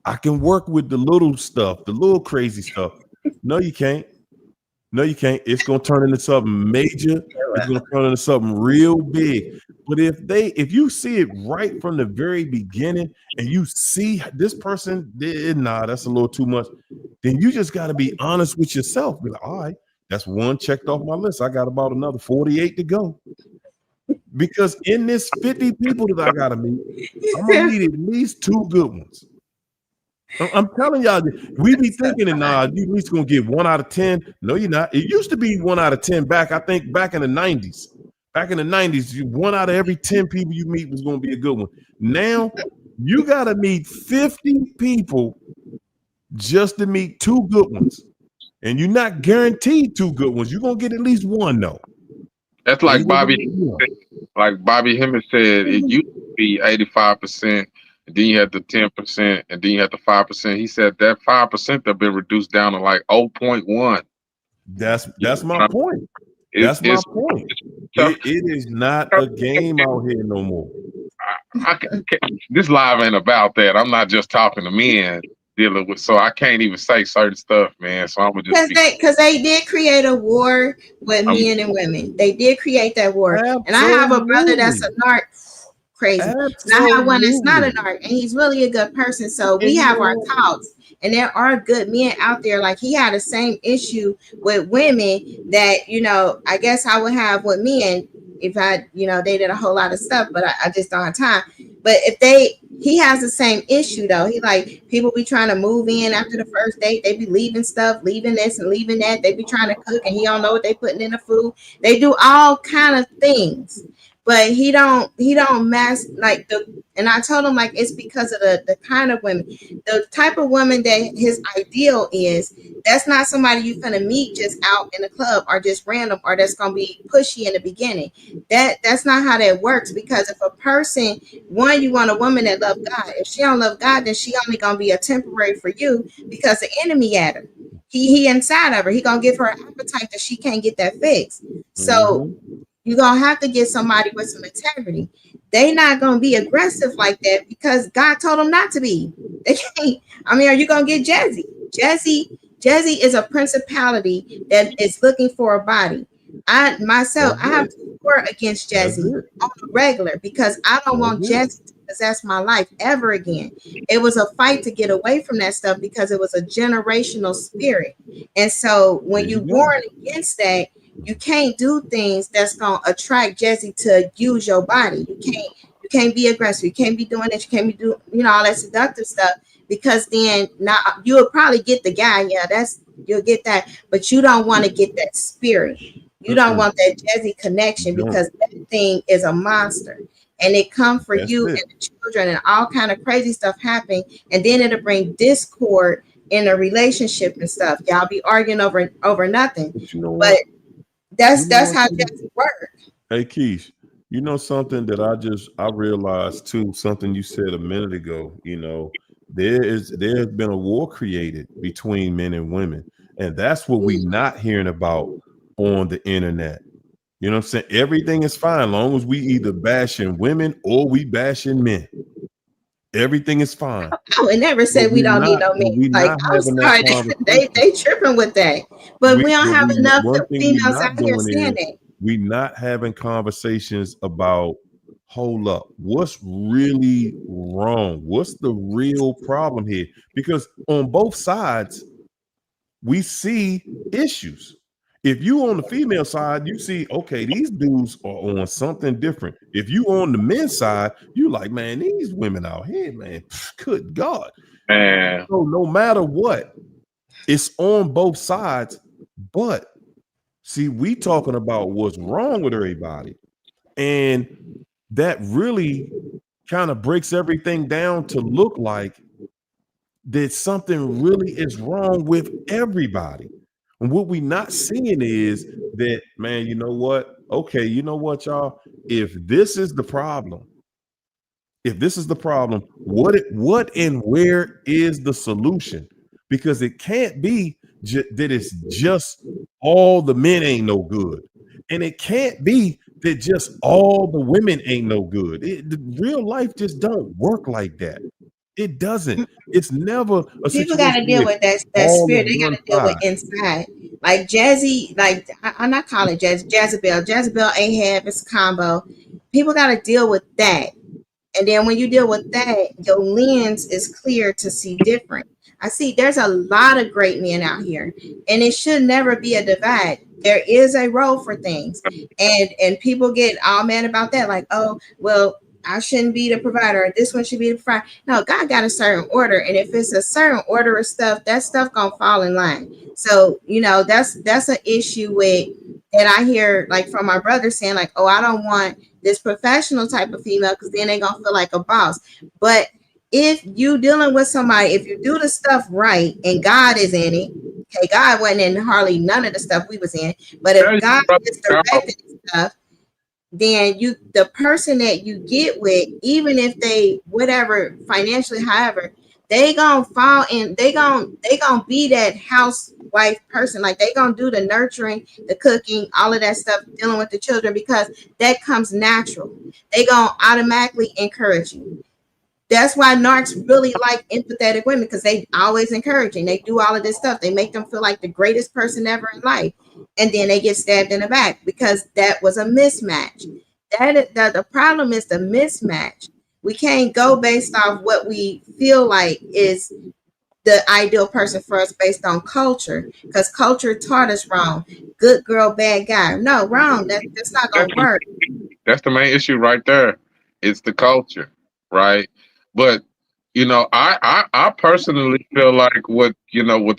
I can work with the little stuff, the little crazy stuff. No, you can't. No, you can't. It's gonna turn into something major. It's gonna turn into something real big. But if you see it right from the very beginning, and you see this person did nah, that's a little too much, then you just got to be honest with yourself. Be like, all right, that's one checked off my list. I got about another 48 to go. Because in this 50 people that I gotta meet, I'm gonna meet at least 2 good ones. I'm telling y'all, we be thinking that nah, you at least gonna get 1 out of 10. No, you're not. It used to be 1 out of 10 back. I think back in the 90s. Back in the 90s, 1 out of every 10 people you meet was gonna be a good one. Now you gotta meet 50 people just to meet 2 good ones, and you're not guaranteed 2 good ones. You're gonna get at least 1 though. That's And you're like gonna Bobby, get at least 1. like Bobby Hemmett said, it used to be 85%, and then you had the 10%, and then you had the 5%. He said that 5% have been reduced down to like 0.1. That's my point. It's That's my it's point. tough. It is not a game out here no more. This live ain't about that. I'm not just talking to men dealing with, so I can't even say certain stuff, man. So I'm gonna just be. Because they did create a war with I'm, men and women. They did create that war. And I have a brother that's Absolutely. a narc crazy. And I have one that's not a Absolutely. narc, and he's really a good person. So we And you have know our what? talks. And there are good men out there. Like he had the same issue with women that, you know, I guess I would have with men if I, you know, they did a whole lot of stuff, but I just don't have time. But he has the same issue though. He like people be trying to move in after the first date. They be leaving stuff, leaving this and leaving that. They be trying to cook and he don't know what they putting in the food. They do all kind of things, but he don't mess like the. And I told him like it's because of the kind of women, the type of woman that his ideal is. That's not somebody you finna meet just out in the club or just random or that's gonna be pushy in the beginning. That's not how that works because if a person, one, you want a woman that love God. If she don't love God, then she only gonna be a temporary for you because the enemy at her. He inside of her. He gonna give her an appetite that she can't get that fixed. So you're gonna have to get somebody with some integrity. They not gonna be aggressive like that because God told them not to be. They can't. I mean, are you gonna get Jazzy? Jazzy is a principality that is looking for a body. I myself, That's I have it. to war against That's Jazzy it. on a regular because I don't That's want it. Jazzy to possess my life ever again. It was a fight to get away from that stuff because it was a generational spirit. And so There when you you go. warn against that, you can't do things that's gonna attract Jesse to use your body. You can't be aggressive. You can't be doing this. You can't be doing all that seductive stuff because then now you'll probably get the guy. Yeah, you'll get that, but you don't want to get that spirit. You don't Mm-mm. want that Jesse connection Don't. because that thing is a monster. And it come for That's you and it. the children and all kind of crazy stuff happen. And then it'll bring discord in a relationship and stuff. Y'all be arguing over nothing. But you know But what? You know that's what? how Jesse works. Hey Keish, you know something that I realized too, something you said a minute ago, there's been a war created between men and women. And that's what we not hearing about on the internet. You know what I'm saying? Everything is fine long as we either bashing women or we bashing men. Everything is fine. I would never But say we don't need no men. we Like not I'm having that sorry, they conversation. they tripping with that. But we don't have enough One thing we females not out here doing saying is that. we not having conversations about, hold up, what's really wrong? What's the real problem here? Because on both sides, we see issues. If you on the female side, you see, okay, these dudes are on something different. If you on the men's side, you like, man, these women out here, man, good God. Man, So no matter what, it's on both sides. But see, we talking about what's wrong with everybody. And that really kind of breaks everything down to look like that something really is wrong with everybody. And what we not seeing is that, man, you know what? Okay, you know what, y'all? If this is the problem, what and where is the solution? Because it can't be that it's just all the men ain't no good, and it can't be that just all the women ain't no good. The real life just don't work like that. It doesn't. It's never a People got to situation deal where with that all spirit. of They got one to deal with side. inside. Like Jazzy, like I'm not calling Jezebel. Jezebel, Ahab, it's a combo. People got to deal with that. And then when you deal with that, your lens is clear to see different. I see there's a lot of great men out here, and it should never be a divide. There is a role for things, and people get all mad about that, like, oh, well, I shouldn't be the provider. This one should be the provider. No, God got a certain order, and if it's a certain order of stuff, that stuff gonna fall in line. So that's an issue with that I hear like from my brother saying like, oh, I don't want this professional type of female because then they gonna feel like a boss. But if you dealing with somebody, if you do the stuff right and God is in it, okay, God wasn't in hardly none of the stuff we was in, but tell if you, God brother, is directing stuff, then the person that you get with, even if they whatever financially, however, they gonna fall in, they gonna be that housewife person. Like they gonna do the nurturing, the cooking, all of that stuff, dealing with the children, because that comes natural. They gonna automatically encourage you. That's why narcs really like empathetic women, because they always encouraging. They do all of this stuff. They make them feel like the greatest person ever in life. And then they get stabbed in the back because that was a mismatch. The problem is the mismatch. We can't go based off what we feel like is the ideal person for us based on culture, because culture taught us wrong. Good girl, bad guy. No, wrong. That's not that's gonna work. That's the main issue right there. It's the culture, right? But I personally feel like what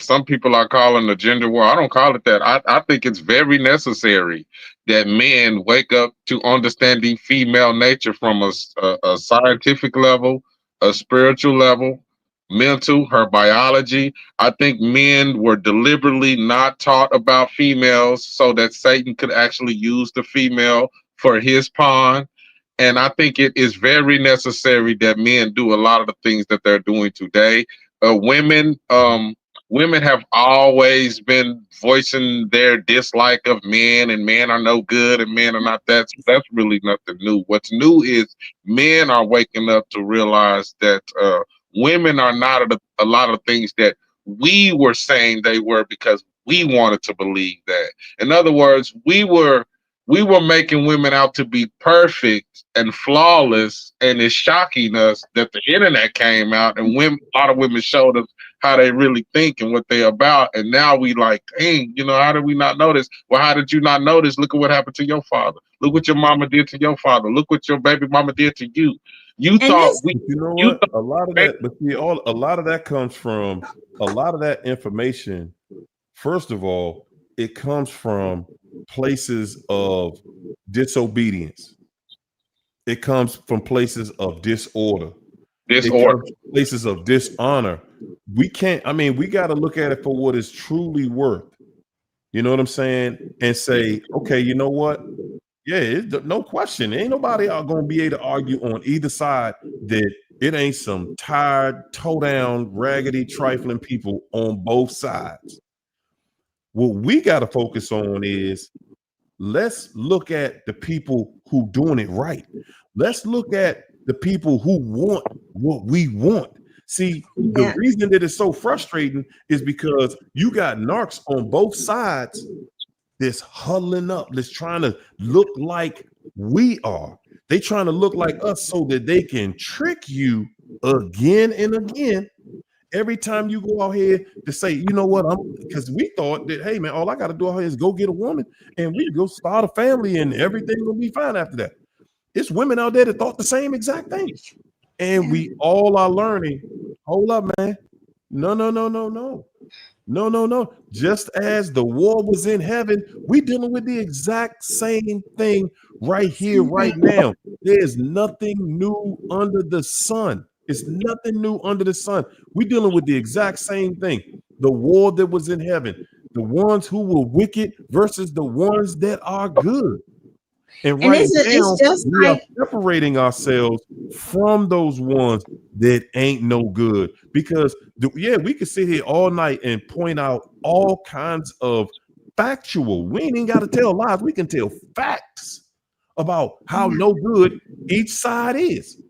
some people are calling the gender war. I don't call it that. I think it's very necessary that men wake up to understanding female nature from a scientific level, a spiritual level, mental, her biology. I think men were deliberately not taught about females so that Satan could actually use the female for his pawn. And I think it is very necessary that men do a lot of the things that they're doing today. Women have always been voicing their dislike of men, and men are no good, and men are not that. So that's really nothing new. What's new is men are waking up to realize that women are not a lot of things that we were saying they were because we wanted to believe that. In other words, we were making women out to be perfect and flawless, and it's shocking us that the internet came out and a lot of women showed us how they really think and what they're about. And now we like, dang, how did we not notice? Well, how did you not notice? Look at what happened to your father. Look what your mama did to your father. Look what your baby mama did to you. You And thought this we, But you know you what? thought, A lot of that, but see, a lot of that comes from a lot of that information. First of all, it comes from places of disobedience. It comes from places of disorder. It disorder. comes from places of dishonor. We can't, I mean, we got to look at it for what it's truly worth. You know what I'm saying? And say, okay, you know what? Yeah, no question. Ain't nobody out gonna be able to argue on either side that it ain't some tired, toe down, raggedy, trifling people on both sides. What we got to focus on is, let's look at the people who doing it right. Let's look at the people who want what we want. See, the yeah. reason that it's so frustrating is because you got narcs on both sides that's huddling up, that's trying to look like we are. They trying to look like us so that they can trick you again and again. Every time you go out here to say, you know what, because we thought that, hey man, all I got to do out here is go get a woman and we can go start a family and everything will be fine after that. It's women out there that thought the same exact thing. And we all are learning, hold up, man. No. Just as the war was in heaven, we dealing with the exact same thing right here, right now. There's nothing new under the sun. It's nothing new under the sun. We're dealing with the exact same thing. The war that was in heaven, the ones who were wicked versus the ones that are good. And right now, we are separating ourselves from those ones that ain't no good. Because, we could sit here all night and point out all kinds of factual. We ain't even got to tell lies. We can tell facts about how no good each side is.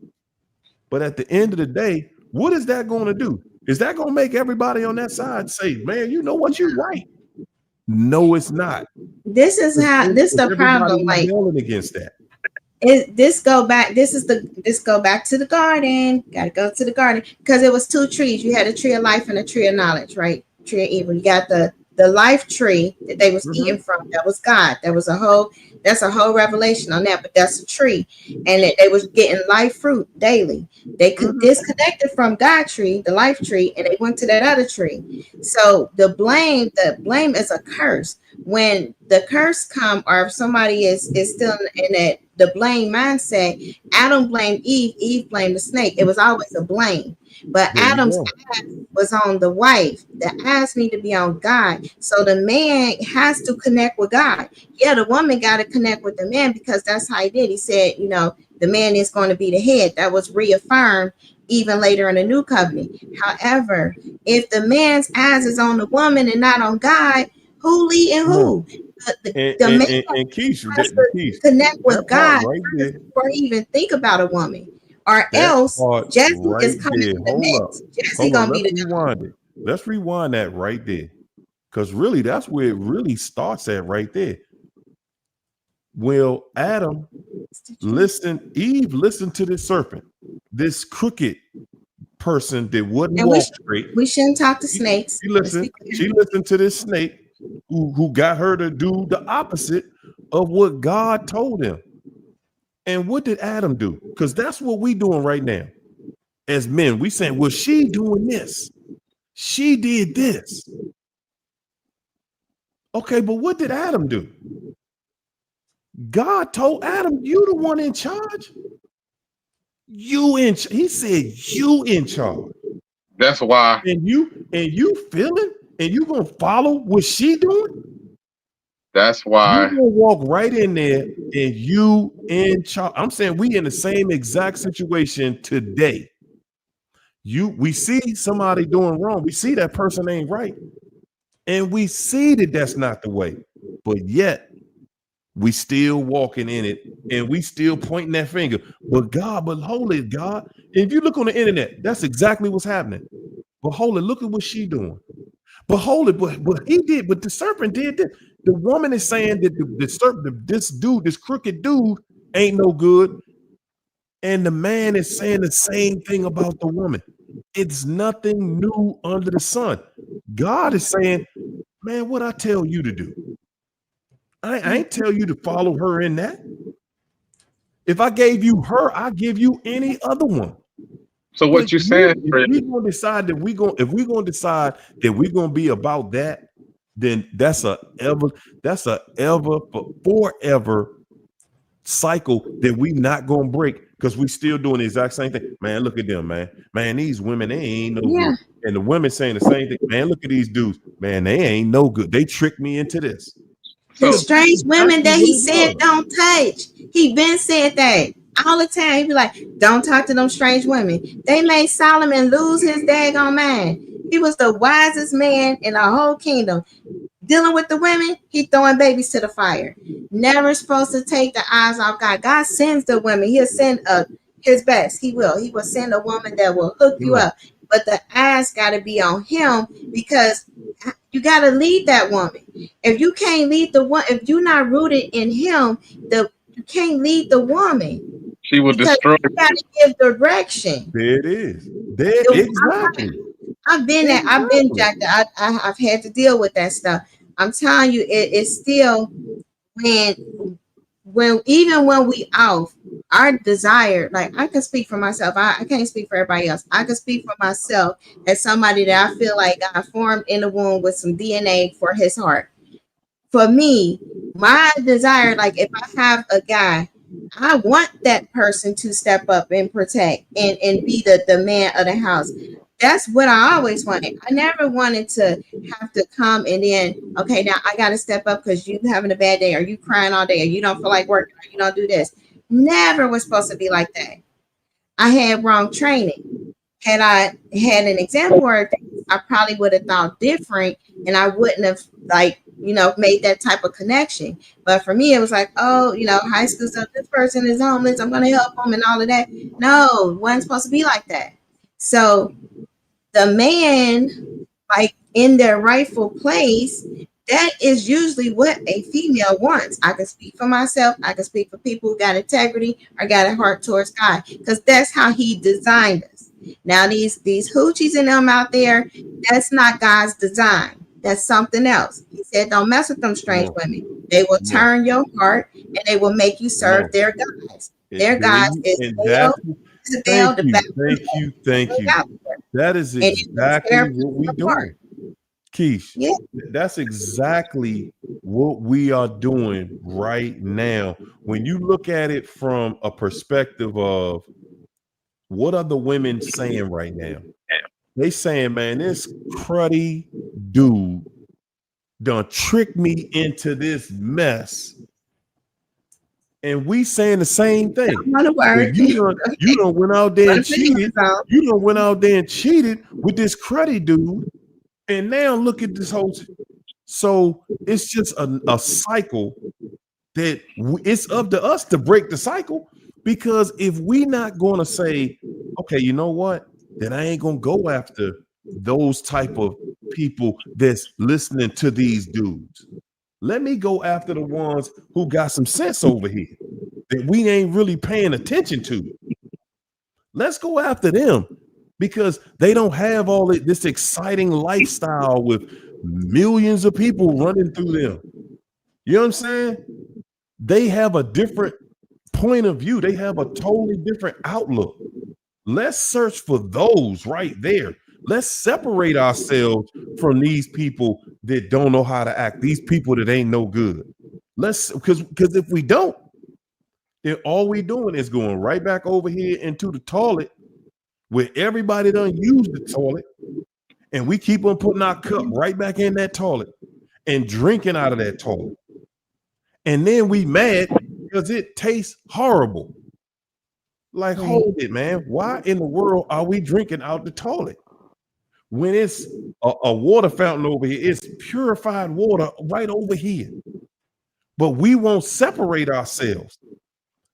But at the end of the day, what is that going to do? Is that going to make everybody on that side say, man, you know what, you're right? No, it's not. This is the problem. Like against that. This go back to the garden. Gotta go to the garden because it was two trees. You had a tree of life and a tree of knowledge, right? Tree of evil. You got the life tree that they was eating from. That was God. That's a whole revelation on that, but that's a tree. And they was getting life fruit daily. They could disconnected from God tree, the life tree, and they went to that other tree. So the blame is a curse. When the curse come, or if somebody is still in that the blame mindset, Adam blamed Eve, Eve blamed the snake. It was always a blame. But Adam's ass was on the wife. The ass need to be on God. So the man has to connect with God. Yeah, the woman got to connect with the man because that's how he did. He said, the man is going to be the head. That was reaffirmed even later in the new covenant. However, if the man's eyes is on the woman and not on God, who leading who? The man has to connect with God before he even think about a woman. Or else Jesse is coming in the mix. Jesse gonna be the Let's rewind that right there. Because really, that's where it really starts at right there. Well, Adam Eve listened to the serpent, this crooked person that wouldn't walk straight. We shouldn't talk to snakes. She listened to this snake who got her to do the opposite of what God told him. And what did Adam do? Because that's what we doing right now. As men, we saying, well, she doing this. She did this. Okay, but what did Adam do? God told Adam, you the one in charge. He said, you in charge. That's why. And you feeling and you gonna follow what she doing? That's why. You gonna walk right in there and you in charge. I'm saying we in the same exact situation today. We see somebody doing wrong. We see that person ain't right. And we see that that's not the way. But yet we still walking in it and we still pointing that finger. But holy God. If you look on the internet, that's exactly what's happening. But holy, look at what she doing. But holy, but he did, but the serpent did this. The woman is saying that the serpent, this crooked dude ain't no good. And the man is saying the same thing about the woman. It's nothing new under the sun. God is saying, man, what I tell you to do? I ain't tell you to follow her in that. If I gave you her, I give you any other one. So what you're saying? If we're gonna decide that we're gonna be about that, then that's a forever cycle that we not gonna break because we still doing the exact same thing. Man, look at them, man. Man, these women, they ain't no good. And the women saying the same thing. Man, look at these dudes. Man, they ain't no good. They tricked me into this. The strange women that he said don't touch. He been said that all the time. He be like, don't talk to them strange women. They made Solomon lose his daggone mind. He was the wisest man in the whole kingdom. Dealing with the women, he throwing babies to the fire. Never supposed to take the eyes off God. God sends the women. He'll send his best. He will send a woman that will hook you up. But the eyes got to be on him because You got to lead that woman. If you can't lead the one, if you're not rooted in him, you can't lead the woman She will because destroy you got you. to give direction. There it is. There, exactly. I've been there. I've been jacked. I've had to deal with that stuff. I'm telling you, it's still when even when we off our desire, like I can speak for myself. I can't speak for everybody else. I can speak for myself as somebody that I feel like God formed in the womb with some DNA for his heart. For me, my desire, like if I have a guy, I want that person to step up and protect and be the man of the house. That's what I always wanted. I never wanted to have to come and then, okay, now I got to step up because you having a bad day, or you crying all day, or you don't feel like working, or you don't do this. Never was supposed to be like that. I had wrong training. Had I had an example or things, I probably would have thought different, and I wouldn't have made that type of connection. But for me, it was like, oh, high school stuff. This person is homeless. I'm going to help them and all of that. No, it wasn't supposed to be like that. So the man, like in their rightful place, that is usually what a female wants. I can speak for myself. I can speak for people who got integrity or got a heart towards God, because that's how he designed us. Now these hoochies and them out there, that's not God's design. That's something else. He said, don't mess with them strange women. They will turn your heart and they will make you serve their gods. Their gods is Baal, Thank you. That is exactly what we're doing. Keish, yeah, that's exactly what we are doing right now. When you look at it from a perspective of what are the women saying right now? They saying, man, this cruddy dude done tricked me into this mess. And we saying the same thing. You don't went out there and cheated. You don't went out there and cheated with this cruddy dude. And now look at this whole. So it's just a cycle that it's up to us to break the cycle. Because if we not going to say, okay, you know what? Then I ain't going to go after those type of people that's listening to these dudes. Let me go after the ones who got some sense over here that we ain't really paying attention to. Let's go after them because they don't have all this exciting lifestyle with millions of people running through them. You know what I'm saying? They have a different point of view. They have a totally different outlook. Let's search for those right there. Let's separate ourselves from these people that don't know how to act, these people that ain't no good. Because if we don't, then all we doing is going right back over here into the toilet where everybody done used the toilet, and we keep on putting our cup right back in that toilet and drinking out of that toilet. And then we mad because it tastes horrible. Like, hold it, man. Why in the world are we drinking out the toilet? When it's a water fountain over here, it's purified water right over here. But we won't separate ourselves.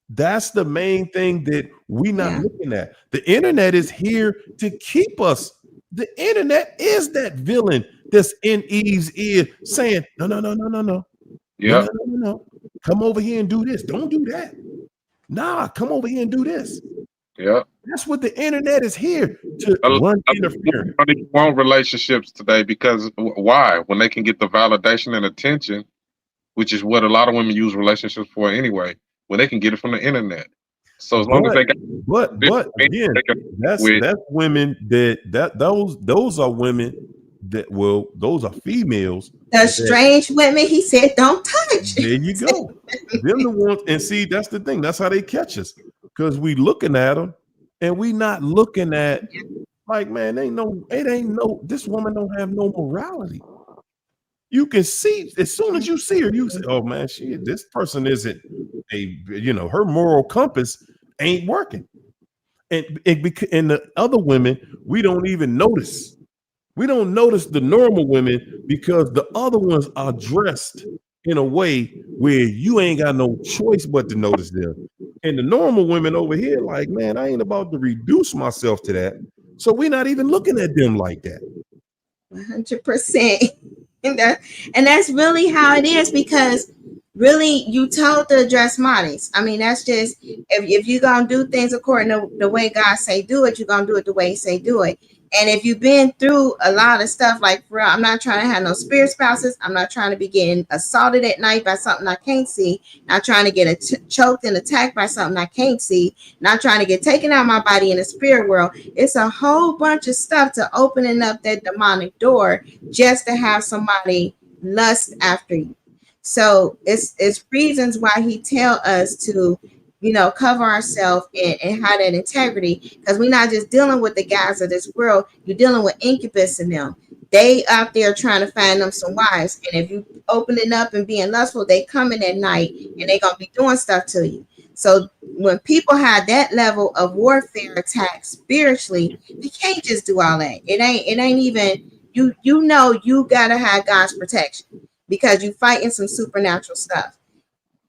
That's the main thing that we're not looking at. The internet is here to keep us. The internet is that villain that's in Eve's ear saying, no. Yeah. No. Come over here and do this. Don't do that. Nah, come over here and do this. Yeah. That's what the internet is here to run interference. I don't want relationships today because why? When they can get the validation and attention, which is what a lot of women use relationships for anyway, when they can get it from the internet. So as long as they got, but again, that's women those are women that those are females. The strange women, he said, don't touch. There you go. Them the ones, and see, that's the thing. That's how they catch us, because we looking at them and we not looking at like, man, it ain't no. This woman don't have no morality. You can see as soon as you see her, you say, "Oh man, this person isn't her moral compass ain't working." And the other women, we don't even notice. We don't notice the normal women because the other ones are dressed in a way where you ain't got no choice but to notice them. And the normal women over here, like, man, I ain't about to reduce myself to that. So we're not even looking at them like that. 100%. And that's really how it is, because really you told to address modest. I mean, that's just, if you're gonna do things according to the way God say do it, you're gonna do it the way he say do it. And if you've been through a lot of stuff, like, for real, I'm not trying to have no spirit spouses. I'm not trying to be getting assaulted at night by something I can't see. Not trying to get choked and attacked by something I can't see. Not trying to get taken out of my body in the spirit world. It's a whole bunch of stuff to opening up that demonic door just to have somebody lust after you. So it's reasons why he tell us to, cover ourselves and have that integrity, because we're not just dealing with the guys of this world. You're dealing with incubus in them. They out there trying to find them some wives, and if you opening up and being lustful, they coming at night and they gonna be doing stuff to you. So when people have that level of warfare attack spiritually, they can't just do all that. It ain't even, you gotta have God's protection, because you fighting some supernatural stuff.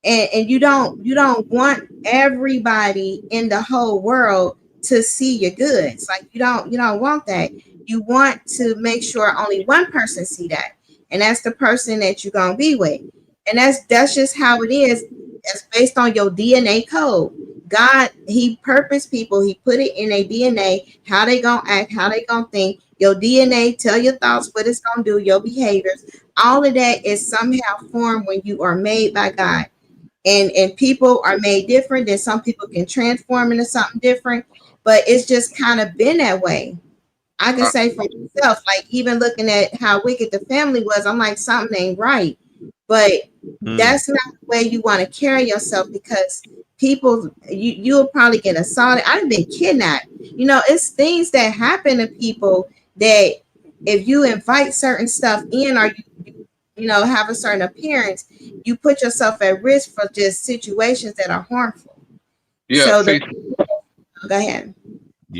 And you don't want everybody in the whole world to see your goods. Like, you don't want that. You want to make sure only one person see that, and that's the person that you're gonna be with. And that's just how it is. It's based on your DNA code. God, he purposed people, he put it in a DNA, how they gonna act, how they gonna think. Your DNA tell your thoughts, what it's gonna do, your behaviors. All of that is somehow formed when you are made by God. And people are made different. Then some people can transform into something different, but it's just kind of been that way. I can Uh, say for myself, like, even looking at how wicked the family was, I'm like, something ain't right. But that's not the way you want to carry yourself, because people, you'll probably get assaulted. I've been kidnapped. It's things that happen to people that, if you invite certain stuff in, or you have a certain appearance, you put yourself at risk for just situations that are harmful. yeah, So see, go ahead.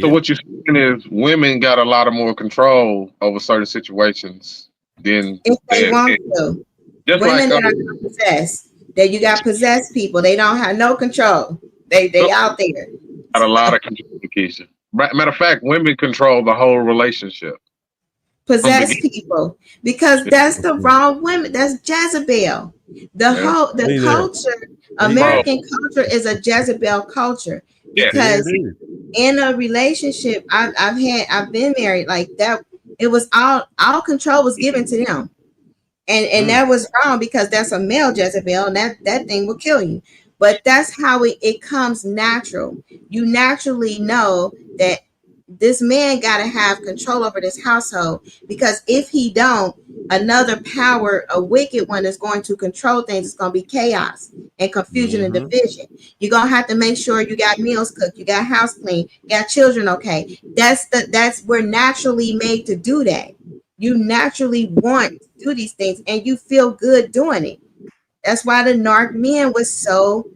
so Yeah. what you're saying is women got a lot of more control over certain situations than If they than want men. to, Just women like that are not possessed, that you got possessed people, they don't have no control. They got out there. a lot of control, Keisha. Matter of fact, women control the whole relationship from Possess beginning. people, because that's the wrong women. That's Jezebel. The Yeah, whole the Hey there. culture, Hey there. bro. American culture, is a Jezebel culture, Yeah, Yeah, it because is. in a relationship, I've been married like that. It was all control was given to them, and Mm. that was wrong, because that's a male Jezebel, and that thing will kill you. But that's how it comes natural. You naturally know that this man got to have control over this household, because if he don't, another power, a wicked one, is going to control things. It's going to be chaos and confusion and Mm-hmm. division. You're going to have to make sure you got meals cooked, you got house clean, you got children okay. That's we're naturally made to do that. You naturally want to do these things, and you feel good doing it. That's why the narc men was so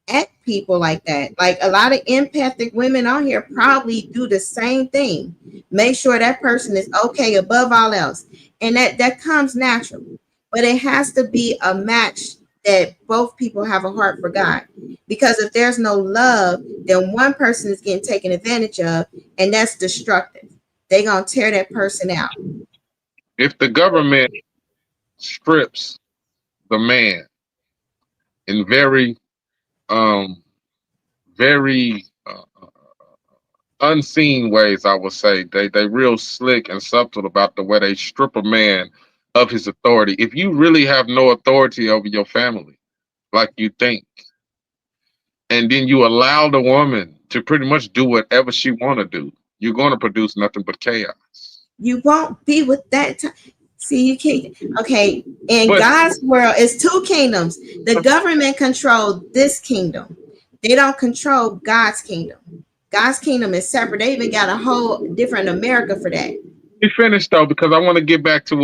at people like that. Like, a lot of empathic women on here probably do the same thing. Make sure that person is okay above all else. And that comes natural. But it has to be a match, that both people have a heart for God. Because if there's no love, then one person is getting taken advantage of, and that's destructive. They're gonna tear that person out. if the government strips the man in um, very unseen ways, I would say they real slick and subtle about the way they strip a man of his authority. If you really have no authority over your family, like you think, and then you allow the woman to pretty much do whatever she want to do, you're going to produce nothing but chaos. You won't be with that time. See, you can't. Okay, in But God's world, it's two kingdoms. The government control this kingdom. They don't control God's kingdom. God's kingdom is separate. They even got a whole different America for that. we finished though, because I want to get back to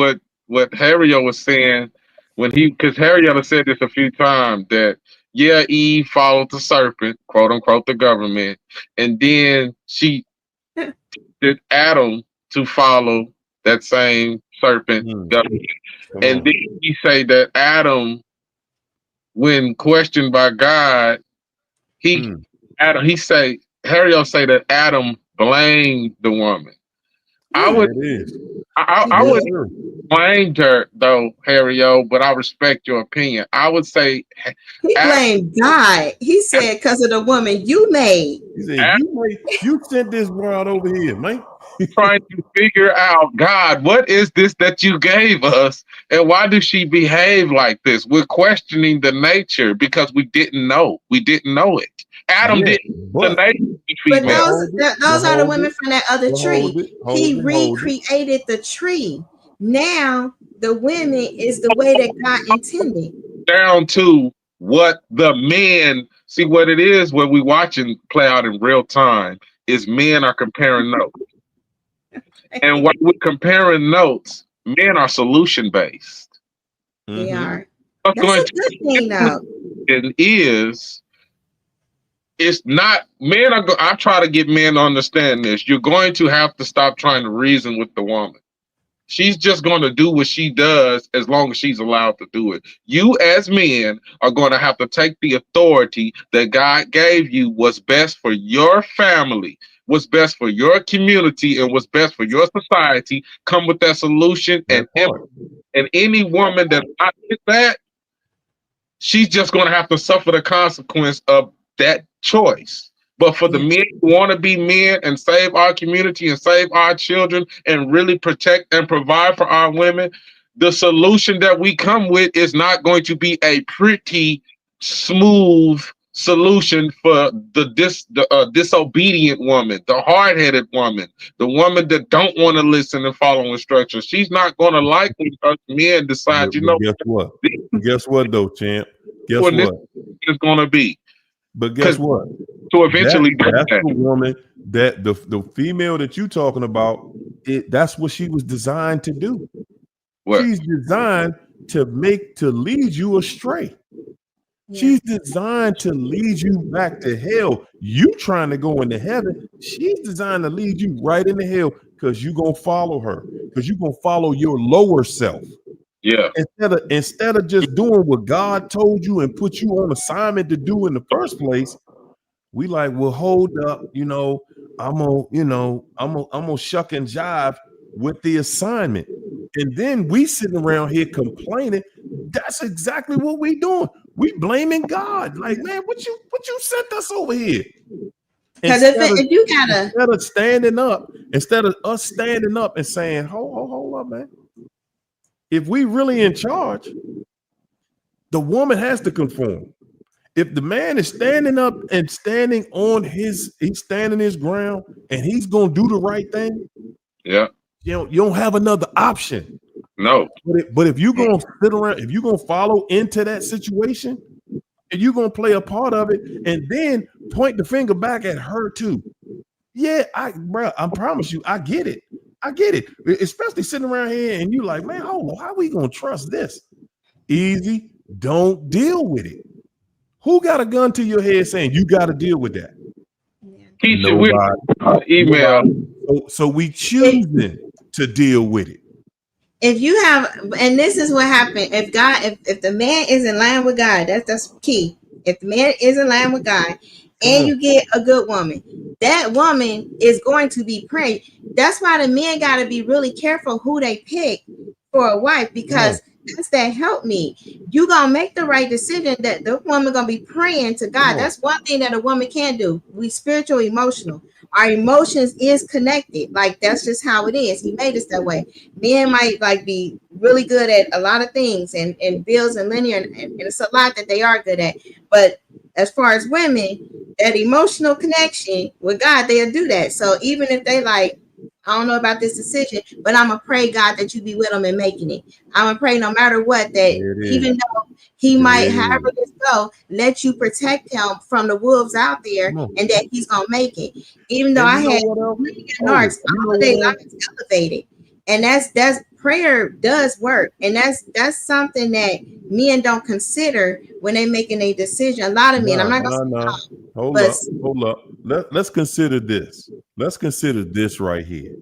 what Harriet was saying when because Harriet has said this a few times that yeah, Eve followed the serpent, quote unquote, the government, and then she did Adam to follow that same serpent Mm. government, Come and on. then he say that Adam, when questioned by God, he Mm. Adam he say Harriet say that Adam blamed the woman. I would, It is. I Yes, would sir. blame her though, Harry, but I respect your opinion. I would say He Adam, blamed God. He said, because of the woman you made. He said, Adam you sent this world over here, man. trying to figure out, God, what is this that you gave us, and why does she behave like this? We're questioning the nature because we didn't know. We didn't know it. Adam Yeah, didn't know the but nature of the But female. those are the women from that other hold tree. it, He hold it, hold it. recreated the tree. Now the women is the way that God intended. Down to what the men see, what it is when we watching play out in real time is men are comparing notes. And while we're comparing notes, men are solution based. They Mm-hmm. are. What's That's going a good thing, though. to is it's not men are. I try to get men to understand this. You're going to have to stop trying to reason with the woman. She's just going to do what she does as long as she's allowed to do it. You, as men, are going to have to take the authority that God gave you, what's best for your family, what's best for your community, and what's best for your society. Come with that solution, That part. and any woman that not get that, she's just going to have to suffer the consequence of that choice. But for the Yeah. men who want to be men and save our community and save our children and really protect and provide for our women, the solution that we come with is not going to be a pretty, smooth solution for the disobedient woman, the hard-headed woman, the woman that don't want to listen and follow instructions. She's not going to like when us men decide, But guess what? Guess what, though, champ? Guess when this what? is going to be. But guess what? To eventually do That's that. the woman that the female that you talking about. That's what she was designed to do. What? She's designed to lead you astray. Yeah. She's designed to lead you back to hell. You trying to go into heaven. She's designed to lead you right into hell because you're gonna follow her, because you're gonna follow your lower self. Yeah. Instead of just doing what God told you and put you on assignment to do in the first place, we like, well, hold up, I'm gonna shuck and jive with the assignment. And then we sitting around here complaining. That's exactly what we doing. We blaming God. Like, man, what you sent us over here? Because if you gotta, instead of us standing up and saying, hold up, man. If we really in charge, the woman has to conform. If the man is standing up and he's standing his ground and he's gonna do the right thing, Yeah. you don't have another option. No. But if you're gonna sit around, if you're gonna follow into that situation, and you're gonna play a part of it, and then point the finger back at her too. Yeah, I promise you, I get it. Especially sitting around here and you like, man, hold on, how we gonna trust this? Easy, don't deal with it. Who got a gun to your head saying you got to deal with that? Keisha, Nobody. email. So we choosing to deal with it. If you have, and this is what happened. If the man is in line with God, that's key. If the man is in line with God, and you get a good woman, that woman is going to be praying. That's why the men got to be really careful who they pick for a wife, because that's that help me. You gonna make the right decision. That the woman gonna be praying to God. That's one thing that a woman can do. We spiritual, emotional. Our emotions is connected. Like that's just how it is. He made us that way. Men might like be really good at a lot of things and bills and linear, and it's a lot that they are good at. But as far as women, that emotional connection with God, they'll do that. So even if they like, I don't know about this decision, but I'm gonna pray, God, that you be with them and making it. I'm gonna pray no matter what, that even though he might, however this go, let you protect him from the wolves out there, and that he's gonna make it. Even though I had narcs, all day lives elevated, and that's prayer does work, and that's something that men don't consider when they making a decision. A lot of men, I'm not gonna say hold up. Let's consider this. Let's consider this right here.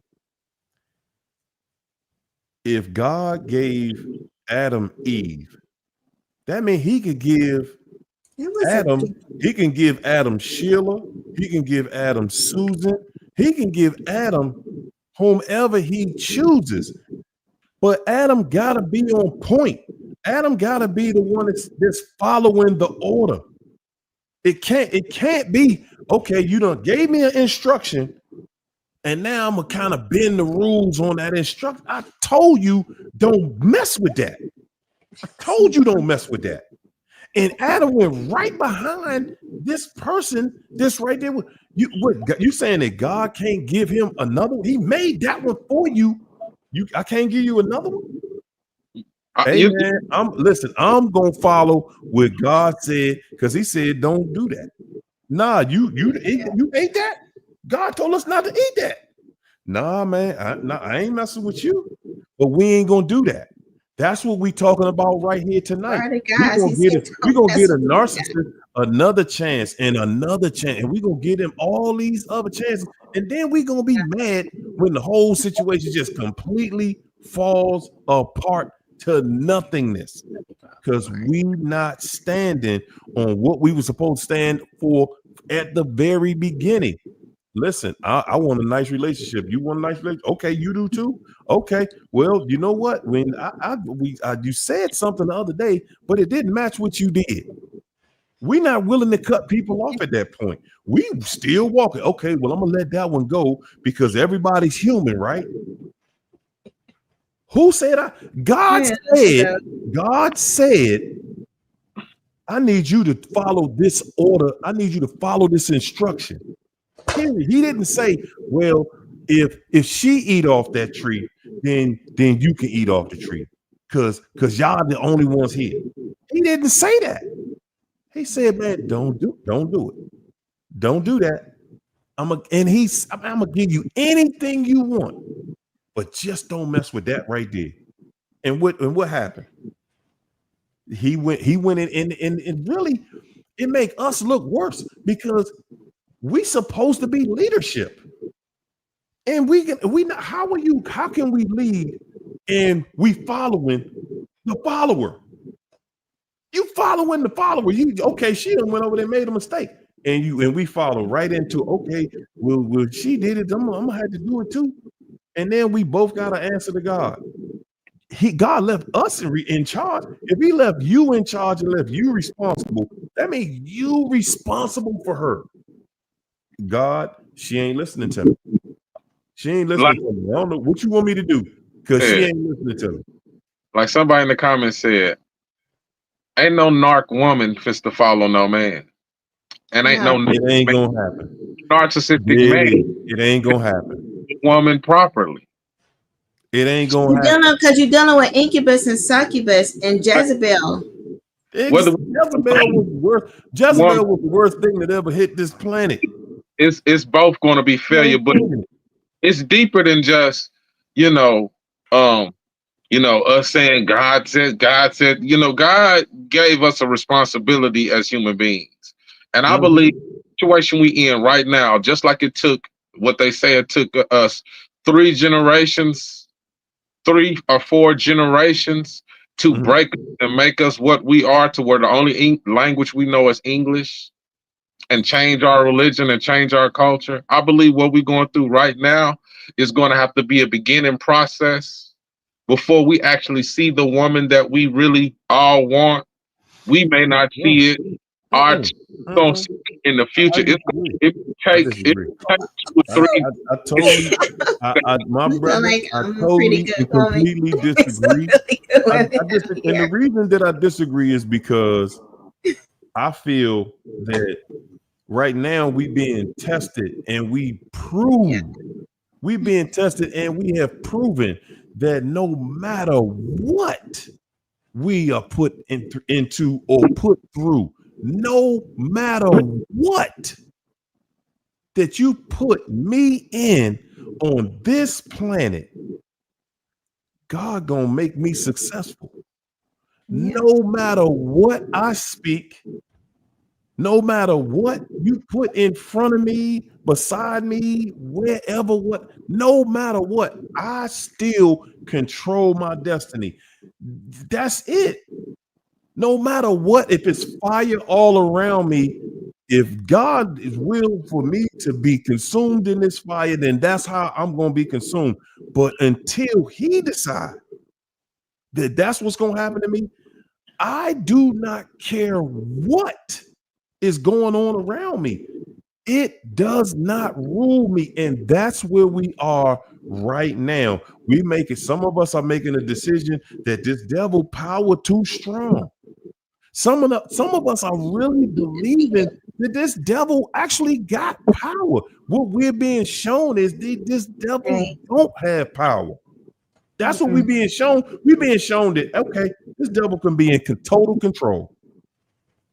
If God gave Adam Eve, that means he could give Adam. He can give Adam Sheila. He can give Adam Susan. He can give Adam whomever he chooses. But Adam gotta be on point. Adam gotta be the one that's following the order. It can't be, okay, you done gave me an instruction, and now I'm gonna kind of bend the rules on that instruction. I told you don't mess with that. I told you don't mess with that. And Adam went right behind this person, this right there. You saying that God can't give him another one? He made that one for you. I can't give you another one. Hey man, I'm gonna follow what God said, because he said don't do that. Nah, you ate that? God told us not to eat that. Nah, man, I ain't messing with you. But we ain't gonna do that. That's what we talking about right here tonight. We're gonna get a narcissist another chance and another chance, and we're gonna give them all these other chances, and then we're gonna be mad when the whole situation just completely falls apart to nothingness, because we not standing on what we were supposed to stand for at the very beginning. Listen, I want a nice relationship. You want a nice relationship? Okay, you do too. Okay, well, you know what? When you said something the other day, but it didn't match what you did. We're not willing to cut people off at that point. We still walking. Okay, well, I'm gonna let that one go because everybody's human, right? Who said God said, I need you to follow this order. I need you to follow this instruction. He didn't say, well, if she eat off that tree, then you can eat off the tree because y'all the only ones here. He didn't say that. He said, man, don't do it. Don't do that. I'm gonna give you anything you want, but just don't mess with that right there. And what happened? He went in and really it make us look worse because we supposed to be leadership. And how can we lead and we following the follower? You following the follower. She done went over there and made a mistake. And we follow right into, okay, well she did it. I'm gonna have to do it too. And then we both got to answer to God. God left us in charge. If he left you in charge and left you responsible, that means you responsible for her. God, she ain't listening to me. She ain't listening to me. I don't know what you want me to do because she ain't listening to me. Like somebody in the comments said, ain't no narc woman fist to follow no man. And it ain't gonna happen. Narcissistic man. It ain't gonna happen. Woman properly. It ain't gonna happen. Because you're dealing with incubus and succubus and Jezebel. Jezebel was the worst thing that ever hit this planet. It's both going to be failure, but it's deeper than just us saying God said. God gave us a responsibility as human beings, and I believe the situation we in right now, just like it took us 3 or 4 generations to break and make us what we are, to where the only language we know is English, and change our religion and change our culture. I believe what we're going through right now is going to have to be a beginning process before we actually see the woman that we really all want. We may not see it. Our going to see it in the future. It takes 2 or 3. I told you, my brother, I totally completely disagree. And the reason that I disagree is because I feel that right now we being tested and we being tested and we have proven that no matter what we are put into or put through, no matter what that you put me in on this planet, God gonna make me successful. No matter what I speak, no matter what you put in front of me, beside me, wherever, no matter what, I still control my destiny. That's it. No matter what, if it's fire all around me, if God is will for me to be consumed in this fire, then that's how I'm going to be consumed. But until he decides that that's what's going to happen to me, I do not care what is going on around me. It does not rule me. And that's where we are right now. Some of us are making a decision that this devil power too strong. Some of us are really believing that this devil actually got power. What we're being shown is this devil don't have power. That's what we're being shown. We're being shown that, okay, this devil can be in total control.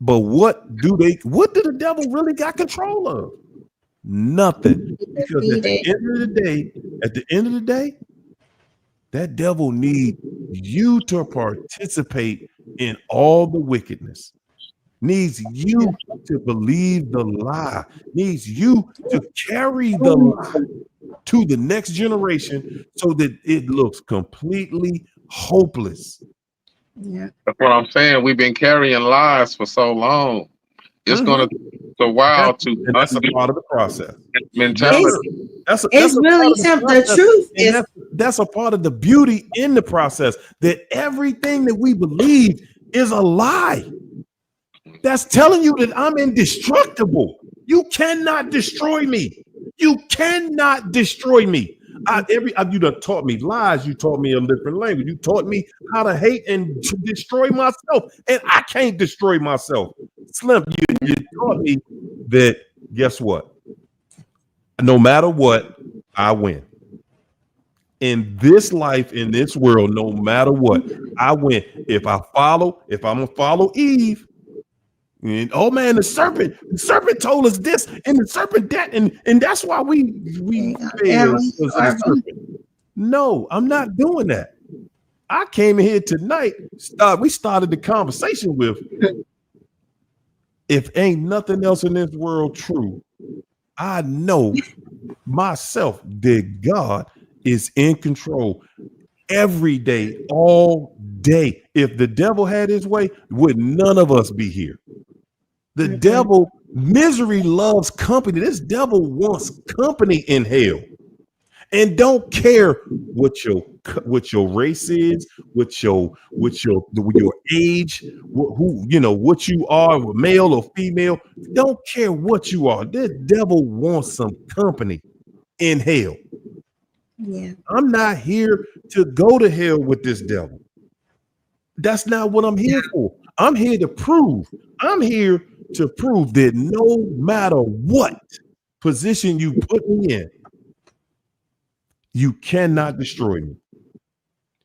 But what do the devil really got control of? Nothing. Because at the end of the day, that devil needs you to participate in all the wickedness. Needs you to believe the lie. Needs you to carry the lie to the next generation so that it looks completely hopeless. Yeah. That's what I'm saying. We've been carrying lies for so long. It's going to take a while to that's a part of the process. Mentality. That's really the truth is that's a part of the beauty in the process, that everything that we believe is a lie. That's telling you that I'm indestructible. You cannot destroy me. You cannot destroy me. You done taught me lies. You taught me a different language. You taught me how to hate and to destroy myself, and I can't destroy myself. Slim, you taught me that. Guess what? No matter what, I win. In this life, in this world, no matter what, I win. If I'm gonna follow Eve. And oh man, the serpent told us this, and the serpent that, and that's why we fail. No, I'm not doing that. I came in here tonight. We started the conversation with, if ain't nothing else in this world true, I know myself that God is in control every day, all day. If the devil had his way, would none of us be here? The devil, misery loves company. This devil wants company in hell, and don't care what your race is, what your age, what you are, male or female. Don't care what you are. This devil wants some company in hell. Yeah. I'm not here to go to hell with this devil. That's not what I'm here for. I'm here to prove that no matter what position you put me in, you cannot destroy me.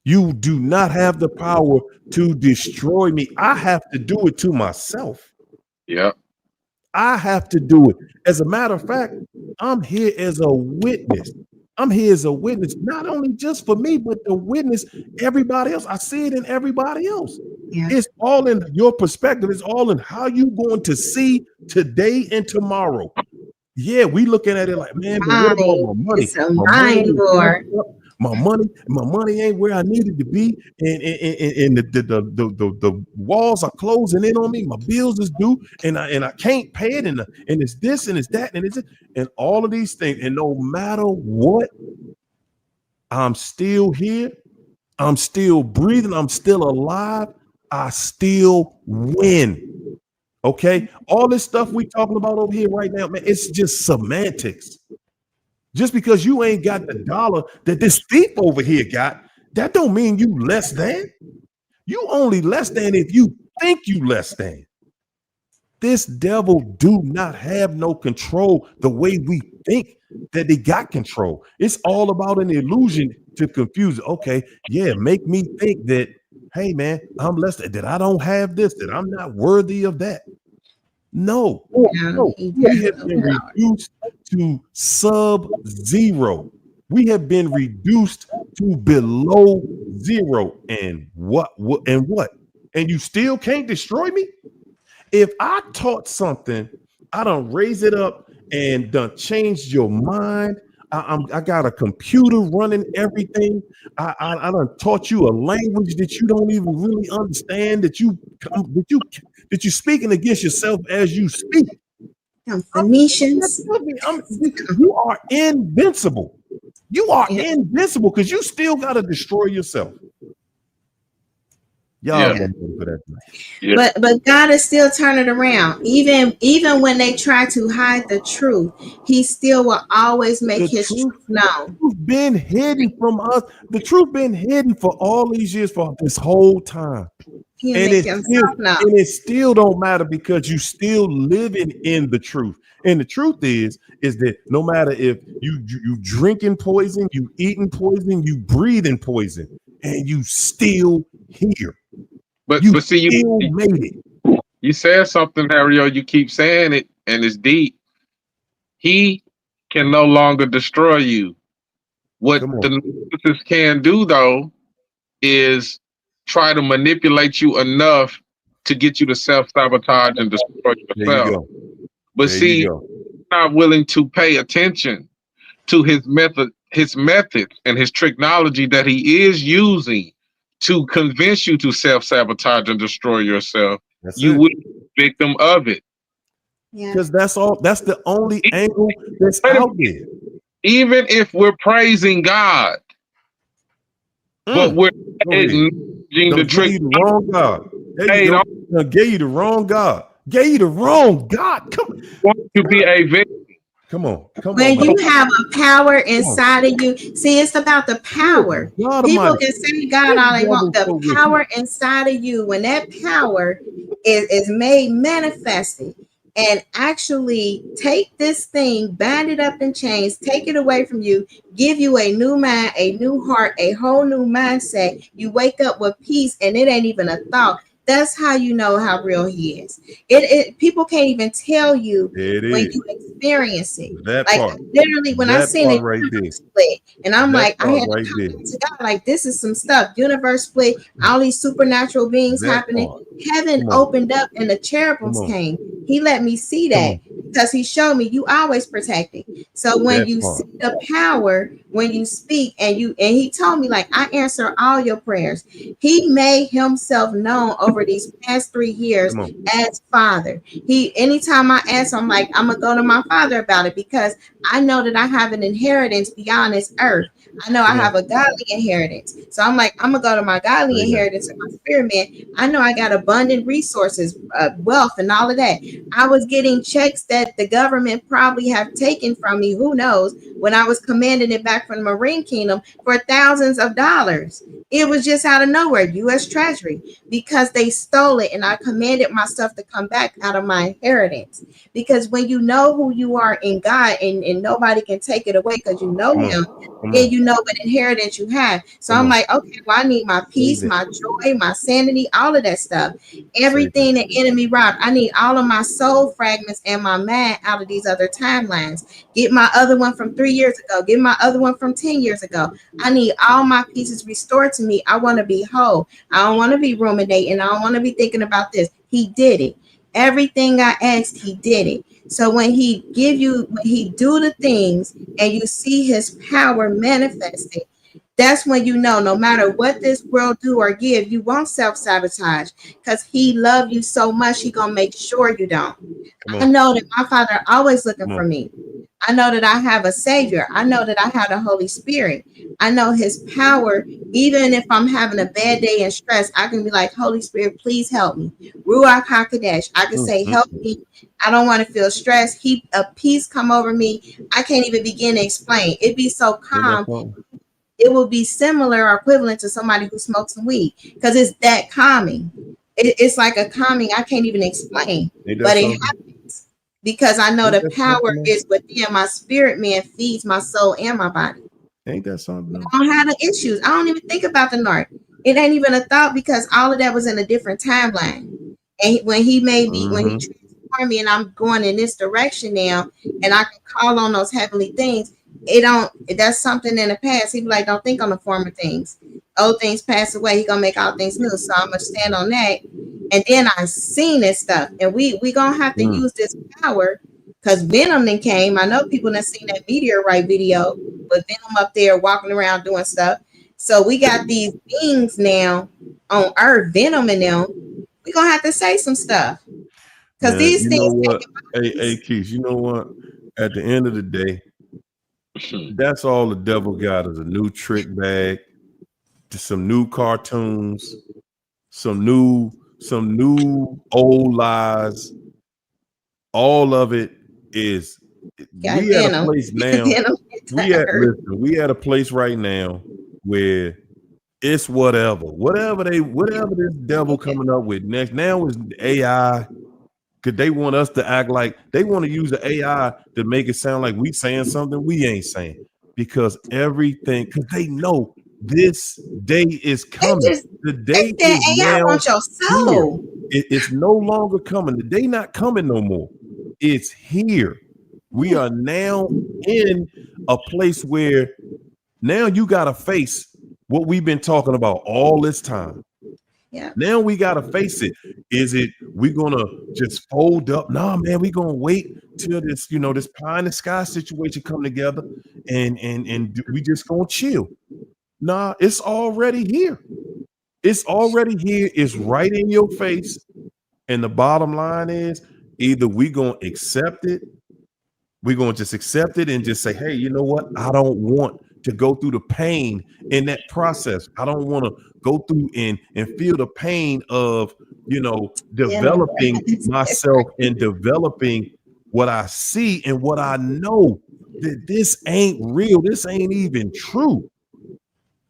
You do not have the power to destroy me. I have to do it to myself. Yeah. I have to do it. As a matter of fact, I'm here as a witness. I'm here as a witness, not only just for me, but to witness everybody else. I see it in everybody else. Yeah. It's all in your perspective. It's all in how you going to see today and tomorrow. Yeah, we looking at it like, man, but what about my money? It's a mind war. My money ain't where I needed to be, and the walls are closing in on me. My bills is due, and I can't pay it, and it's this and it's that and it's it, and all of these things. And no matter what, I'm still here. I'm still breathing. I'm still alive. I still win. Okay, all this stuff we talking about over here right now, man, it's just semantics. Just because you ain't got the dollar that this thief over here got, that don't mean you less than. You only less than if you think you less than. This devil do not have no control the way we think that they got control. It's all about an illusion to confuse. Okay, yeah, make me think that, hey man, I'm less than, that I don't have this, that I'm not worthy of that. No, we have been reduced to sub-zero. We have been reduced to below zero. And what? And you still can't destroy me? If I taught something, I done raise it up and done changed your mind. I got a computer running everything. I done taught you a language that you don't even really understand, that you speaking against yourself as you speak. Phoenicians. You are invincible. You are invincible because you still got to destroy yourself. Y'all Yeah. for that. Yeah. But God is still turning around. Even when they try to hide the truth, He still will always make His truth known. The truth been hidden from us. The truth been hidden for all these years, for this whole time. He'll And make Himself known. it still don't matter because you still living in the truth. And the truth is that no matter if you drinking poison, you eating poison, you breathing poison, and you still here. But see, still made it. You said something, Harry. You keep saying it, and it's deep. He can no longer destroy you. What the narcissist can do, though, is try to manipulate you enough to get you to self-sabotage and destroy yourself. But see, you're not willing to pay attention to his methods and his technology that he is using to convince you to self-sabotage and destroy yourself. You will be a victim of it. Because that's the only angle that's out there. Even if we're praising God, but we're acknowledging the trick. The wrong God. Gave you the wrong God. Gave you the wrong God. Come on. Want to be a victim. Come on. When you have a power inside of you, see, it's about the power. People can say God all they want. The power inside of you, when that power is made manifested, and actually take this thing, bind it up in chains, take it away from you, give you a new mind, a new heart, a whole new mindset. You wake up with peace, and it ain't even a thought. That's how you know how real He is. People can't even tell you when you experience it. Literally, when I seen it, universe split, and I'm like, I had to come back to God. Like, this is some stuff. Universe split. All these supernatural beings happening. Heaven opened up, and the cherubims came. He let me see that because He showed me you always protected. So when you see the power, when you speak, and He told me, like, I answer all your prayers. He made Himself known over these past 3 years as Father. Anytime I ask, I'm like, I'm gonna go to my Father about it because I know that I have an inheritance beyond this earth. I know I have a godly inheritance. So I'm like, I'm gonna go to my godly inheritance and my spirit man. I know I got abundant resources, wealth, and all of that. I was getting checks that the government probably have taken from me, who knows, when I was commanding it back from the Marine Kingdom for thousands of dollars. It was just out of nowhere, U.S. Treasury, because they stole it, and I commanded my stuff to come back out of my inheritance. Because when you know who you are in God, and nobody can take it away because you know Him, then you know what inheritance you have. So I'm like, okay, well, I need my peace, my joy, my sanity, all of that stuff. Everything the enemy robbed, I need all of my soul fragments and my mind out of these other timelines. Get my other one from 3 years ago. Get my other one from 10 years ago. I need all my pieces restored to me. I want to be whole. I don't want to be ruminating. I don't want to be thinking about this. He did it. Everything I asked, He did it. So when He do the things and you see His power manifested, that's when you know, no matter what this world do or give, you won't self-sabotage because He loves you so much, He gonna make sure you don't. I know that my Father always looking for me. I know that I have a Savior. I know that I have the Holy Spirit. I know His power. Even if I'm having a bad day and stress, I can be like, Holy Spirit, please help me. Ruach HaKodesh. I can say, help me. I don't want to feel stressed. A peace come over me. I can't even begin to explain. It'd be so calm. It will be similar or equivalent to somebody who smokes some weed because it's that calming. It's like a calming I can't even explain, but it happens because I know the power is within. My spirit man feeds my soul and my body. Ain't that something? I don't have the issues. I don't even think about the narc. It ain't even a thought because all of that was in a different timeline. And when He made me, when He transformed me, and I'm going in this direction now, and I can call on those heavenly things. That's something in the past. He be like, don't think on the former things. Old things pass away. He gonna make all things new. So I'm gonna stand on that. And then I seen this stuff, and we gonna have to use this power because Venom then came. I know people that seen that meteorite video with Venom up there walking around doing stuff. So we got these beings now on Earth, Venom in them. We gonna have to say some stuff because these things taking Hey, Keith, you know what? At the end of the day, that's all the devil got is a new trick bag, some new cartoons, some new old lies. All of it is God we at a damn place now. them. We at a place right now where it's whatever this devil coming up with next. Now is AI. Cause they want us to act like they want to use the AI to make it sound like we saying something we ain't saying. Because everything, because they know this day is They coming. just The they day said is AI now wants your here. soul. It's no longer coming. The day not coming no more. It's here. We are now in a place where now you gotta face what we've been talking about all this time. Yeah. Now we gotta face it. Is it we gonna just fold up? Nah, man, we gonna wait till this, this pie in the sky situation come together, and we just gonna chill. Nah, it's already here. It's already here. It's right in your face. And the bottom line is either we gonna accept it, we're gonna just accept it and just say, hey, you know what? I don't want to go through the pain in that process. I don't want to go through and feel the pain of developing myself and developing what I see and what I know that this ain't real. This ain't even true.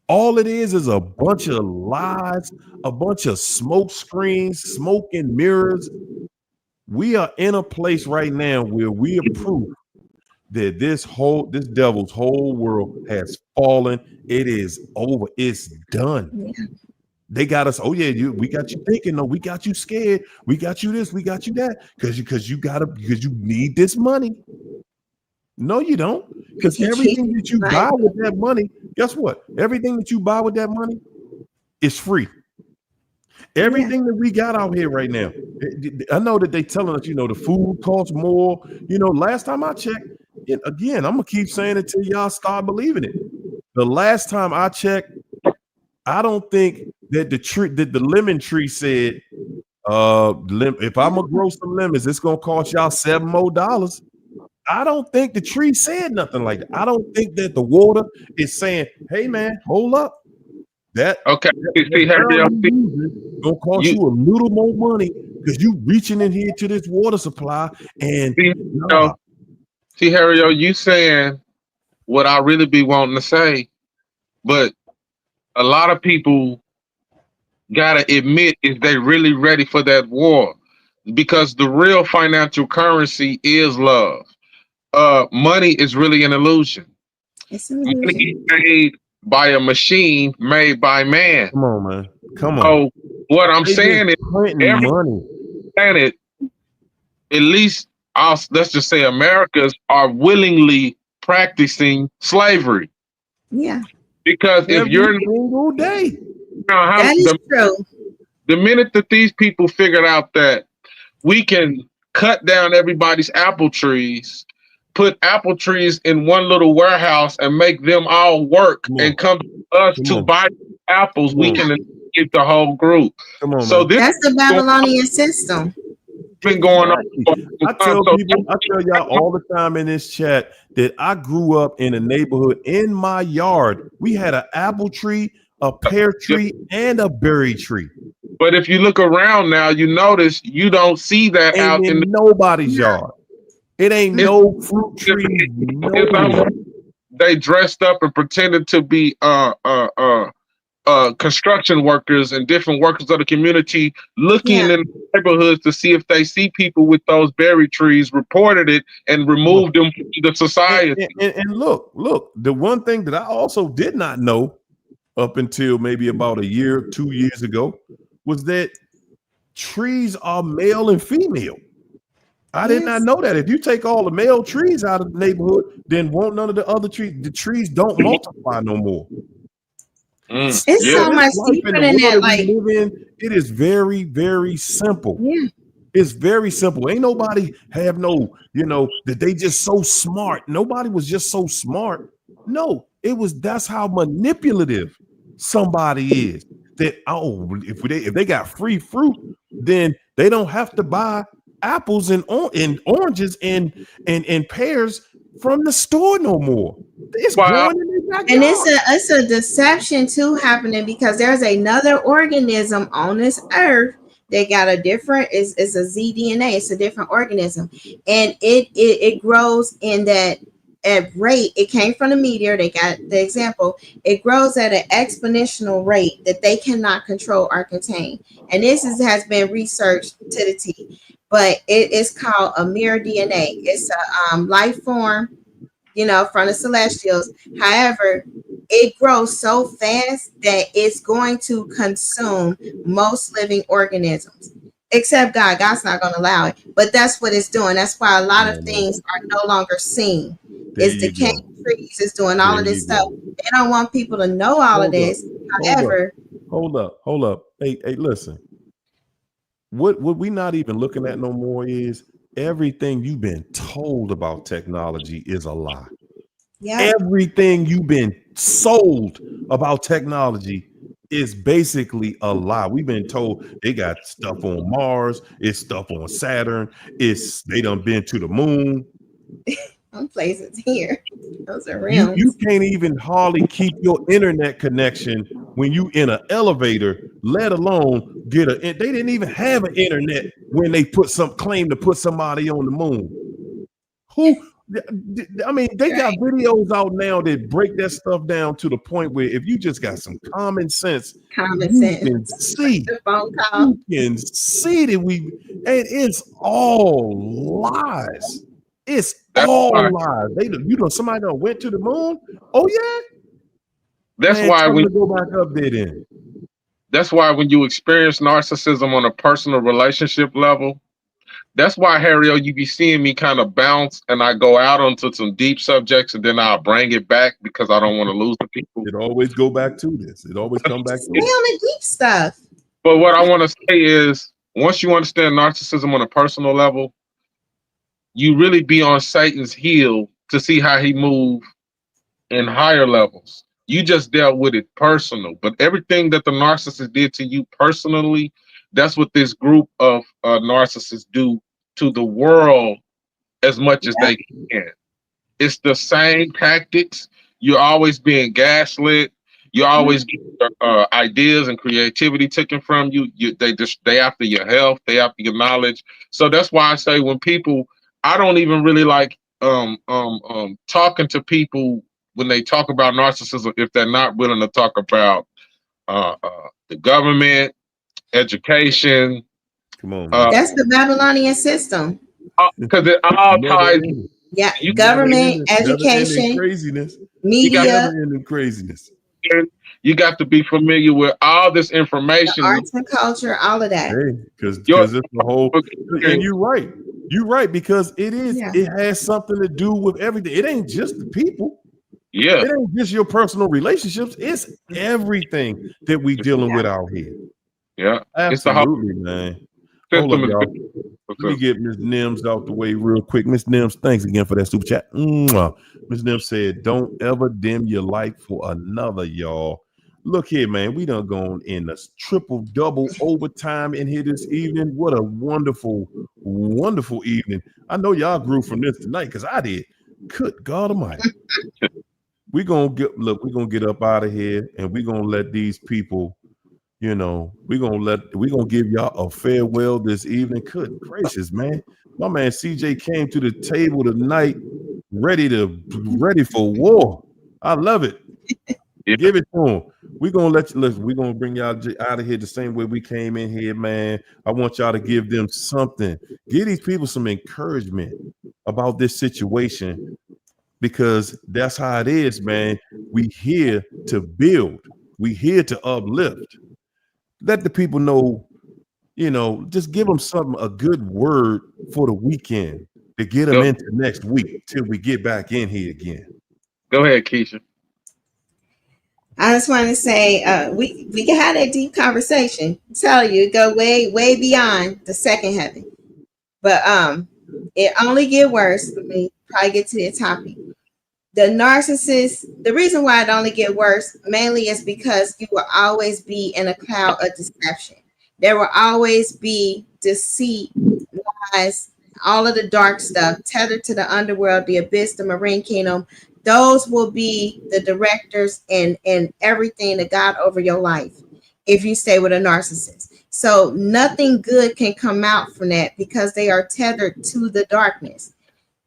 All it is a bunch of lies, a bunch of smoke screens, smoke and mirrors. We are in a place right now where we are proof that this devil's whole world has fallen. It is over. It's done. Yeah. They got us. Oh yeah, we got you thinking. No, we got you scared. We got you this. We got you that. Because you need this money. No, you don't. Because everything that you buy with that money, guess what? Everything that you buy with that money is free. Everything that we got out here right now. I know that they telling us, the food costs more. Last time I checked, and again, I'm gonna keep saying it till y'all start believing it. The last time I checked, I don't think that the lemon tree said, if I'm gonna grow some lemons, it's gonna cost y'all $7 more. I don't think the tree said nothing like that. I don't think that the water is saying, hey man, hold up. That see, Harry, gonna cost you a little more money because you reaching in here to this water supply and see, Harry, you saying what I really be wanting to say, but a lot of people gotta admit is they really ready for that war because the real financial currency is love. Money is really an illusion. It's an Money illusion. is made by a machine made by man. Come on, man. Come on. So what I'm saying is every money. planet, at least let's just say Americans are willingly practicing slavery. Yeah. Because if you're single day, that is true. The minute that these people figured out that we can cut down everybody's apple trees, put apple trees in one little warehouse and make them all work and come to us to buy apples, we can keep the whole group. Come on, so that's the Babylonian system. Been going on. I tell y'all all the time in this chat that I grew up in a neighborhood. In my yard, we had an apple tree, a pear tree, and a berry tree. But if you look around now, you notice you don't see that out in nobody's yard. It ain't no fruit tree. They dressed up and pretended to be construction workers and different workers of the community looking in neighborhoods to see if they see people with those berry trees, reported it, and removed them from the society. And look, the one thing that I also did not know up until maybe about 2 years ago was that trees are male and female. I did not know that. If you take all the male trees out of the neighborhood, then won't none of the other trees, the trees don't multiply no more. It's so much deeper than that. Like, it is very, very simple. Yeah. It's very simple. Ain't nobody have that they just so smart. Nobody was just so smart. No, that's how manipulative somebody is. That if they got free fruit, then they don't have to buy apples and oranges and pears from the store no more. It's Wow. growing in their backyard. And it's a deception too happening because there's another organism on this earth. They got a different, it's a ZDNA, it's a different organism. And it grows in that at rate. It came from the meteor. They got the example. It grows at an exponential rate that they cannot control or contain. And has been researched to the T. But it is called a mirror DNA. It's a life form, from the celestials. However, it grows so fast that it's going to consume most living organisms, except God. God's not going to allow it. But that's what it's doing. That's why a lot of things are no longer seen. It's decaying trees. It's doing all of this stuff. They don't want people to know all of this. However, hold up. Hey, listen. What we not even looking at no more is everything you've been told about technology is a lie. Yeah. Everything you've been sold about technology is basically a lie. We've been told they got stuff on Mars, it's stuff on Saturn, they done been to the moon. Some places here. Those are realms. You can't even hardly keep your internet connection when you in an elevator, let alone they didn't even have an internet when they claim to put somebody on the moon. I mean, they got videos out now that break that stuff down to the point where if you just got some common sense, you can see that it's all lies. It's all lies. Somebody done went to the moon. Oh yeah. That's why when you go back up there then. That's why when you experience narcissism on a personal relationship level, that's why, Harry, you be seeing me kind of bounce and I go out onto some deep subjects and then I'll bring it back because I don't want to lose the people. It always go back to this. It always come back to it. On the deep stuff. But what I want to say is, once you understand narcissism on a personal level, you really be on Satan's heel to see how he move in higher levels. You just dealt with it personal, but everything that the narcissist did to you personally, that's what this group of narcissists do to the world as much as they can. It's the same tactics. You're always being gaslit. You always get ideas and creativity taken from you. They after your health. They after your knowledge. So that's why I say when people, I don't even really like talking to people when they talk about narcissism if they're not willing to talk about the government, education. Come on, that's the Babylonian system. Because it all ties. Yeah, government, education, craziness, media, craziness. You got to be familiar with all this information, the arts and culture, all of that. Because it's the whole. And you're right. You're right, because it is. Yeah. It has something to do with everything. It ain't just the people. Yeah, it ain't just your personal relationships. It's everything that we dealing with out here. Yeah, absolutely, man. Hold up, y'all. Let me get Ms. Nims out the way real quick. Ms. Nims, thanks again for that super chat. Ms. Nims said, "Don't ever dim your light for another, y'all." Look here, man. We done gone in a triple-double overtime in here this evening. What a wonderful, wonderful evening. I know y'all grew from this tonight because I did. Good God Almighty. We're gonna get up out of here and we're gonna let these people, we're gonna give y'all a farewell this evening. Good gracious, man. My man CJ came to the table tonight ready for war. I love it. Yeah. Give it to him. We're gonna we're gonna bring y'all out of here the same way we came in here, man. I want y'all to give them something. Give these people some encouragement about this situation, because that's how it is, man. We here to build. We here to uplift. Let the people know, just give them a good word for the weekend to get them into next week till we get back in here again. Go ahead, Keisha. I just want to say we can have that deep conversation. I tell you, go way, way beyond the second heaven. But it only get worse. Let me probably get to the topic. The narcissist, the reason why it only get worse mainly is because you will always be in a cloud of deception. There will always be deceit, guys, all of the dark stuff, tethered to the underworld, the abyss, the marine kingdom, those will be the directors and everything that God over your life if you stay with a narcissist. So nothing good can come out from that because they are tethered to the darkness.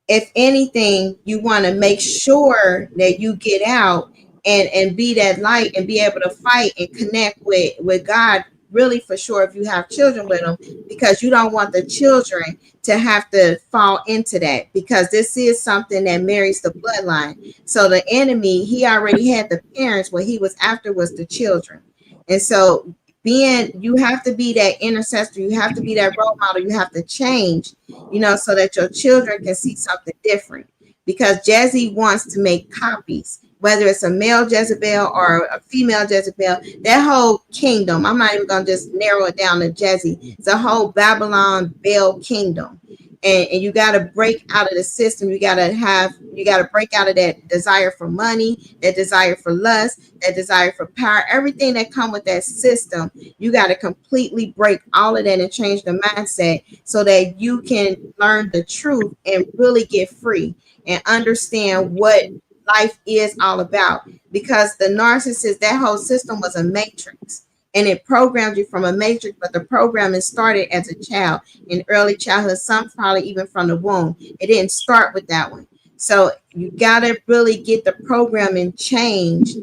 If anything, you want to make sure that you get out and be that light and be able to fight and connect with God really for sure if you have children with them, because you don't want the children to have to fall into that, because this is something that marries the bloodline. So the enemy, he already had the parents. What he was after was the children. And so being, you have to be that intercessor, you have to be that role model, you have to change, so that your children can see something different. Because Jesse wants to make copies, whether it's a male Jezebel or a female Jezebel, that whole kingdom. I'm not even going to just narrow it down to Jesse. It's a whole Babylon Bel kingdom. And you got to break out of the system. You got to break out of that desire for money, that desire for lust, that desire for power, everything that come with that system. You got to completely break all of that and change the mindset so that you can learn the truth and really get free and understand what life is all about. Because the narcissist, that whole system was a matrix. And it programmed you from a matrix, but the programming started as a child in early childhood, some probably even from the womb. It didn't start with that one. So you got to really get the programming changed.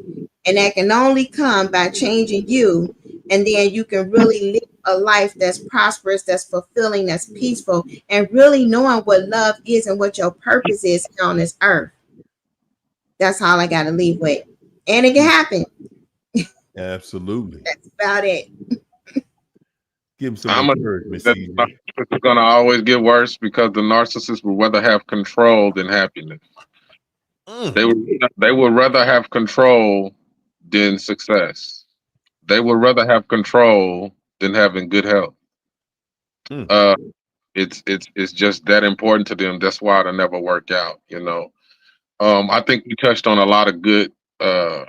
And that can only come by changing you. And then you can really live a life that's prosperous, that's fulfilling, that's peaceful, and really knowing what love is and what your purpose is here on this earth. That's all I got to leave with. And it can happen. Absolutely. That's about it. Give him some I'm a encouragement, that CJ. it's gonna always get worse because the narcissist would rather have control than happiness. Mm, They would rather have control than success. They would rather have control than having good health. mm. Uh, it's just that important to them. That's why it'll never work out. I think we touched on a lot of good uh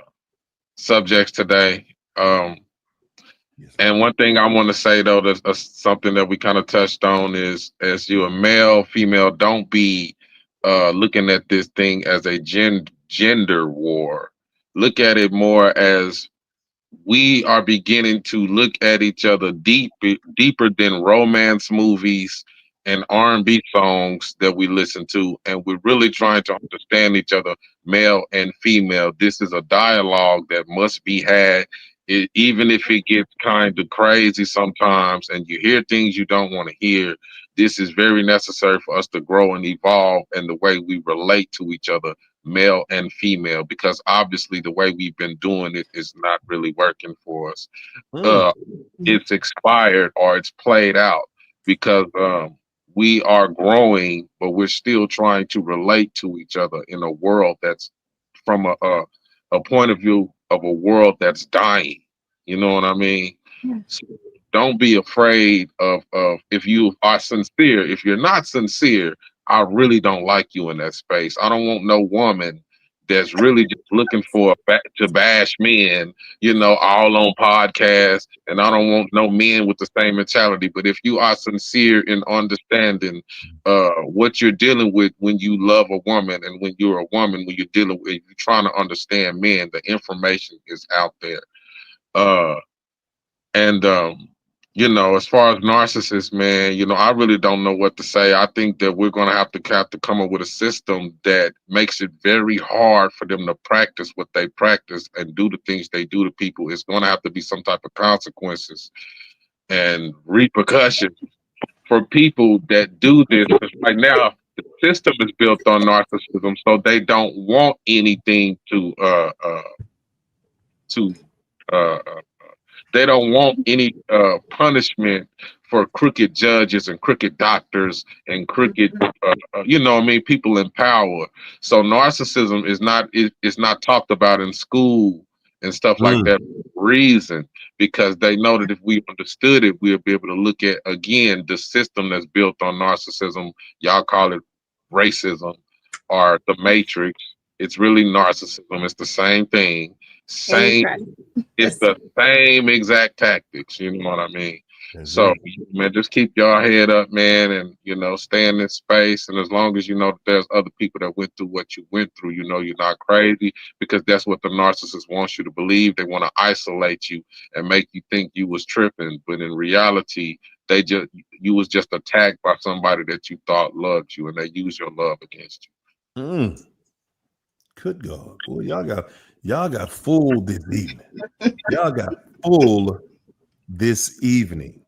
subjects today. Yes, And one thing I want to say though, that's something that we kind of touched on is, as you a male, female, don't be looking at this thing as a gender war. Look at it more as we are beginning to look at each other deeper than romance movies and R&B songs that we listen to, and we're really trying to understand each other, male and female. This is a dialogue that must be had, even if it gets kind of crazy sometimes and you hear things you don't want to hear. This is very necessary for us to grow and evolve in the way we relate to each other, male and female, because obviously the way we've been doing it is not really working for us. mm, Uh, it's expired or it's played out because we are growing, but we're still trying to relate to each other in a world that's from a point of view of a world that's dying. You know what I mean? So don't be afraid of if you are sincere. If you're not sincere, I really don't like you in that space. I don't want no woman that's really just looking for to bash men, all on podcasts. And I don't want no men with the same mentality. But if you are sincere in understanding what you're dealing with when you love a woman, and when you're a woman, when you're dealing with, you're trying to understand men, the information is out there. Uh, and as far as narcissists, man, I really don't know what to say. I think that we're gonna have to come up with a system that makes it very hard for them to practice what they practice and do the things they do to people. It's gonna have to be some type of consequences and repercussions for people that do this. Because right now the system is built on narcissism, so they don't want anything to they don't want any punishment for crooked judges and crooked doctors and crooked, what I mean, people in power. So narcissism is not talked about in school and stuff like mm. that for a reason, because they know that if we understood it, we'll be able to look at again the system that's built on narcissism. Y'all call it racism or the matrix. It's really narcissism. It's the same thing. And you Same try. it's the same exact tactics, you know what I mean? That's So, it. man, just keep your head up, man, and stay in this space. And as long as you know that there's other people that went through what you went through, you're not crazy, because that's what the narcissist wants you to believe. They want to isolate you and make you think you was tripping, but in reality, you was just attacked by somebody that you thought loved you, and they use your love against you. Mm. Good God, boy, y'all got full this evening. Y'all got full this evening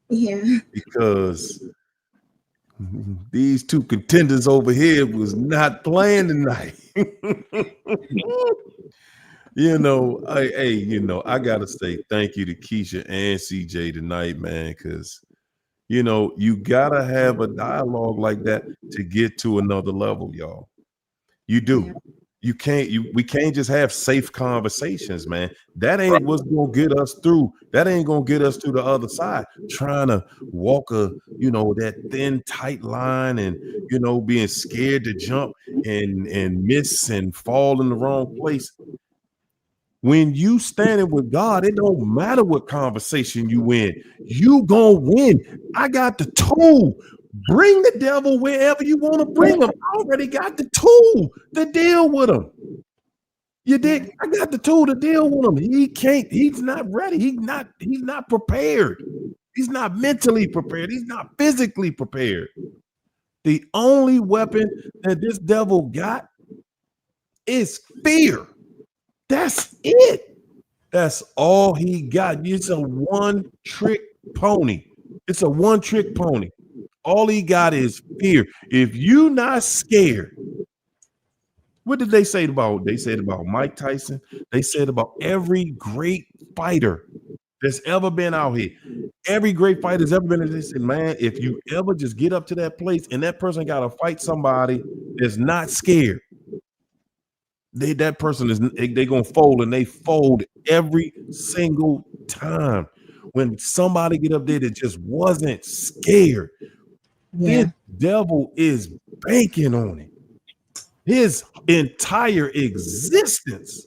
Yeah. because these two contenders over here was not playing tonight. I gotta say thank you to Keisha and CJ tonight, man, because you gotta have a dialogue like that to get to another level, y'all. You do. We can't just have safe conversations, man. That ain't what's gonna get us through. That ain't gonna get us to the other side. Trying to walk that thin, tight line and being scared to jump and miss and fall in the wrong place. When you standing with God, it don't matter what conversation you in. You gonna win. I got the tool. Bring the devil wherever you want to bring him. I already got the tool to deal with him. You dig? I got the tool to deal with him. He's not ready. He's not prepared. He's not mentally prepared. He's not physically prepared. The only weapon that this devil got is fear. That's it. That's all he got. It's a one-trick pony. It's a one-trick pony. All he got is fear. If you not scared, what did they say about? They said about Mike Tyson. They said about every great fighter that's ever been out here. Every great fighter that's ever been. They said, man, if you ever just get up to that place and that person got to fight somebody that's not scared, that person they gonna fold, and they fold every single time. When somebody get up there that just wasn't scared, this devil is banking on it. His entire existence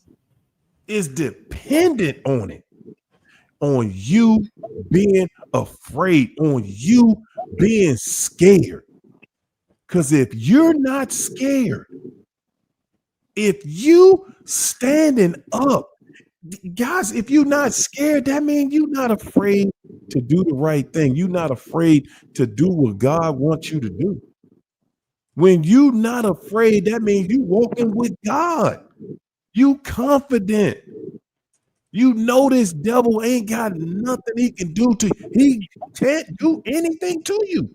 is dependent on it, on you being afraid, on you being scared. Because if you're not scared, if you standing up, guys, if you're not scared, that means you're not afraid to do the right thing. You're not afraid to do what God wants you to do. When you're not afraid, that means you walking with God. You confident. You know this devil ain't got nothing he can do to you. He can't do anything to you.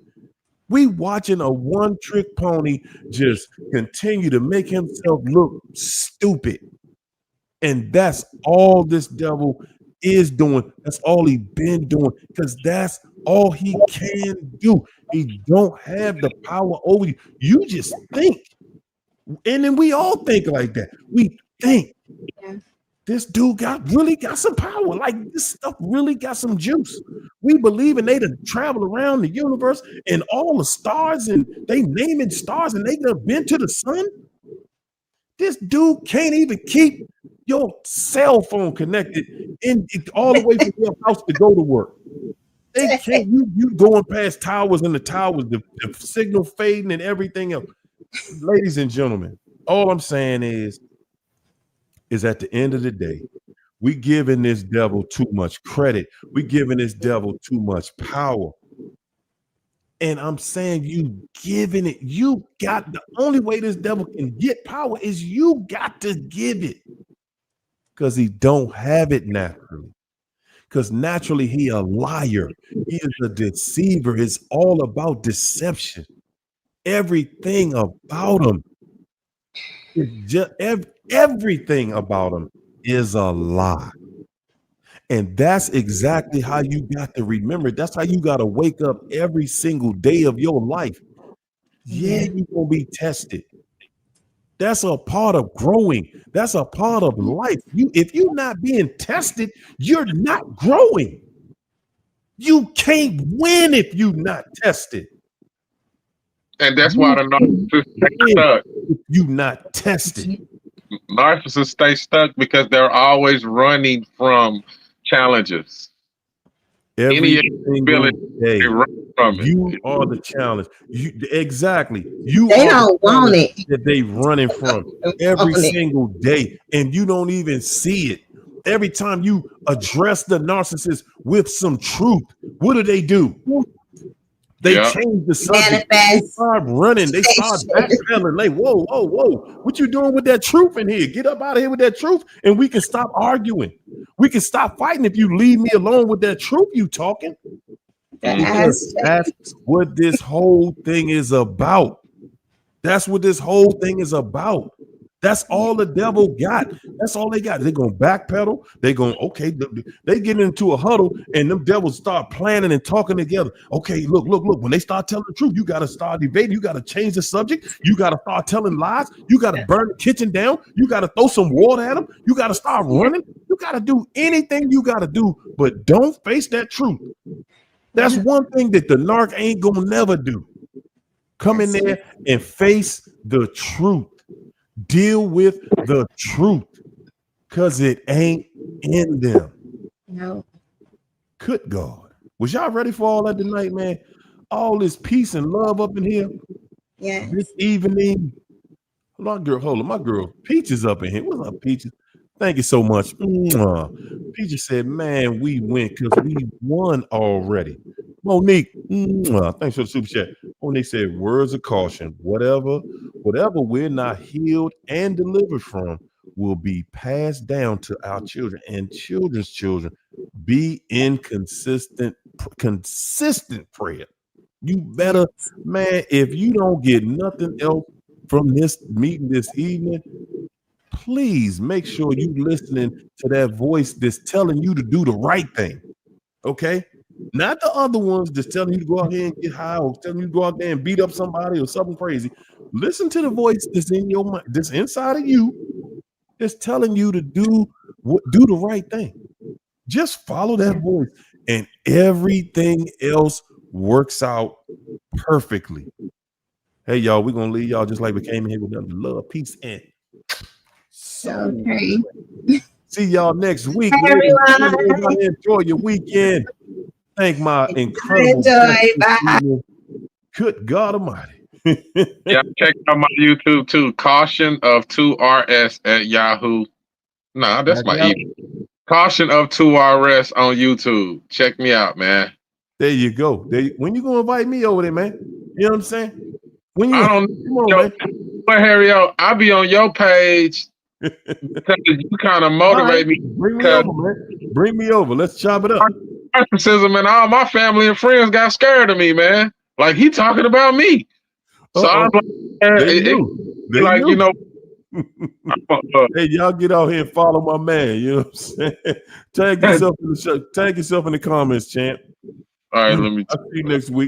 We watching a one-trick pony just continue to make himself look stupid. And that's all this devil is doing. That's all he been doing, because that's all he can do. He don't have the power over you. You just think. And then we all think like that. We think this dude really got some power. Like, this stuff really got some juice. We believe, and they to travel around the universe and all the stars, and they naming stars, and they have been to the sun. This dude can't even keep your cell phone connected all the way from your house to go to work. They can't. You going past towers, and the towers, the signal fading and everything else. Ladies and gentlemen, all I'm saying is at the end of the day, we giving this devil too much credit. We giving this devil too much power. And I'm saying you got the only way this devil can get power is you got to give it, because he don't have it naturally. Because naturally he a liar. He is a deceiver. It's all about deception. Everything about him is just everything about him is a lie. And that's exactly how you got to remember. That's how you got to wake up every single day of your life. Yeah, you're going to be tested. That's a part of growing. That's a part of life. If you're not being tested, you're not growing. You can't win if you're not tested. And that's why the narcissists stay stuck. If you're not tested. Narcissists stay stuck because they're always running from challenges. Every Any single ability day. to run from it. You are the challenge. Exactly. You They are don't the want challenge it. that they running from every Want it. single day, and you don't even see it. Every time you address the narcissist with some truth, what do? They Yeah. change the subject. They Manifest. start running. They start backpedaling. Like, whoa, whoa, whoa. What you doing with that truth in here? Get up out of here with that truth, and we can stop arguing. We can stop fighting if you leave me alone with that truth you talking. Because that's what this whole thing is about. That's what this whole thing is about. That's all the devil got. That's all they got. They're going to backpedal. They're going, okay, they get into a huddle and them devils start planning and talking together. Okay, look. When they start telling the truth, you got to start debating. You got to change the subject. You got to start telling lies. You got to burn the kitchen down. You got to throw some water at them. You got to start running. You got to do anything you got to do, but don't face that truth. That's one thing that the narc ain't going to never do. Come in there and face the truth. Deal with the truth, because it ain't in them. No. Good God. Was y'all ready for all that tonight, man? All this peace and love up in here. Yes. This evening. My girl Peaches up in here. What's up, Peaches? Thank you so much. Peaches said, man, we win because we won already. Monique, thanks for the super chat. Monique said, words of caution. Whatever we're not healed and delivered from will be passed down to our children and children's children. Be in consistent prayer. You better, man, if you don't get nothing else from this meeting this evening, please make sure you listening to that voice that's telling you to do the right thing. Okay? Not the other ones that's telling you to go out here and get high or telling you to go out there and beat up somebody or something crazy. Listen to the voice that's in your mind, that's inside of you, that's telling you to do the right thing. Just follow that voice and everything else works out perfectly. Hey, y'all, we're going to leave y'all just like we came in here with nothing but love, peace, and Okay. See y'all next week. Hey, everyone. Enjoy your weekend. Thank my incredible Bye. Good God Almighty. Yeah, check out my YouTube too. Caution of 2RS at Yahoo. Nah, that's my email. Caution of 2RS on YouTube. Check me out, man. There you go. When you gonna invite me over there, man? You know what I'm saying? When you I don't know, but Harry, I'll be on your page. Because you kind of motivate me. Bring me over, man. Bring me over. Let's chop it up. Narcissism and all my family and friends got scared of me, man. Like he talking about me. So I'm like, you know. Hey, y'all get out here and follow my man. You know what I'm saying? Tag yourself in the comments, champ. All right, let me. I'll see you next week.